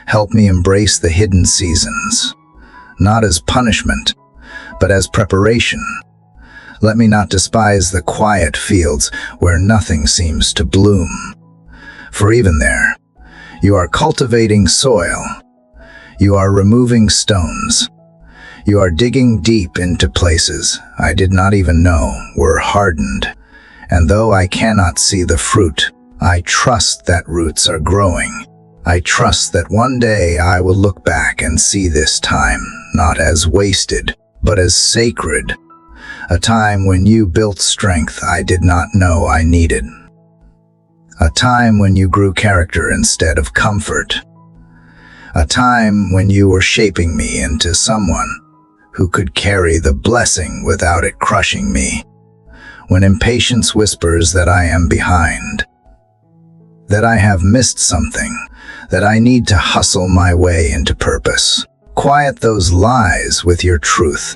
Help me embrace the hidden seasons, not as punishment, but as preparation. Let me not despise the quiet fields where nothing seems to bloom. For even there, you are cultivating soil. You are removing stones. You are digging deep into places I did not even know were hardened. And though I cannot see the fruit, I trust that roots are growing. I trust that one day I will look back and see this time not as wasted, but as sacred. A time when you built strength I did not know I needed. A time when you grew character instead of comfort. A time when you were shaping me into someone who could carry the blessing without it crushing me. When impatience whispers that I am behind, that I have missed something, that I need to hustle my way into purpose. Quiet those lies with your truth.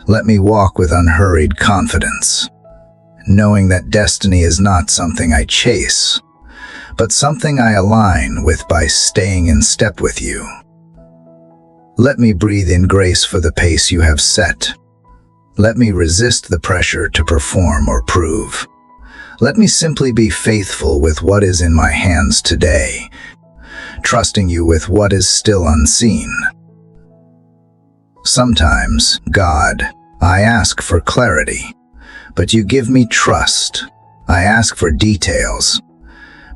Let me walk with unhurried confidence, knowing that destiny is not something I chase, but something I align with by staying in step with you. Let me breathe in grace for the pace you have set. Let me resist the pressure to perform or prove. Let me simply be faithful with what is in my hands today, trusting you with what is still unseen. Sometimes, God, I ask for clarity, but you give me trust. I ask for details,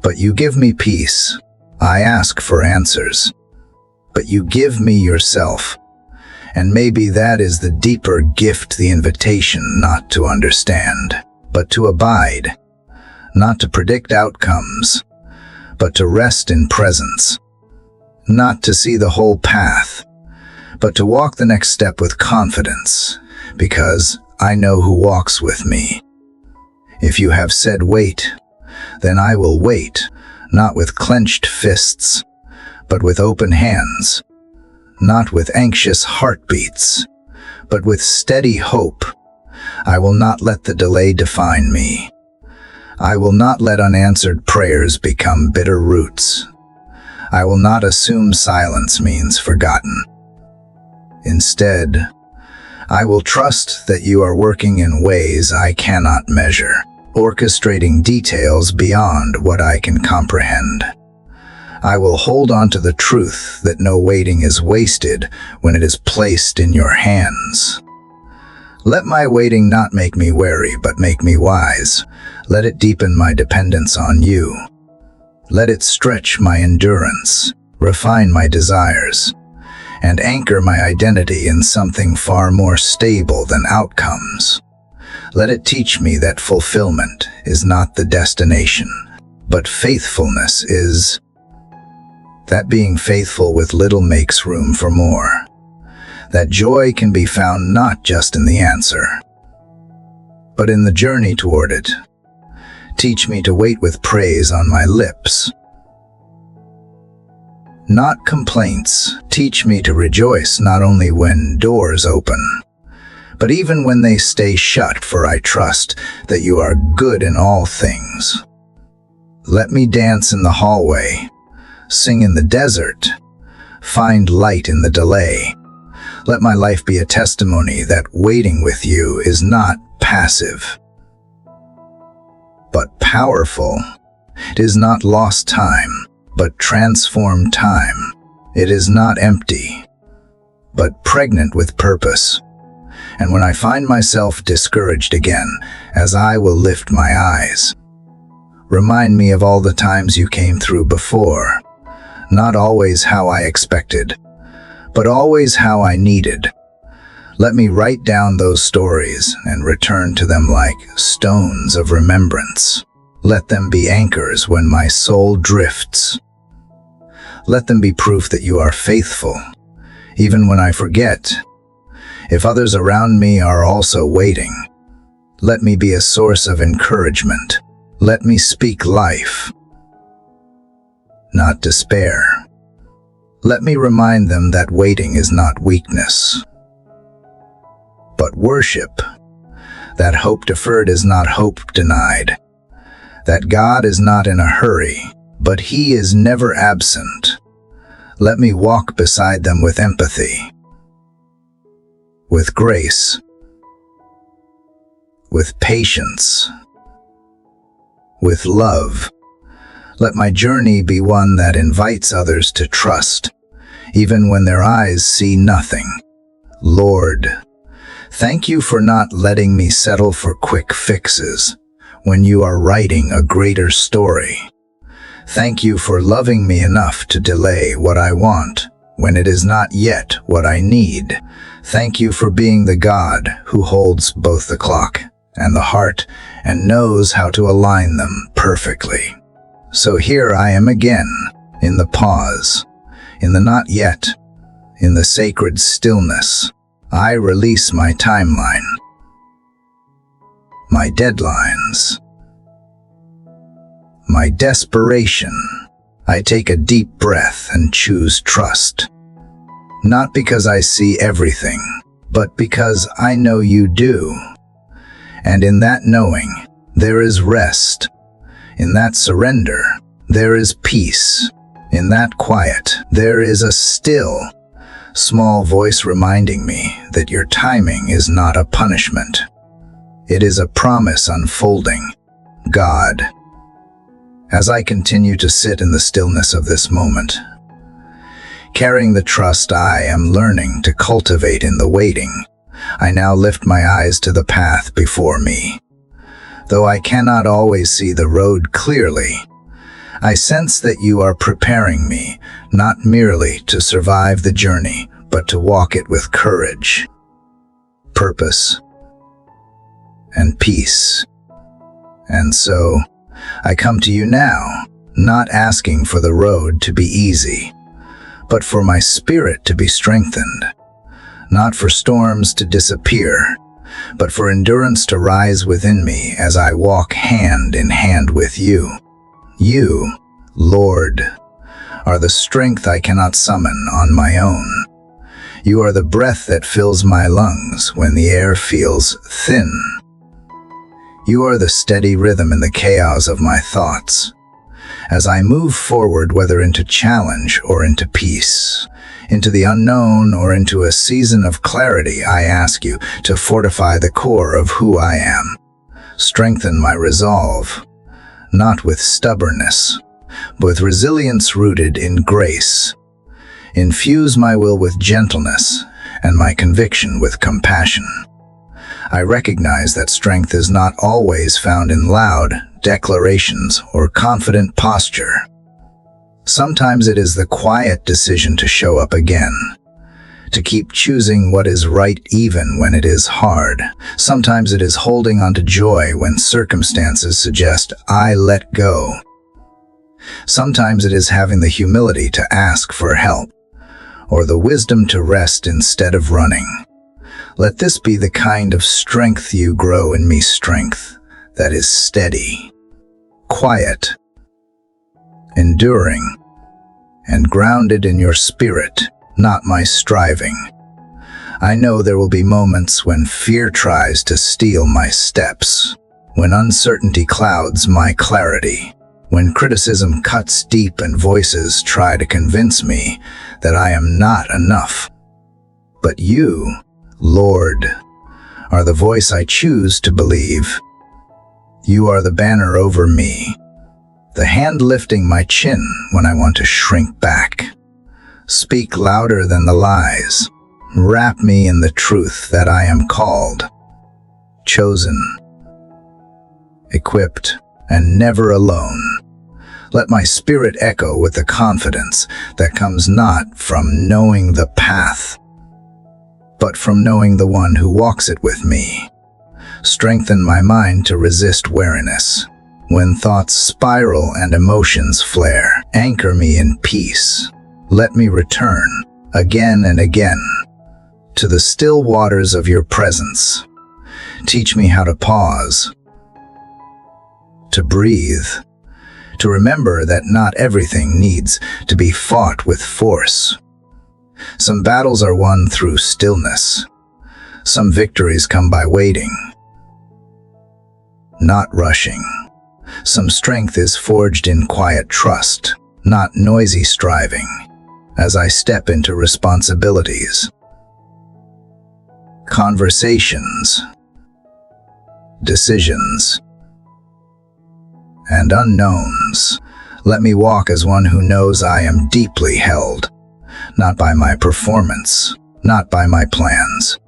but you give me peace. I ask for answers, but you give me yourself. And maybe that is the deeper gift, the invitation not to understand, but to abide, not to predict outcomes, but to rest in presence, not to see the whole path, but to walk the next step with confidence, because I know who walks with me. If you have said wait, then I will wait, not with clenched fists, but with open hands, not with anxious heartbeats, but with steady hope. I will not let the delay define me. I will not let unanswered prayers become bitter roots. I will not assume silence means forgotten. Instead, I will trust that you are working in ways I cannot measure, orchestrating details beyond what I can comprehend. I will hold on to the truth that no waiting is wasted when it is placed in your hands. Let my waiting not make me wary, but make me wise. Let it deepen my dependence on you. Let it stretch my endurance, refine my desires, and anchor my identity in something far more stable than outcomes. Let it teach me that fulfillment is not the destination, but faithfulness is. That being faithful with little makes room for more. That joy can be found not just in the answer, but in the journey toward it. Teach me to wait with praise on my lips, not complaints. Teach me to rejoice not only when doors open, but even when they stay shut, for I trust that you are good in all things. Let me dance in the hallway, sing in the desert, find light in the delay. Let my life be a testimony that waiting with you is not passive, but powerful. It is not lost time, but transformed time. It is not empty, but pregnant with purpose. And when I find myself discouraged again, as I will lift my eyes, remind me of all the times you came through before, not always how I expected, but always how I needed. Let me write down those stories and return to them like stones of remembrance. Let them be anchors when my soul drifts. Let them be proof that you are faithful, even when I forget. If others around me are also waiting, let me be a source of encouragement. Let me speak life, not despair. Let me remind them that waiting is not weakness, but worship. That hope deferred is not hope denied. That God is not in a hurry, but He is never absent. Let me walk beside them with empathy, with grace, with patience, with love. Let my journey be one that invites others to trust, even when their eyes see nothing. Lord, thank you for not letting me settle for quick fixes when you are writing a greater story. Thank you for loving me enough to delay what I want when it is not yet what I need. Thank you for being the God who holds both the clock and the heart and knows how to align them perfectly. So here I am again, in the pause, in the not yet, in the sacred stillness. I release my timeline, my deadlines, my desperation. I take a deep breath and choose trust. Not because I see everything, but because I know you do. And in that knowing, there is rest. In that surrender, there is peace. In that quiet, there is a still, small voice reminding me that your timing is not a punishment. It is a promise unfolding. God, as I continue to sit in the stillness of this moment, carrying the trust I am learning to cultivate in the waiting, I now lift my eyes to the path before me. Though I cannot always see the road clearly, I sense that you are preparing me, not merely to survive the journey, but to walk it with courage, purpose, and peace. And so, I come to you now, not asking for the road to be easy, but for my spirit to be strengthened, not for storms to disappear, but for endurance to rise within me as I walk hand in hand with you. You, Lord, are the strength I cannot summon on my own. You are the breath that fills my lungs when the air feels thin. You are the steady rhythm in the chaos of my thoughts. As I move forward, whether into challenge or into peace, into the unknown or into a season of clarity, I ask you to fortify the core of who I am. Strengthen my resolve, not with stubbornness, but with resilience rooted in grace. Infuse my will with gentleness and my conviction with compassion. I recognize that strength is not always found in loud declarations or confident posture. Sometimes it is the quiet decision to show up again, to keep choosing what is right even when it is hard. Sometimes it is holding on to joy when circumstances suggest I let go. Sometimes it is having the humility to ask for help, or the wisdom to rest instead of running. Let this be the kind of strength you grow in me, strength that is steady, quiet, enduring, and grounded in your spirit, not my striving. I know there will be moments when fear tries to steal my steps, when uncertainty clouds my clarity, when criticism cuts deep and voices try to convince me that I am not enough. But you, Lord, are the voice I choose to believe. You are the banner over me, the hand lifting my chin when I want to shrink back. Speak louder than the lies. Wrap me in the truth that I am called, chosen, equipped, and never alone. Let my spirit echo with the confidence that comes not from knowing the path, but from knowing the one who walks it with me. Strengthen my mind to resist weariness. When thoughts spiral and emotions flare, anchor me in peace. Let me return, again and again, to the still waters of your presence. Teach me how to pause, to breathe, to remember that not everything needs to be fought with force. Some battles are won through stillness. Some victories come by waiting, not rushing. Some strength is forged in quiet trust, not noisy striving. As I step into responsibilities, conversations, decisions, and unknowns, let me walk as one who knows I am deeply held, not by my performance, not by my plans,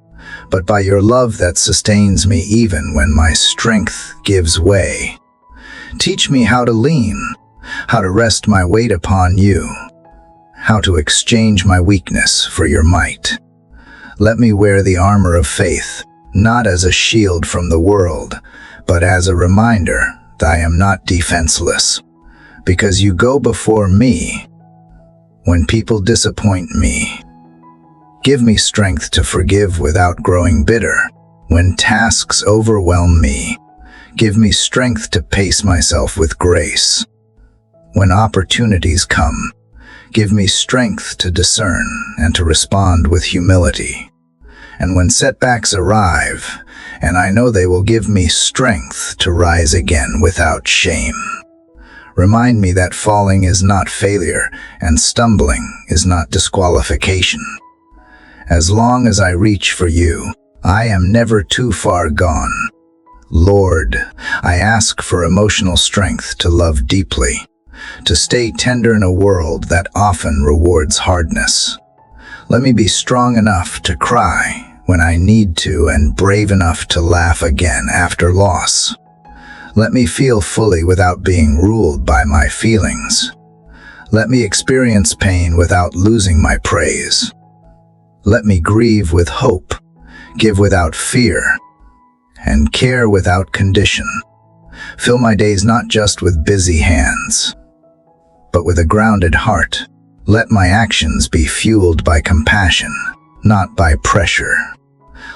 but by your love that sustains me even when my strength gives way. Teach me how to lean, how to rest my weight upon you, how to exchange my weakness for your might. Let me wear the armor of faith, not as a shield from the world, but as a reminder that I am not defenseless, because you go before me when people disappoint me. Give me strength to forgive without growing bitter. When tasks overwhelm me, give me strength to pace myself with grace. When opportunities come, give me strength to discern and to respond with humility. And when setbacks arrive, and I know they will give me strength to rise again without shame. Remind me that falling is not failure and stumbling is not disqualification. As long as I reach for you, I am never too far gone. Lord, I ask for emotional strength to love deeply, to stay tender in a world that often rewards hardness. Let me be strong enough to cry when I need to and brave enough to laugh again after loss. Let me feel fully without being ruled by my feelings. Let me experience pain without losing my praise. Let me grieve with hope, give without fear, and care without condition. Fill my days not just with busy hands, but with a grounded heart. Let my actions be fueled by compassion, not by pressure.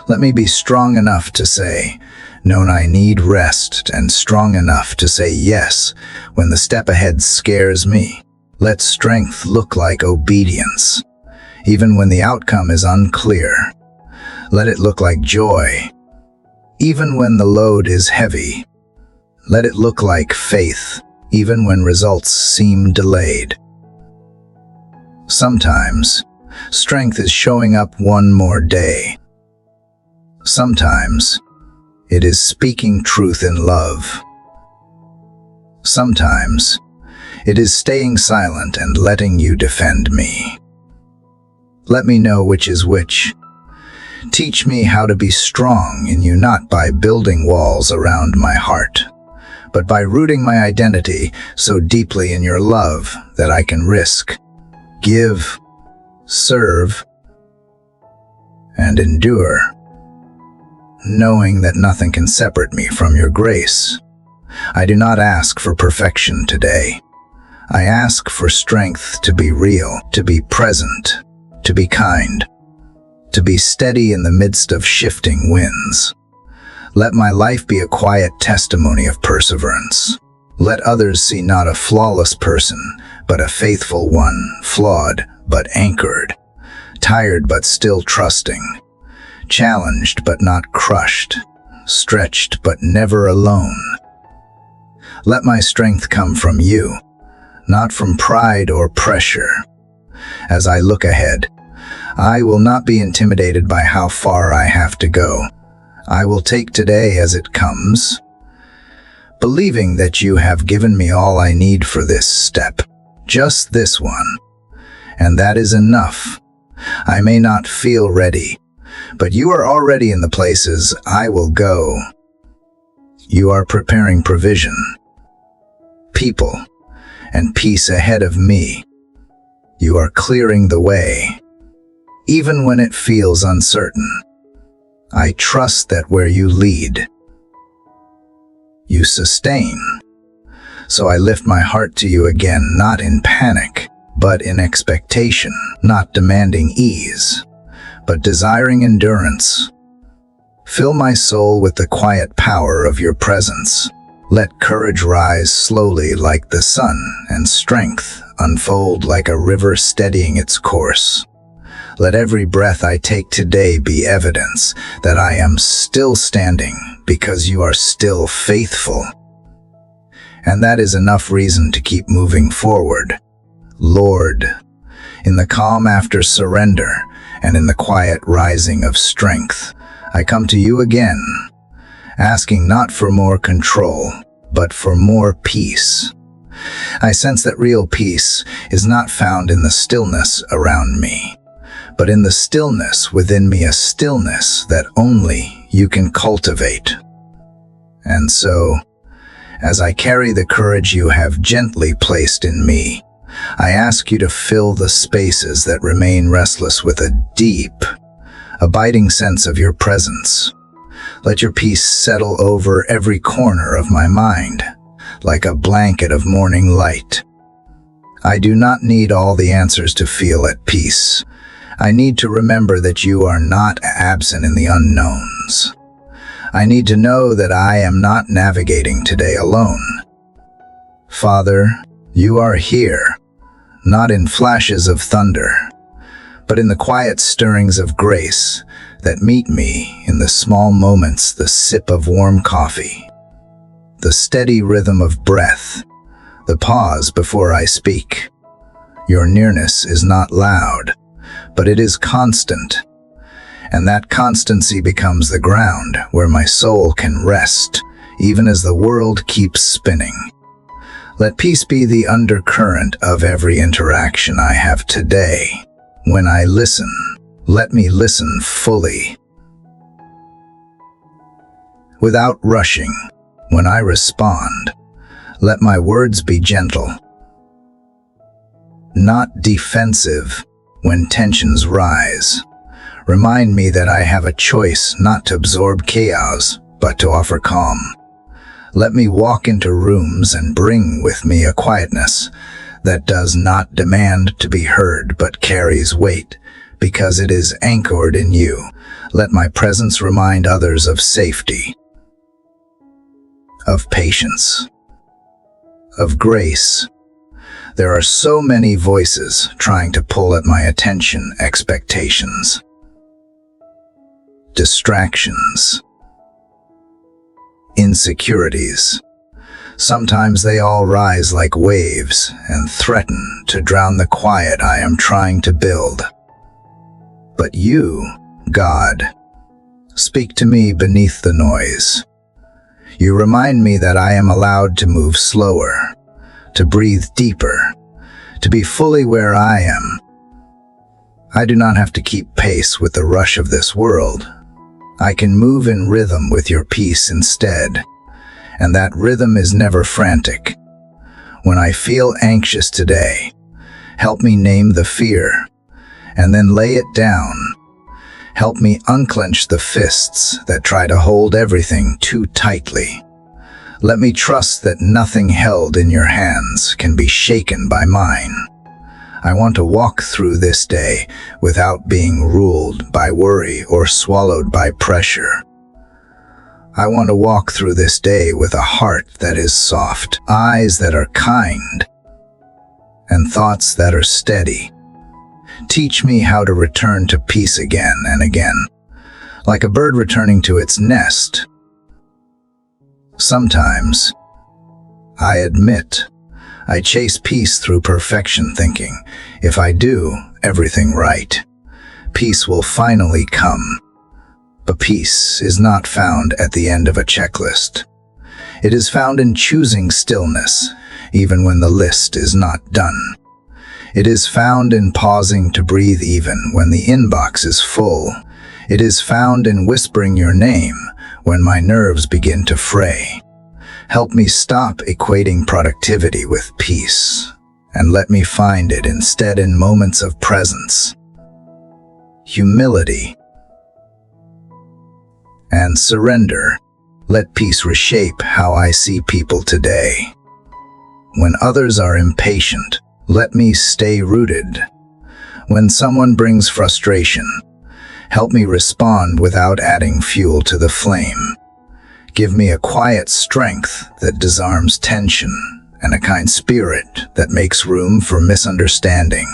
Let me be strong enough to say, "No, I need rest," and strong enough to say yes when the step ahead scares me. Let strength look like obedience, even when the outcome is unclear. Let it look like joy, even when the load is heavy. Let it look like faith, even when results seem delayed. Sometimes, strength is showing up one more day. Sometimes, it is speaking truth in love. Sometimes, it is staying silent and letting you defend me. Let me know which is which. Teach me how to be strong in you, not by building walls around my heart, but by rooting my identity so deeply in your love that I can risk, give, serve, and endure, knowing that nothing can separate me from your grace. I do not ask for perfection today. I ask for strength to be real, to be present, to be kind, to be steady in the midst of shifting winds. Let my life be a quiet testimony of perseverance. Let others see not a flawless person, but a faithful one, flawed but anchored, tired but still trusting, challenged but not crushed, stretched but never alone. Let my strength come from you, not from pride or pressure. As I look ahead, I will not be intimidated by how far I have to go. I will take today as it comes, believing that you have given me all I need for this step, just this one, and that is enough. I may not feel ready, but you are already in the places I will go. You are preparing provision, people, and peace ahead of me. You are clearing the way, even when it feels uncertain. I trust that where you lead, you sustain. So I lift my heart to you again, not in panic, but in expectation, not demanding ease, but desiring endurance. Fill my soul with the quiet power of your presence. Let courage rise slowly like the sun, and strength unfold like a river steadying its course. Let every breath I take today be evidence that I am still standing because you are still faithful. And that is enough reason to keep moving forward. Lord, in the calm after surrender and in the quiet rising of strength, I come to you again, asking not for more control, but for more peace. I sense that real peace is not found in the stillness around me, but in the stillness within me, a stillness that only you can cultivate. And so, as I carry the courage you have gently placed in me, I ask you to fill the spaces that remain restless with a deep, abiding sense of your presence. Let your peace settle over every corner of my mind, like a blanket of morning light. I do not need all the answers to feel at peace. I need to remember that you are not absent in the unknowns. I need to know that I am not navigating today alone. Father, you are here, not in flashes of thunder, but in the quiet stirrings of grace that meet me in the small moments, the sip of warm coffee, the steady rhythm of breath, the pause before I speak. Your nearness is not loud, but it is constant, and that constancy becomes the ground where my soul can rest, even as the world keeps spinning. Let peace be the undercurrent of every interaction I have today. When I listen, let me listen fully, without rushing, When I respond, let my words be gentle, not defensive. When tensions rise, remind me that I have a choice not to absorb chaos, but to offer calm. Let me walk into rooms and bring with me a quietness that does not demand to be heard but carries weight because it is anchored in you. Let my presence remind others of safety, of patience, of grace. There are so many voices trying to pull at my attention, expectations, distractions, insecurities. Sometimes they all rise like waves and threaten to drown the quiet I am trying to build. But you, God, speak to me beneath the noise. You remind me that I am allowed to move slower, to breathe deeper, to be fully where I am. I do not have to keep pace with the rush of this world. I can move in rhythm with your peace instead, and that rhythm is never frantic. When I feel anxious today, help me name the fear, and then lay it down. Help me unclench the fists that try to hold everything too tightly. Let me trust that nothing held in your hands can be shaken by mine. I want to walk through this day without being ruled by worry or swallowed by pressure. I want to walk through this day with a heart that is soft, eyes that are kind, and thoughts that are steady. Teach me how to return to peace again and again, like a bird returning to its nest. Sometimes, I admit, I chase peace through perfection thinking, if I do everything right, peace will finally come. But peace is not found at the end of a checklist. It is found in choosing stillness, even when the list is not done. It is found in pausing to breathe even when the inbox is full. It is found in whispering your name when my nerves begin to fray. Help me stop equating productivity with peace, and let me find it instead in moments of presence, humility, and surrender. Let peace reshape how I see people today. When others are impatient, let me stay rooted. When someone brings frustration, help me respond without adding fuel to the flame. Give me a quiet strength that disarms tension and a kind spirit that makes room for misunderstanding.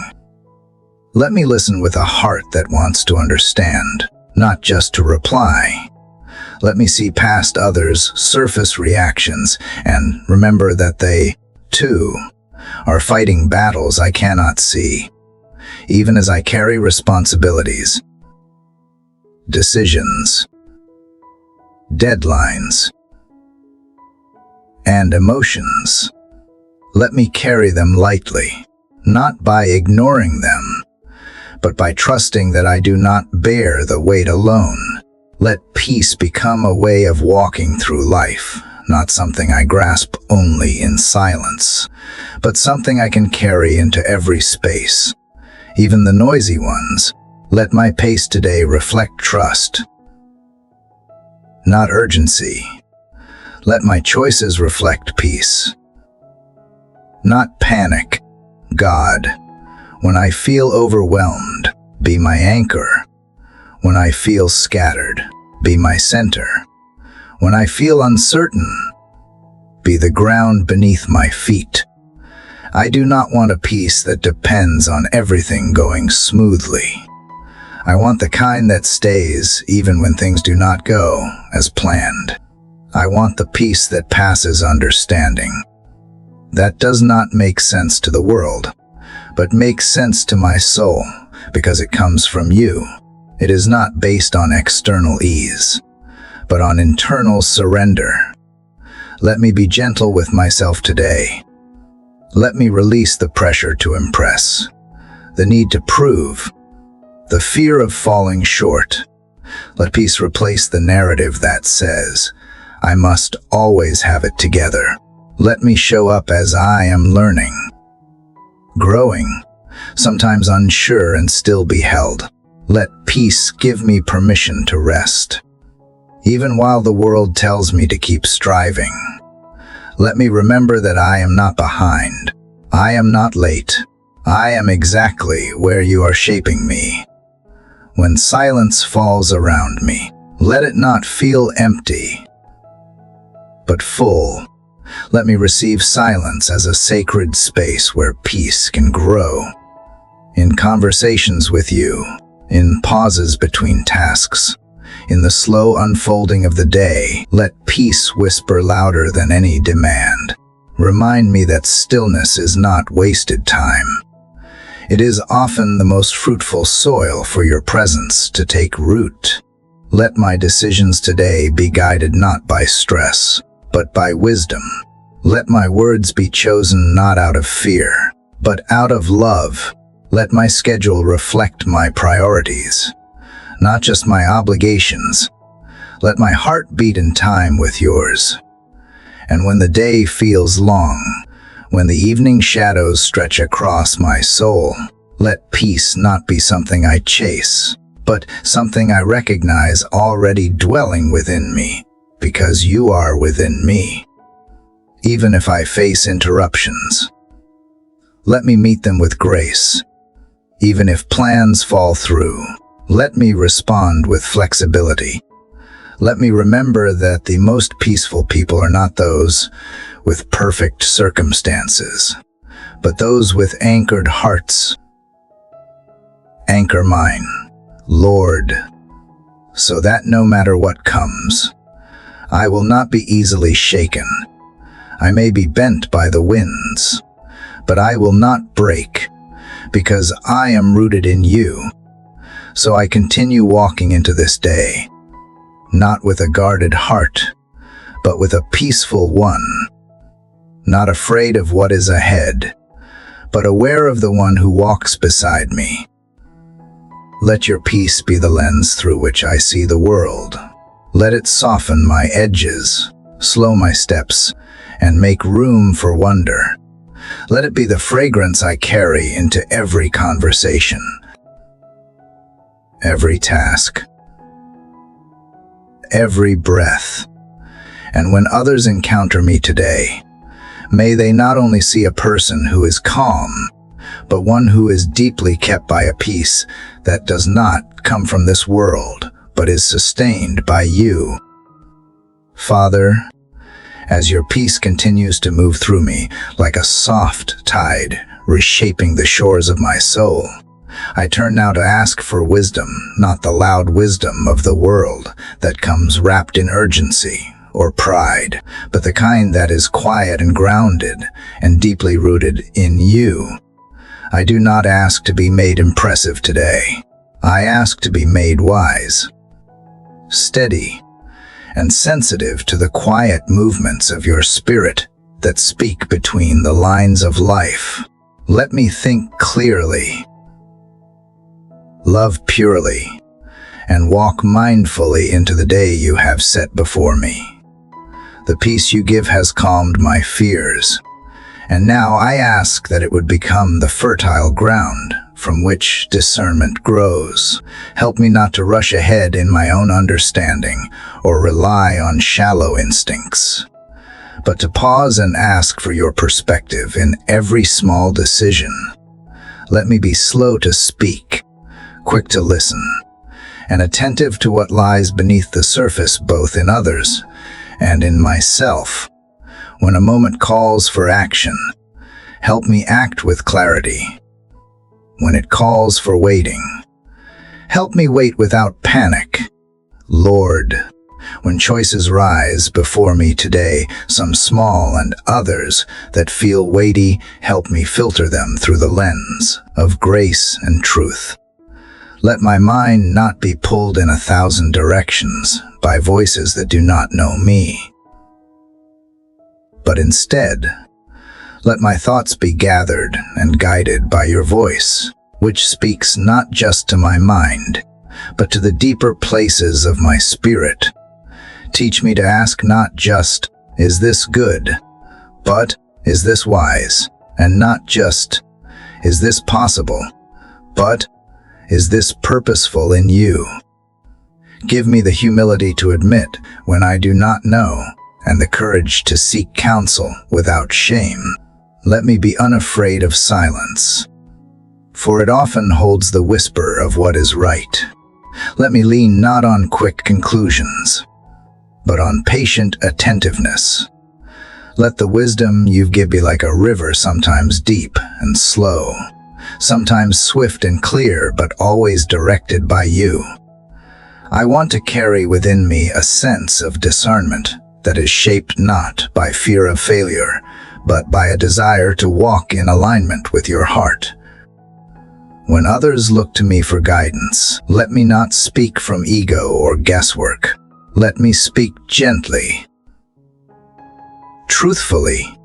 Let me listen with a heart that wants to understand, not just to reply. Let me see past others' surface reactions and remember that they, too, are fighting battles I cannot see. Even as I carry responsibilities, decisions, deadlines, and emotions, let me carry them lightly, not by ignoring them, but by trusting that I do not bear the weight alone. Let peace become a way of walking through life, not something I grasp only in silence, but something I can carry into every space, even the noisy ones. Let my pace today reflect trust, not urgency. Let my choices reflect peace, not panic. God, when I feel overwhelmed, be my anchor. When I feel scattered, be my center. When I feel uncertain, be the ground beneath my feet. I do not want a peace that depends on everything going smoothly. I want the kind that stays even when things do not go as planned. I want the peace that passes understanding. That does not make sense to the world, but makes sense to my soul because it comes from you. It is not based on external ease, but on internal surrender. Let me be gentle with myself today. Let me release the pressure to impress, the need to prove, the fear of falling short. Let peace replace the narrative that says, I must always have it together. Let me show up as I am learning, growing, sometimes unsure and still be held. Let peace give me permission to rest, even while the world tells me to keep striving. Let me remember that I am not behind. I am not late. I am exactly where you are shaping me. When silence falls around me, let it not feel empty, but full. Let me receive silence as a sacred space where peace can grow. In conversations with you, in pauses between tasks, in the slow unfolding of the day, let peace whisper louder than any demand. Remind me that stillness is not wasted time. It is often the most fruitful soil for your presence to take root. Let my decisions today be guided not by stress, but by wisdom. Let my words be chosen not out of fear, but out of love. Let my schedule reflect my priorities, not just my obligations. Let my heart beat in time with yours. And when the day feels long, when the evening shadows stretch across my soul, let peace not be something I chase, but something I recognize already dwelling within me, because you are within me. Even if I face interruptions, let me meet them with grace. Even if plans fall through, let me respond with flexibility. Let me remember that the most peaceful people are not those with perfect circumstances, but those with anchored hearts. Anchor mine, Lord, so that no matter what comes, I will not be easily shaken. I may be bent by the winds, but I will not break, because I am rooted in you. So I continue walking into this day, not with a guarded heart, but with a peaceful one, not afraid of what is ahead, but aware of the one who walks beside me. Let your peace be the lens through which I see the world. Let it soften my edges, slow my steps, and make room for wonder. Let it be the fragrance I carry into every conversation, every task, every breath. And when others encounter me today, may they not only see a person who is calm, but one who is deeply kept by a peace that does not come from this world, but is sustained by you. Father, as your peace continues to move through me like a soft tide, reshaping the shores of my soul, I turn now to ask for wisdom, not the loud wisdom of the world that comes wrapped in urgency or pride, but the kind that is quiet and grounded and deeply rooted in you. I do not ask to be made impressive today. I ask to be made wise, steady, and sensitive to the quiet movements of your spirit that speak between the lines of life. Let me think clearly, love purely, and walk mindfully into the day you have set before me. The peace you give has calmed my fears, and now I ask that it would become the fertile ground from which discernment grows. Help me not to rush ahead in my own understanding or rely on shallow instincts, but to pause and ask for your perspective in every small decision. Let me be slow to speak, quick to listen, and attentive to what lies beneath the surface, both in others and in myself. When a moment calls for action, help me act with clarity. When it calls for waiting, help me wait without panic. Lord, when choices rise before me today, some small and others that feel weighty, help me filter them through the lens of grace and truth. Let my mind not be pulled in 1,000 directions by voices that do not know me, but instead, let my thoughts be gathered and guided by your voice, which speaks not just to my mind, but to the deeper places of my spirit. Teach me to ask not just, is this good, but is this wise? And not just, is this possible, but is this purposeful in you? Give me the humility to admit when I do not know, and the courage to seek counsel without shame. Let me be unafraid of silence, for it often holds the whisper of what is right. Let me lean not on quick conclusions, but on patient attentiveness. Let the wisdom you give be like a river, sometimes deep and slow, sometimes swift and clear, but always directed by you. I want to carry within me a sense of discernment that is shaped not by fear of failure, but by a desire to walk in alignment with your heart. When others look to me for guidance, let me not speak from ego or guesswork. Let me speak gently, truthfully,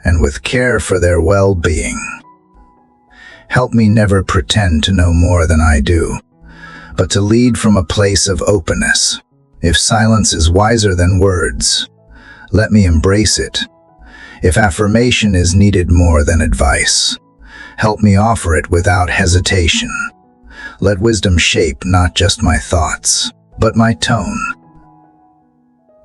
and with care for their well-being. Help me never pretend to know more than I do, but to lead from a place of openness. If silence is wiser than words, let me embrace it. If affirmation is needed more than advice, help me offer it without hesitation. Let wisdom shape not just my thoughts, but my tone,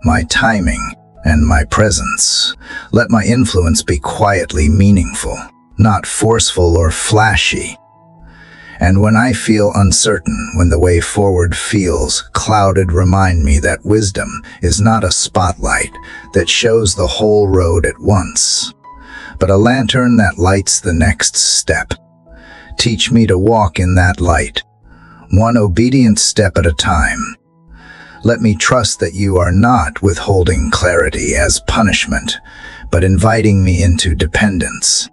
my timing, and my presence. Let my influence be quietly meaningful, not forceful or flashy. And when I feel uncertain, when the way forward feels clouded, remind me that wisdom is not a spotlight that shows the whole road at once, but a lantern that lights the next step. Teach me to walk in that light, one obedient step at a time. Let me trust that you are not withholding clarity as punishment, but inviting me into dependence,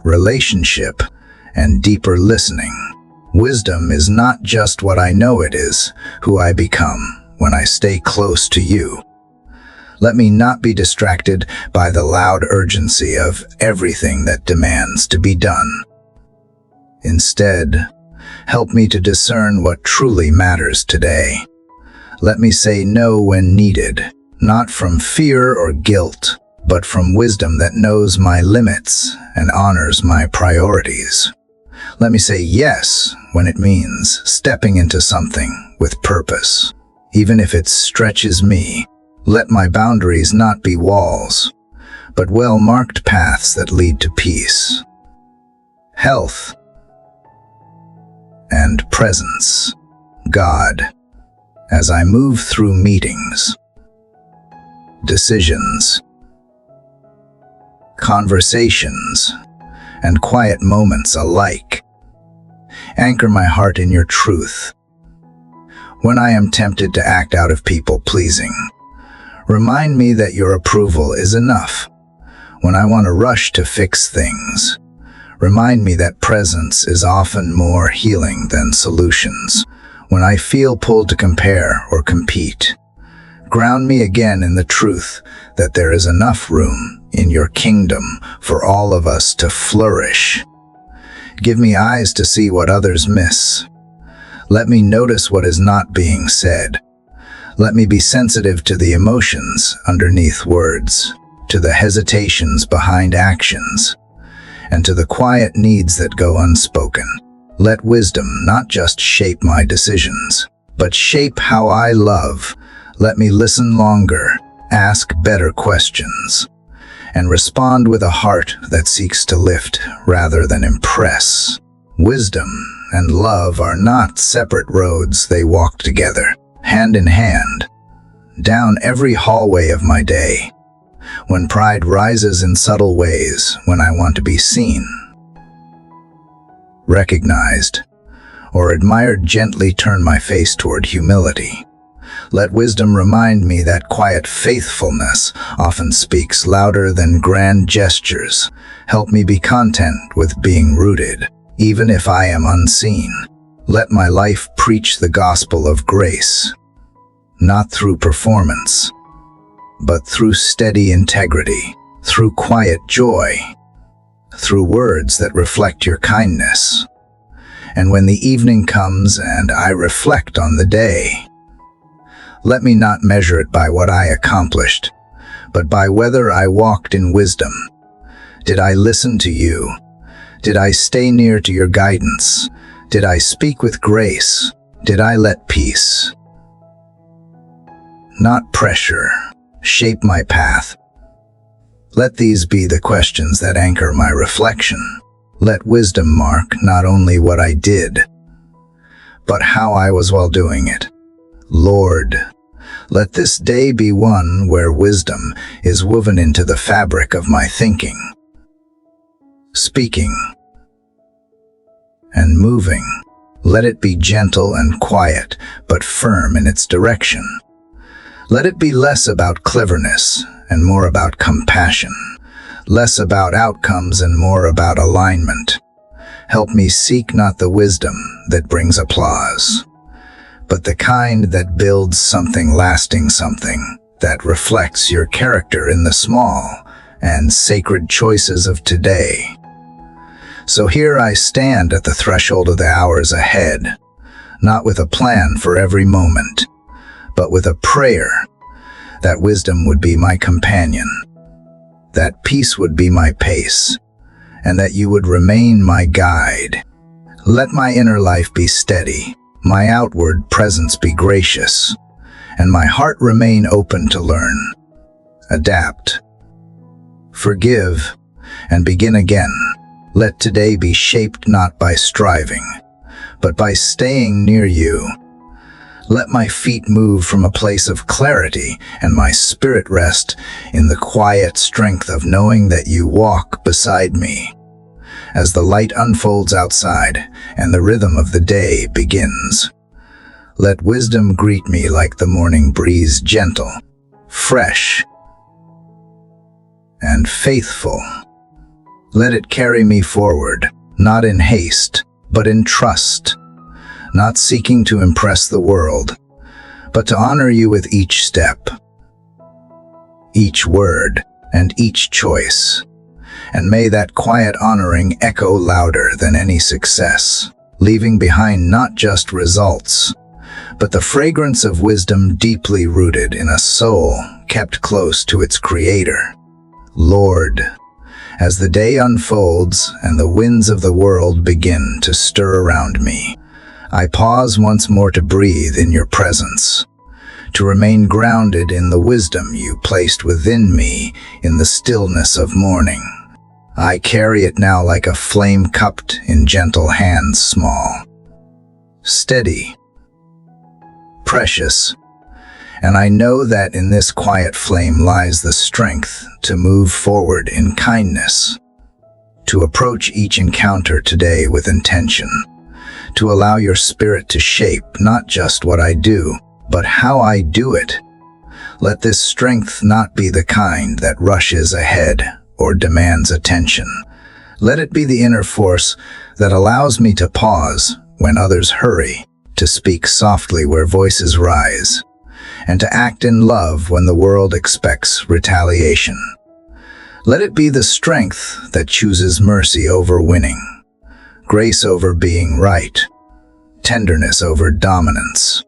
relationship, and deeper listening. Wisdom is not just what I know, it is who I become when I stay close to you. Let me not be distracted by the loud urgency of everything that demands to be done. Instead, help me to discern what truly matters today. Let me say no when needed, not from fear or guilt, but from wisdom that knows my limits and honors my priorities. Let me say yes when it means stepping into something with purpose, even if it stretches me. Let my boundaries not be walls, but well-marked paths that lead to peace, health, and presence. God, as I move through meetings, decisions, conversations, and quiet moments alike, anchor my heart in your truth. When I am tempted to act out of people-pleasing, remind me that your approval is enough. When I want to rush to fix things, remind me that presence is often more healing than solutions. When I feel pulled to compare or compete, ground me again in the truth that there is enough room in your kingdom for all of us to flourish. Give me eyes to see what others miss. Let me notice what is not being said. Let me be sensitive to the emotions underneath words, to the hesitations behind actions, and to the quiet needs that go unspoken. Let wisdom not just shape my decisions, but shape how I love. Let me listen longer, ask better questions, and respond with a heart that seeks to lift rather than impress. Wisdom and love are not separate roads, they walk together, hand in hand, down every hallway of my day. When pride rises in subtle ways, when I want to be seen, recognized, or admired, gently turn my face toward humility. Let wisdom remind me that quiet faithfulness often speaks louder than grand gestures. Help me be content with being rooted, even if I am unseen. Let my life preach the gospel of grace, not through performance, but through steady integrity, through quiet joy, through words that reflect your kindness. And when the evening comes and I reflect on the day, Let me not measure it by what I accomplished, but by whether I walked in wisdom. Did I listen to you? Did I stay near to your guidance? Did I speak with grace? Did I let peace, not pressure, shape my path? Let these be the questions that anchor my reflection. Let wisdom mark not only what I did, but how I was while doing it. Lord, let this day be one where wisdom is woven into the fabric of my thinking, speaking, and moving. Let it be gentle and quiet, but firm in its direction. Let it be less about cleverness and more about compassion, less about outcomes and more about alignment. Help me seek not the wisdom that brings applause, but the kind that builds something lasting, something that reflects your character in the small and sacred choices of today. So here I stand at the threshold of the hours ahead, not with a plan for every moment, but with a prayer that wisdom would be my companion, that peace would be my pace, and that you would remain my guide. Let my inner life be steady, my outward presence be gracious, and my heart remain open to learn, adapt, forgive, and begin again. Let today be shaped not by striving, but by staying near you. Let my feet move from a place of clarity and my spirit rest in the quiet strength of knowing that you walk beside me. As the light unfolds outside and the rhythm of the day begins, let wisdom greet me like the morning breeze, gentle, fresh, and faithful. Let it carry me forward, not in haste, but in trust, not seeking to impress the world, but to honor you with each step, each word, and each choice. And may that quiet honoring echo louder than any success, leaving behind not just results, but the fragrance of wisdom deeply rooted in a soul kept close to its Creator. Lord, as the day unfolds and the winds of the world begin to stir around me, I pause once more to breathe in your presence, to remain grounded in the wisdom you placed within me in the stillness of morning. I carry it now like a flame cupped in gentle hands, small, steady, precious, and I know that in this quiet flame lies the strength to move forward in kindness, to approach each encounter today with intention, to allow your spirit to shape not just what I do, but how I do it. Let this strength not be the kind that rushes ahead or demands attention. Let it be the inner force that allows me to pause when others hurry, to speak softly where voices rise, and to act in love when the world expects retaliation. Let it be the strength that chooses mercy over winning, grace over being right, tenderness over dominance.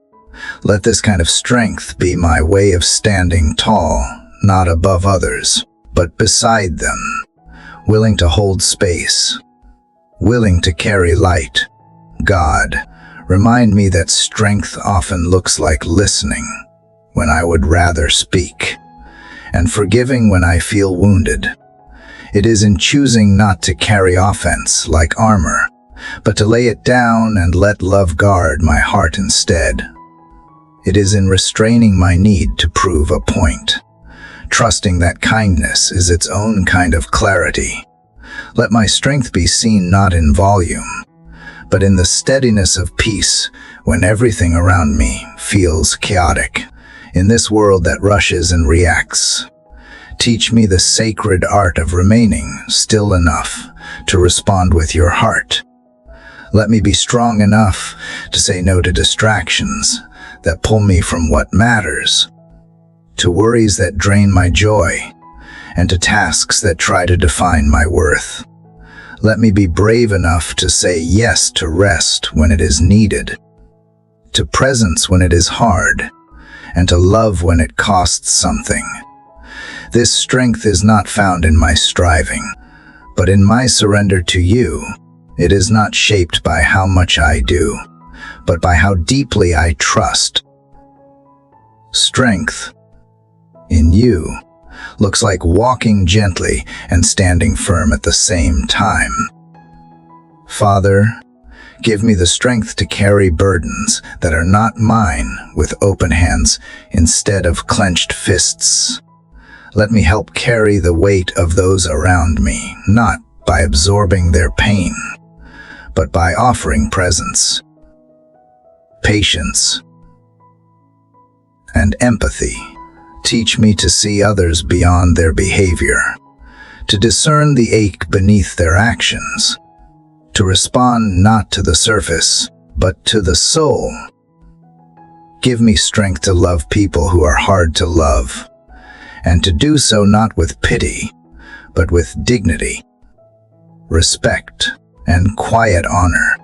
Let this kind of strength be my way of standing tall, not above others, but beside them, willing to hold space, willing to carry light. God, remind me that strength often looks like listening when I would rather speak, and forgiving when I feel wounded. It is in choosing not to carry offense like armor, but to lay it down and let love guard my heart instead. It is in restraining my need to prove a point, trusting that kindness is its own kind of clarity. Let my strength be seen not in volume, but in the steadiness of peace when everything around me feels chaotic. In this world that rushes and reacts, teach me the sacred art of remaining still enough to respond with your heart. Let me be strong enough to say no to distractions that pull me from what matters, to worries that drain my joy, and to tasks that try to define my worth. Let me be brave enough to say yes to rest when it is needed, to presence when it is hard, and to love when it costs something. This strength is not found in my striving, but in my surrender to you. It is not shaped by how much I do, but by how deeply I trust. Strength in you looks like walking gently and standing firm at the same time. Father, give me the strength to carry burdens that are not mine with open hands instead of clenched fists. Let me help carry the weight of those around me, not by absorbing their pain, but by offering presence, patience, and empathy. Teach me to see others beyond their behavior, to discern the ache beneath their actions, to respond not to the surface, but to the soul. Give me strength to love people who are hard to love, and to do so not with pity, but with dignity, respect, and quiet honor.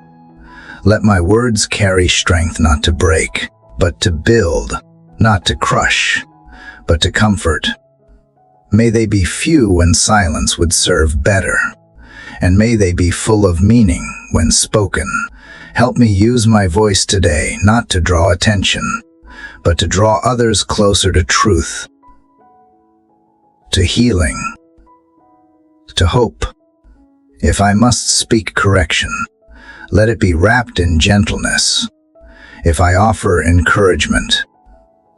Let my words carry strength not to break, but to build, not to crush, but to comfort. May they be few when silence would serve better, and may they be full of meaning when spoken. Help me use my voice today not to draw attention, but to draw others closer to truth, to healing, to hope. If I must speak correction, let it be wrapped in gentleness. If I offer encouragement,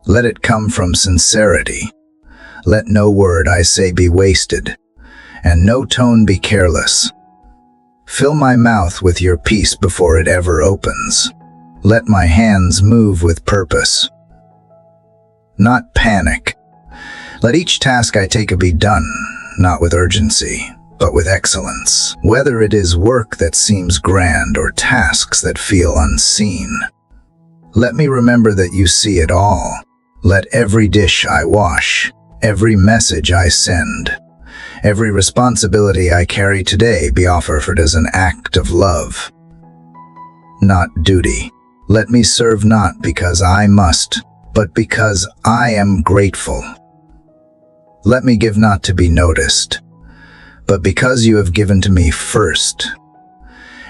let it come from sincerity. Let no word I say be wasted, and no tone be careless. Fill my mouth with your peace before it ever opens. Let my hands move with purpose, not panic. Let each task I take be done, not with urgency, but with excellence. Whether it is work that seems grand or tasks that feel unseen, let me remember that you see it all. Let every dish I wash, every message I send, every responsibility I carry today be offered as an act of love, not duty. Let me serve not because I must, but because I am grateful. Let me give not to be noticed, but because you have given to me first.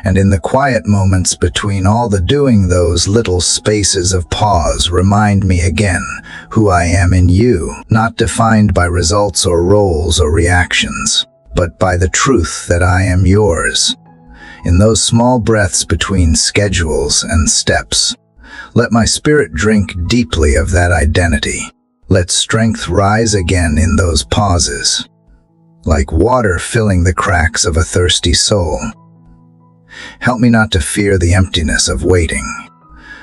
And in the quiet moments between all the doing, those little spaces of pause remind me again who I am in you, not defined by results or roles or reactions, but by the truth that I am yours. In those small breaths between schedules and steps, let my spirit drink deeply of that identity. Let strength rise again in those pauses, like water filling the cracks of a thirsty soul. Help me not to fear the emptiness of waiting,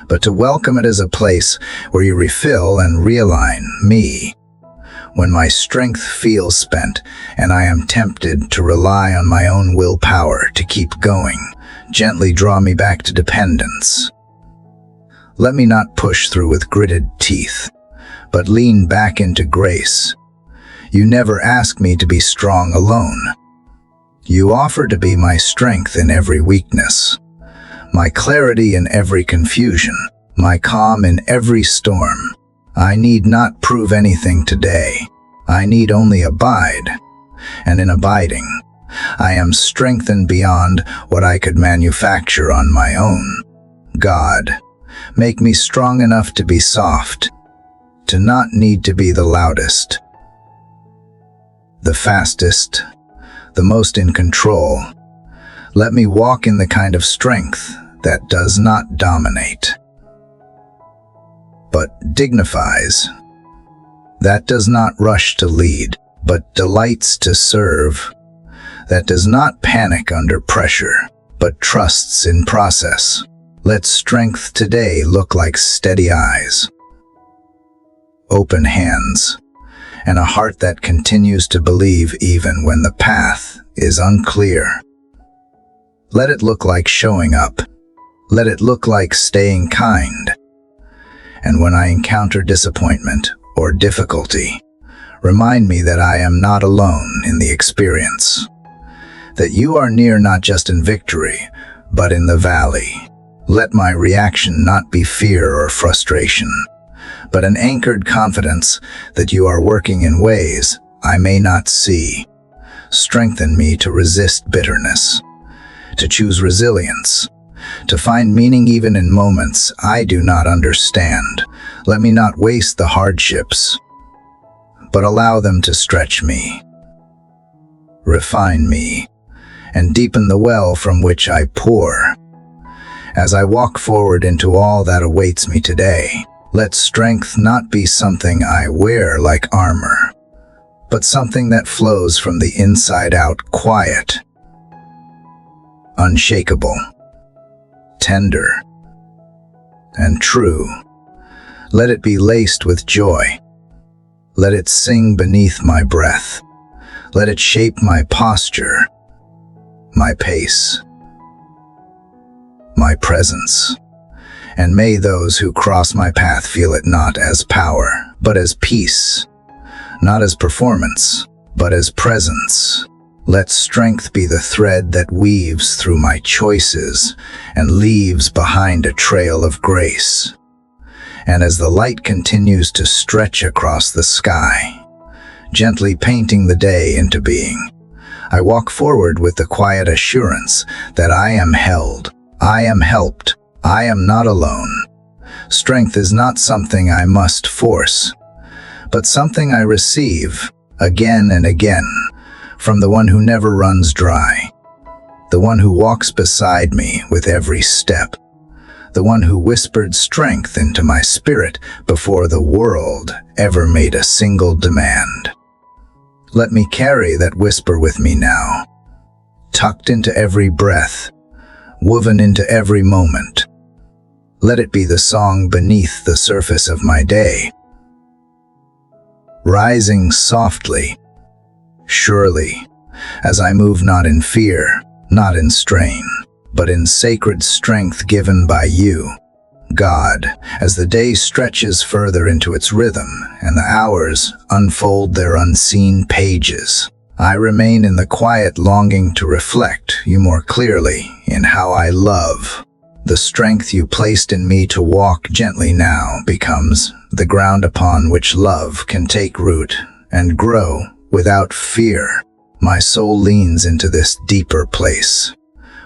but to welcome it as a place where you refill and realign me. When my strength feels spent and I am tempted to rely on my own willpower to keep going, gently draw me back to dependence. Let me not push through with gritted teeth, but lean back into grace. You never ask me to be strong alone. You offer to be my strength in every weakness, my clarity in every confusion, my calm in every storm. I need not prove anything today. I need only abide, and in abiding, I am strengthened beyond what I could manufacture on my own. God, make me strong enough to be soft, to not need to be the loudest, the fastest, the most in control. Let me walk in the kind of strength that does not dominate, but dignifies, that does not rush to lead, but delights to serve, that does not panic under pressure, but trusts in process. Let strength today look like steady eyes, open hands, and a heart that continues to believe even when the path is unclear. Let it look like showing up. Let it look like staying kind. And when I encounter disappointment or difficulty, remind me that I am not alone in the experience, that you are near not just in victory, but in the valley. Let my reaction not be fear or frustration, but an anchored confidence that you are working in ways I may not see. Strengthen me to resist bitterness, to choose resilience, to find meaning even in moments I do not understand. Let me not waste the hardships, but allow them to stretch me, refine me, and deepen the well from which I pour. As I walk forward into all that awaits me today, let strength not be something I wear like armor, but something that flows from the inside out, quiet, unshakable, tender, and true. Let it be laced with joy. Let it sing beneath my breath. Let it shape my posture, my pace, my presence. And may those who cross my path feel it not as power, but as peace, not as performance, but as presence. Let strength be the thread that weaves through my choices and leaves behind a trail of grace. And as the light continues to stretch across the sky, gently painting the day into being, I walk forward with the quiet assurance that I am held, I am helped, I am not alone. Strength is not something I must force, but something I receive again and again from the one who never runs dry, the one who walks beside me with every step, the one who whispered strength into my spirit before the world ever made a single demand. Let me carry that whisper with me now, tucked into every breath, woven into every moment. Let it be the song beneath the surface of my day, rising softly, surely, as I move not in fear, not in strain, but in sacred strength given by you, God. As the day stretches further into its rhythm and the hours unfold their unseen pages, I remain in the quiet longing to reflect you more clearly in how I love. The strength you placed in me to walk gently now becomes the ground upon which love can take root and grow without fear. My soul leans into this deeper place,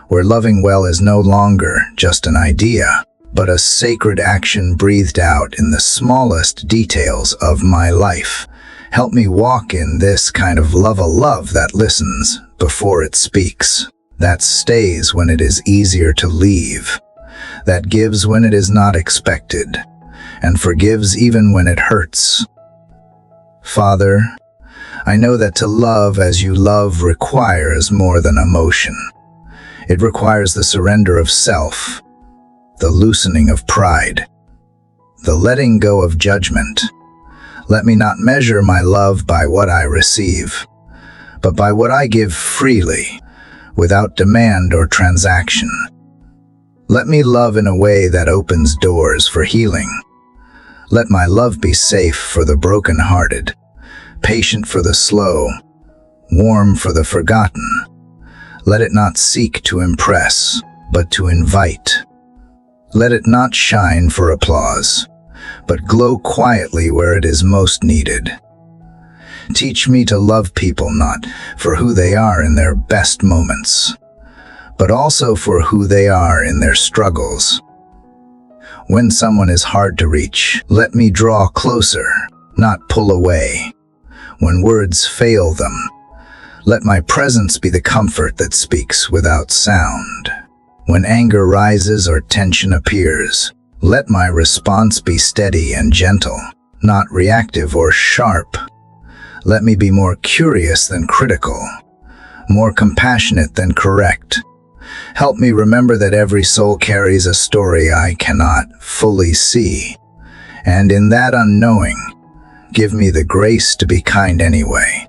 where loving well is no longer just an idea, but a sacred action breathed out in the smallest details of my life. Help me walk in this kind of love, a love that listens before it speaks, that stays when it is easier to leave, that gives when it is not expected, and forgives even when it hurts. Father, I know that to love as you love requires more than emotion. It requires the surrender of self, the loosening of pride, the letting go of judgment. Let me not measure my love by what I receive, but by what I give freely, without demand or transaction. Let me love in a way that opens doors for healing. Let my love be safe for the brokenhearted, patient for the slow, warm for the forgotten. Let it not seek to impress, but to invite. Let it not shine for applause, but glow quietly where it is most needed. Teach me to love people not for who they are in their best moments, but also for who they are in their struggles. When someone is hard to reach, let me draw closer, not pull away. When words fail them, let my presence be the comfort that speaks without sound. When anger rises or tension appears, let my response be steady and gentle, not reactive or sharp. Let me be more curious than critical, more compassionate than correct. Help me remember that every soul carries a story I cannot fully see, and in that unknowing, give me the grace to be kind anyway.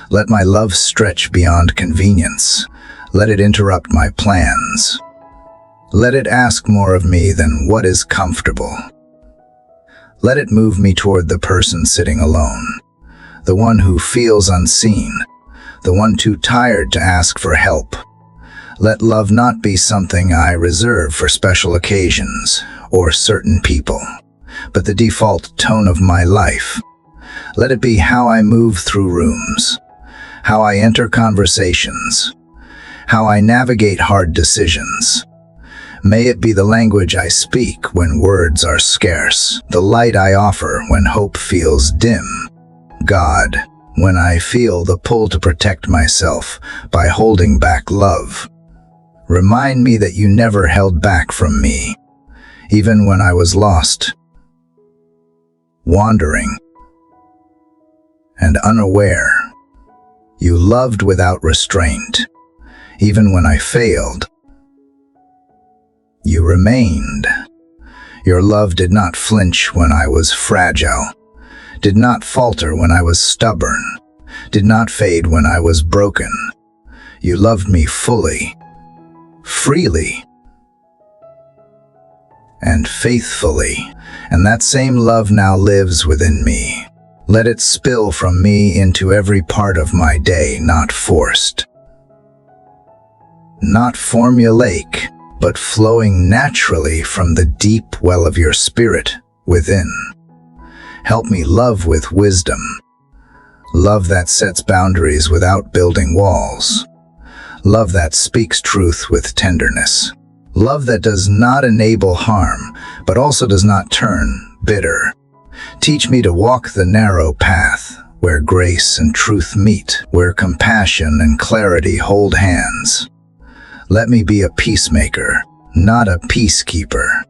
Let my love stretch beyond convenience. Let it interrupt my plans. Let it ask more of me than what is comfortable. Let it move me toward the person sitting alone, the one who feels unseen, the one too tired to ask for help. Let love not be something I reserve for special occasions or certain people, but the default tone of my life. Let it be how I move through rooms, how I enter conversations, how I navigate hard decisions. May it be the language I speak when words are scarce, the light I offer when hope feels dim. God, when I feel the pull to protect myself by holding back love, remind me that you never held back from me, even when I was lost, wandering, and unaware. You loved without restraint, even when I failed. You remained. Your love did not flinch when I was fragile, did not falter when I was stubborn, did not fade when I was broken. You loved me fully, freely, and faithfully, and that same love now lives within me. Let it spill from me into every part of my day, not forced, not formulaic, but flowing naturally from the deep well of your spirit within. Help me love with wisdom, love that sets boundaries without building walls, love that speaks truth with tenderness, love that does not enable harm, but also does not turn bitter. Teach me to walk the narrow path where grace and truth meet, where compassion and clarity hold hands. Let me be a peacemaker, not a peacekeeper,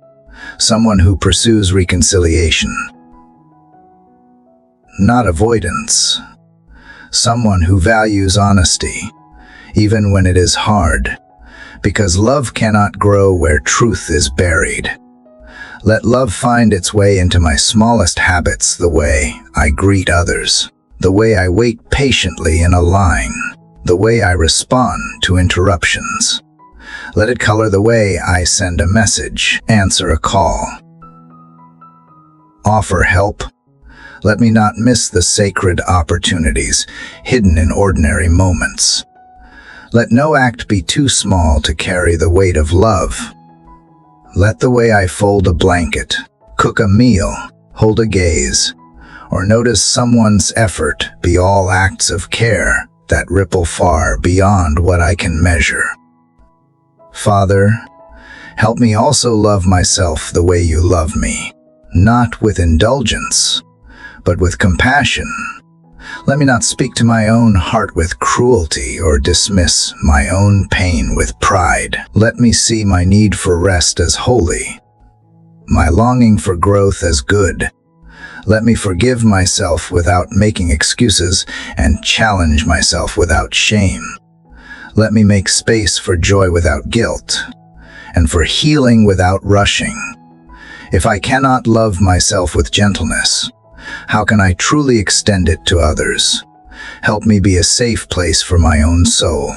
someone who pursues reconciliation, not avoidance, someone who values honesty, even when it is hard, because love cannot grow where truth is buried. Let love find its way into my smallest habits, the way I greet others, the way I wait patiently in a line, the way I respond to interruptions. Let it color the way I send a message, answer a call, offer help. Let me not miss the sacred opportunities hidden in ordinary moments. Let no act be too small to carry the weight of love. Let the way I fold a blanket, cook a meal, hold a gaze, or notice someone's effort be all acts of care that ripple far beyond what I can measure. Father, help me also love myself the way you love me, not with indulgence, but with compassion. Let me not speak to my own heart with cruelty or dismiss my own pain with pride. Let me see my need for rest as holy, my longing for growth as good. Let me forgive myself without making excuses and challenge myself without shame. Let me make space for joy without guilt and for healing without rushing. If I cannot love myself with gentleness, how can I truly extend it to others? Help me be a safe place for my own soul,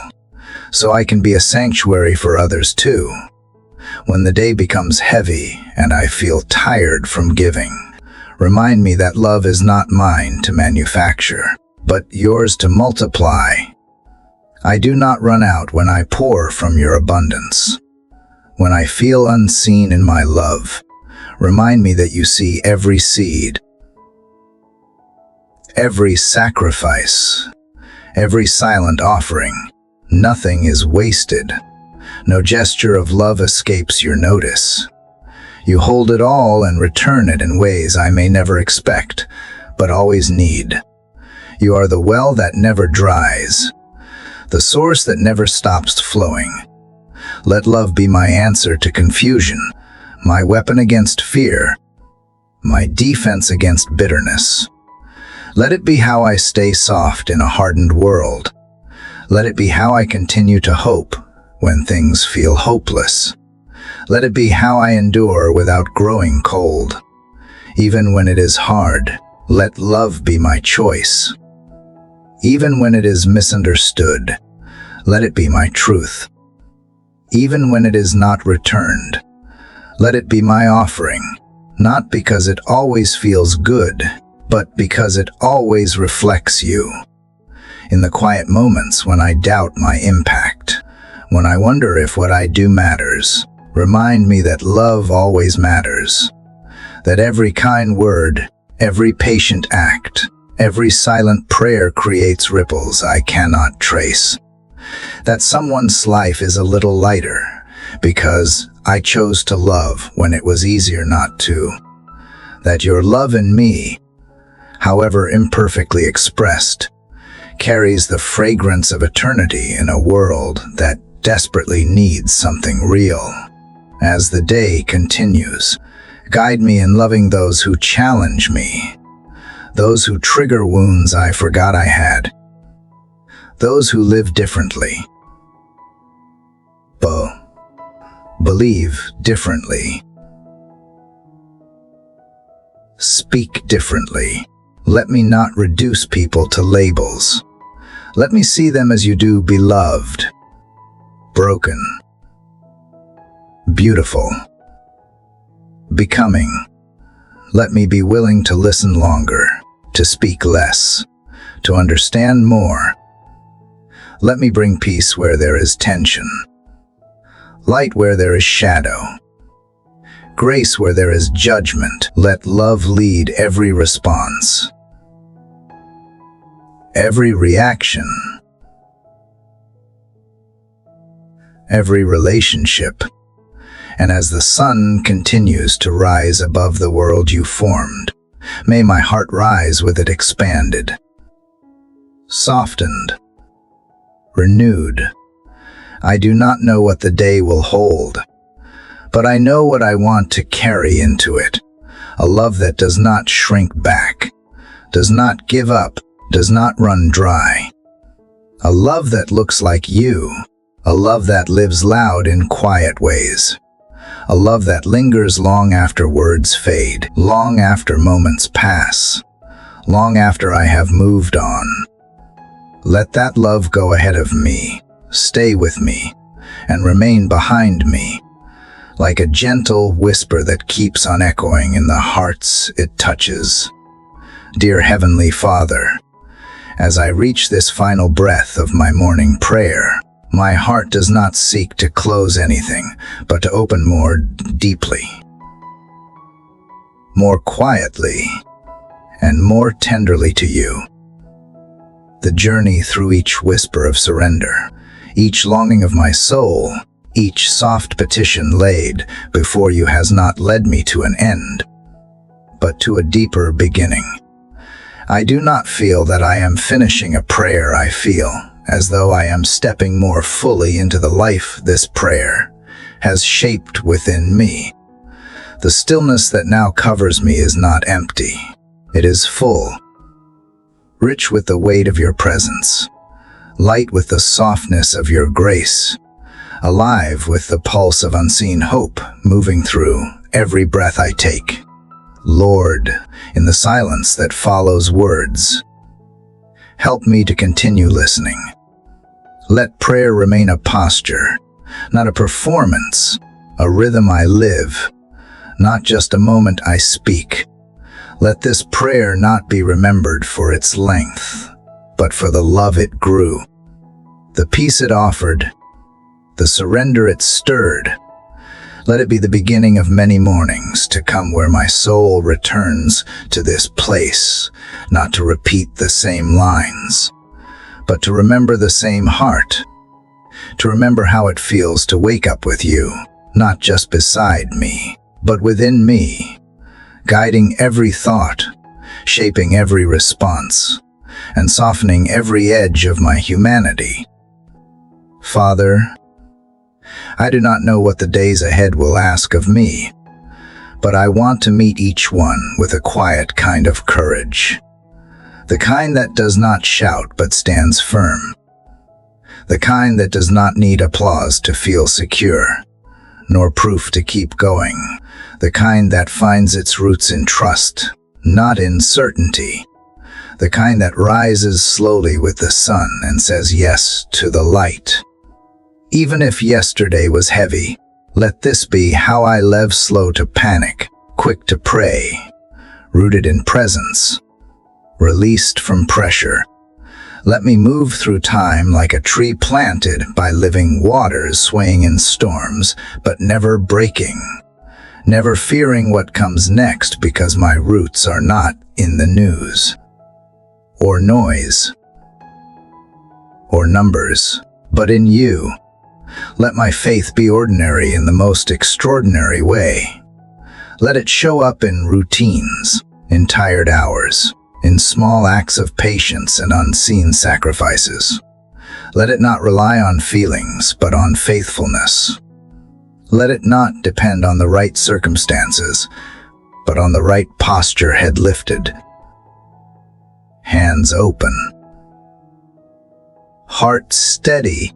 so I can be a sanctuary for others too. When the day becomes heavy and I feel tired from giving, remind me that love is not mine to manufacture, but yours to multiply. I do not run out when I pour from your abundance. When I feel unseen in my love, remind me that you see every seed, every sacrifice, every silent offering. Nothing is wasted. No gesture of love escapes your notice. You hold it all and return it in ways I may never expect, but always need. You are the well that never dries, the source that never stops flowing. Let love be my answer to confusion, my weapon against fear, my defense against bitterness. Let it be how I stay soft in a hardened world. Let it be how I continue to hope when things feel hopeless. Let it be how I endure without growing cold. Even when it is hard, let love be my choice. Even when it is misunderstood, let it be my truth. Even when it is not returned, let it be my offering, not because it always feels good, but because it always reflects you. In the quiet moments when I doubt my impact, when I wonder if what I do matters, remind me that love always matters, that every kind word, every patient act, every silent prayer creates ripples I cannot trace. That someone's life is a little lighter because I chose to love when it was easier not to. That your love in me, however imperfectly expressed, carries the fragrance of eternity in a world that desperately needs something real. As the day continues, guide me in loving those who challenge me, those who trigger wounds I forgot I had, those who live differently, believe differently, speak differently. Let me not reduce people to labels. Let me see them as you do, beloved, broken, beautiful, becoming. Let me be willing to listen longer, to speak less, to understand more. Let me bring peace where there is tension, light where there is shadow, grace where there is judgment. Let love lead every response, every reaction, every relationship. And as the sun continues to rise above the world you formed, may my heart rise with it, expanded, softened, renewed. I do not know what the day will hold, but I know what I want to carry into it. A love that does not shrink back, does not give up, does not run dry. A love that looks like you, a love that lives loud in quiet ways. A love that lingers long after words fade, long after moments pass, long after I have moved on. Let that love go ahead of me, stay with me, and remain behind me, like a gentle whisper that keeps on echoing in the hearts it touches. Dear Heavenly Father, as I reach this final breath of my morning prayer, my heart does not seek to close anything, but to open more deeply, more quietly, and more tenderly to you. The journey through each whisper of surrender, each longing of my soul, each soft petition laid before you has not led me to an end, but to a deeper beginning. I do not feel that I am finishing a prayer. I feel as though I am stepping more fully into the life this prayer has shaped within me. The stillness that now covers me is not empty. It is full, rich with the weight of your presence, light with the softness of your grace, alive with the pulse of unseen hope moving through every breath I take. Lord, in the silence that follows words, help me to continue listening. Let prayer remain a posture, not a performance, a rhythm I live, not just a moment I speak. Let this prayer not be remembered for its length, but for the love it grew, the peace it offered, the surrender it stirred. Let it be the beginning of many mornings to come where my soul returns to this place, not to repeat the same lines, but to remember the same heart, to remember how it feels to wake up with you, not just beside me, but within me, guiding every thought, shaping every response, and softening every edge of my humanity. Father, I do not know what the days ahead will ask of me, but I want to meet each one with a quiet kind of courage, the kind that does not shout but stands firm, the kind that does not need applause to feel secure, nor proof to keep going, the kind that finds its roots in trust, not in certainty, the kind that rises slowly with the sun and says yes to the light. Even if yesterday was heavy, let this be how I live, slow to panic, quick to pray, rooted in presence, released from pressure. Let me move through time like a tree planted by living waters, swaying in storms, but never breaking, never fearing what comes next because my roots are not in the news, or noise, or numbers, but in you. Let my faith be ordinary in the most extraordinary way. Let it show up in routines, in tired hours, in small acts of patience and unseen sacrifices. Let it not rely on feelings, but on faithfulness. Let it not depend on the right circumstances, but on the right posture, head lifted, hands open, heart steady.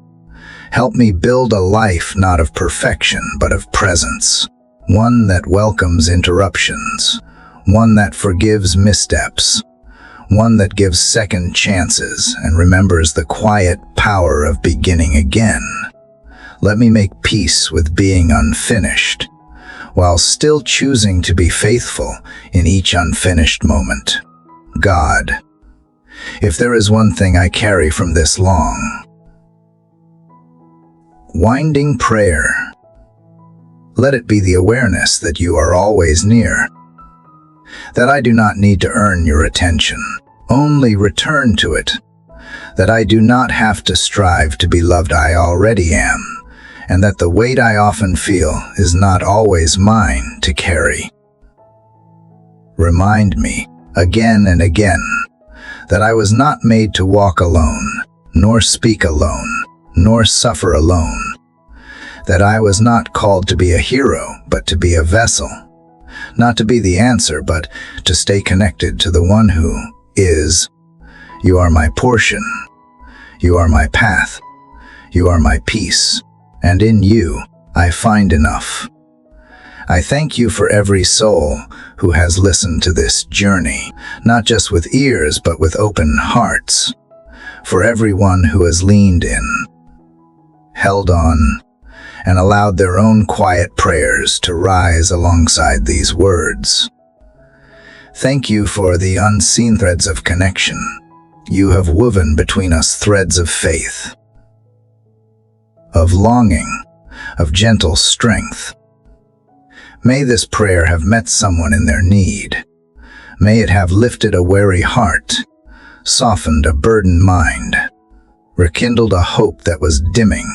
Help me build a life not of perfection, but of presence, one that welcomes interruptions, one that forgives missteps, one that gives second chances and remembers the quiet power of beginning again. Let me make peace with being unfinished, while still choosing to be faithful in each unfinished moment. God, if there is one thing I carry from this long, winding prayer, let it be the awareness that you are always near, that I do not need to earn your attention, only return to it, that I do not have to strive to be loved, I already am, and that the weight I often feel is not always mine to carry. Remind me, again and again, that I was not made to walk alone, nor speak alone, nor suffer alone, that I was not called to be a hero, but to be a vessel, not to be the answer, but to stay connected to the one who is. You are my portion, you are my path, you are my peace, and in you I find enough. I thank you for every soul who has listened to this journey, not just with ears, but with open hearts, for everyone who has leaned in, held on, and allowed their own quiet prayers to rise alongside these words. Thank you for the unseen threads of connection. You have woven between us threads of faith, of longing, of gentle strength. May this prayer have met someone in their need. May it have lifted a weary heart, softened a burdened mind, rekindled a hope that was dimming.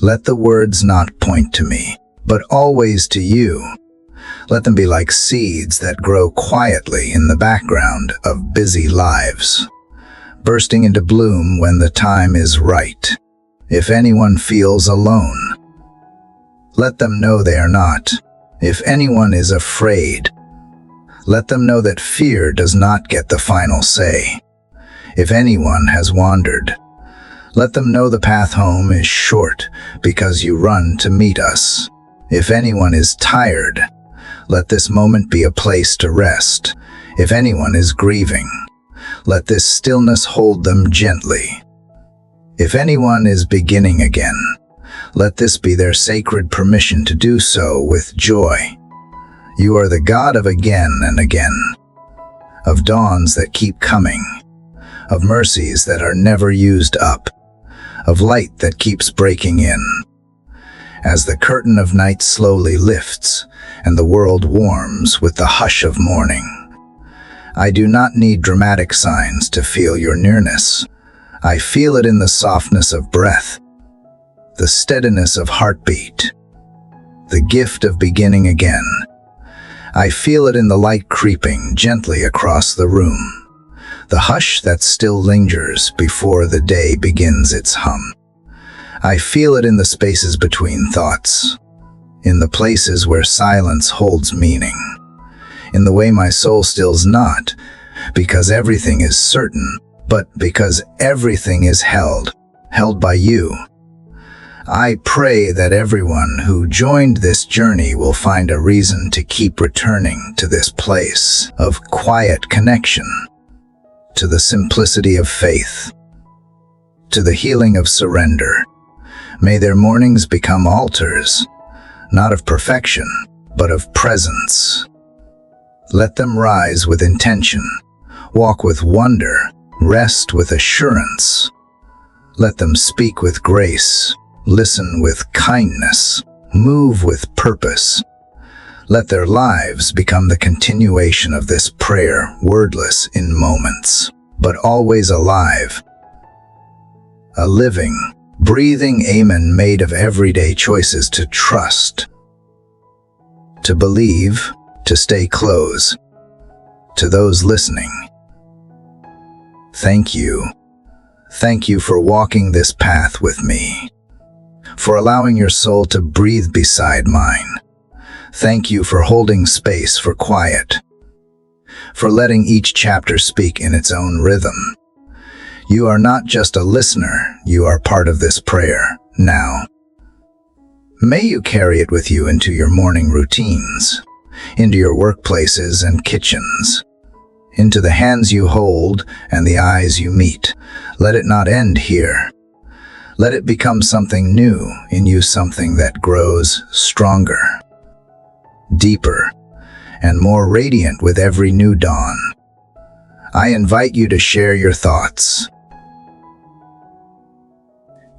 Let the words not point to me, but always to you. Let them be like seeds that grow quietly in the background of busy lives, bursting into bloom when the time is right. If anyone feels alone, let them know they are not. If anyone is afraid, let them know that fear does not get the final say. If anyone has wandered, let them know the path home is short because you run to meet us. If anyone is tired, let this moment be a place to rest. If anyone is grieving, let this stillness hold them gently. If anyone is beginning again, let this be their sacred permission to do so with joy. You are the God of again and again, of dawns that keep coming, of mercies that are never used up, of light that keeps breaking in. As the curtain of night slowly lifts and the world warms with the hush of morning, I do not need dramatic signs to feel your nearness. I feel it in the softness of breath, the steadiness of heartbeat, the gift of beginning again. I feel it in the light creeping gently across the room, the hush that still lingers before the day begins its hum. I feel it in the spaces between thoughts, in the places where silence holds meaning, in the way my soul stills not because everything is certain, but because everything is held by you. I pray that everyone who joined this journey will find a reason to keep returning to this place of quiet connection, to the simplicity of faith, to the healing of surrender. May their mornings become altars, not of perfection, but of presence. Let them rise with intention, walk with wonder, rest with assurance. Let them speak with grace, listen with kindness, move with purpose. Let their lives become the continuation of this prayer, wordless in moments, but always alive. A living, breathing amen made of everyday choices to trust, to believe, to stay close. To those listening, thank you. Thank you for walking this path with me, for allowing your soul to breathe beside mine. Thank you for holding space for quiet, for letting each chapter speak in its own rhythm. You are not just a listener, you are part of this prayer now. May you carry it with you into your morning routines, into your workplaces and kitchens, into the hands you hold and the eyes you meet. Let it not end here. Let it become something new in you, something that grows stronger, deeper, and more radiant with every new dawn. I invite you to share your thoughts,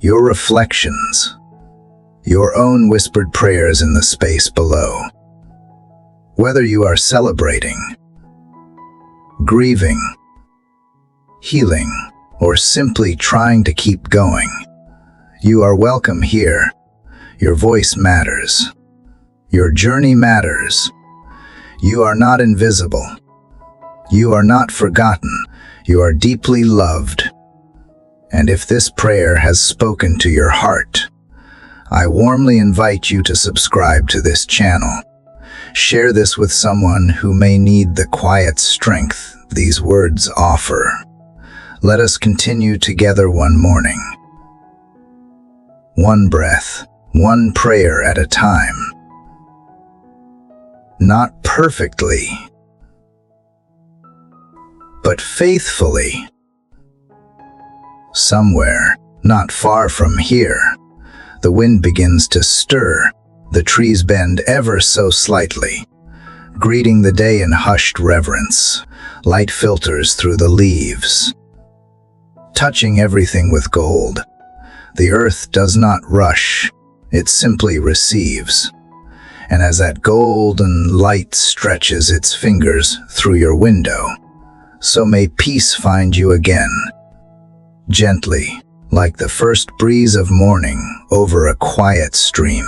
your reflections, your own whispered prayers in the space below. Whether you are celebrating, grieving, healing, or simply trying to keep going, you are welcome here. Your voice matters. Your journey matters. You are not invisible. You are not forgotten. You are deeply loved. And if this prayer has spoken to your heart, I warmly invite you to subscribe to this channel. Share this with someone who may need the quiet strength these words offer. Let us continue together one morning, one breath, one prayer at a time. Not perfectly, but faithfully. Somewhere, not far from here, the wind begins to stir. The trees bend ever so slightly, greeting the day in hushed reverence. Light filters through the leaves, touching everything with gold. The earth does not rush, it simply receives. And as that golden light stretches its fingers through your window, so may peace find you again, gently, like the first breeze of morning over a quiet stream.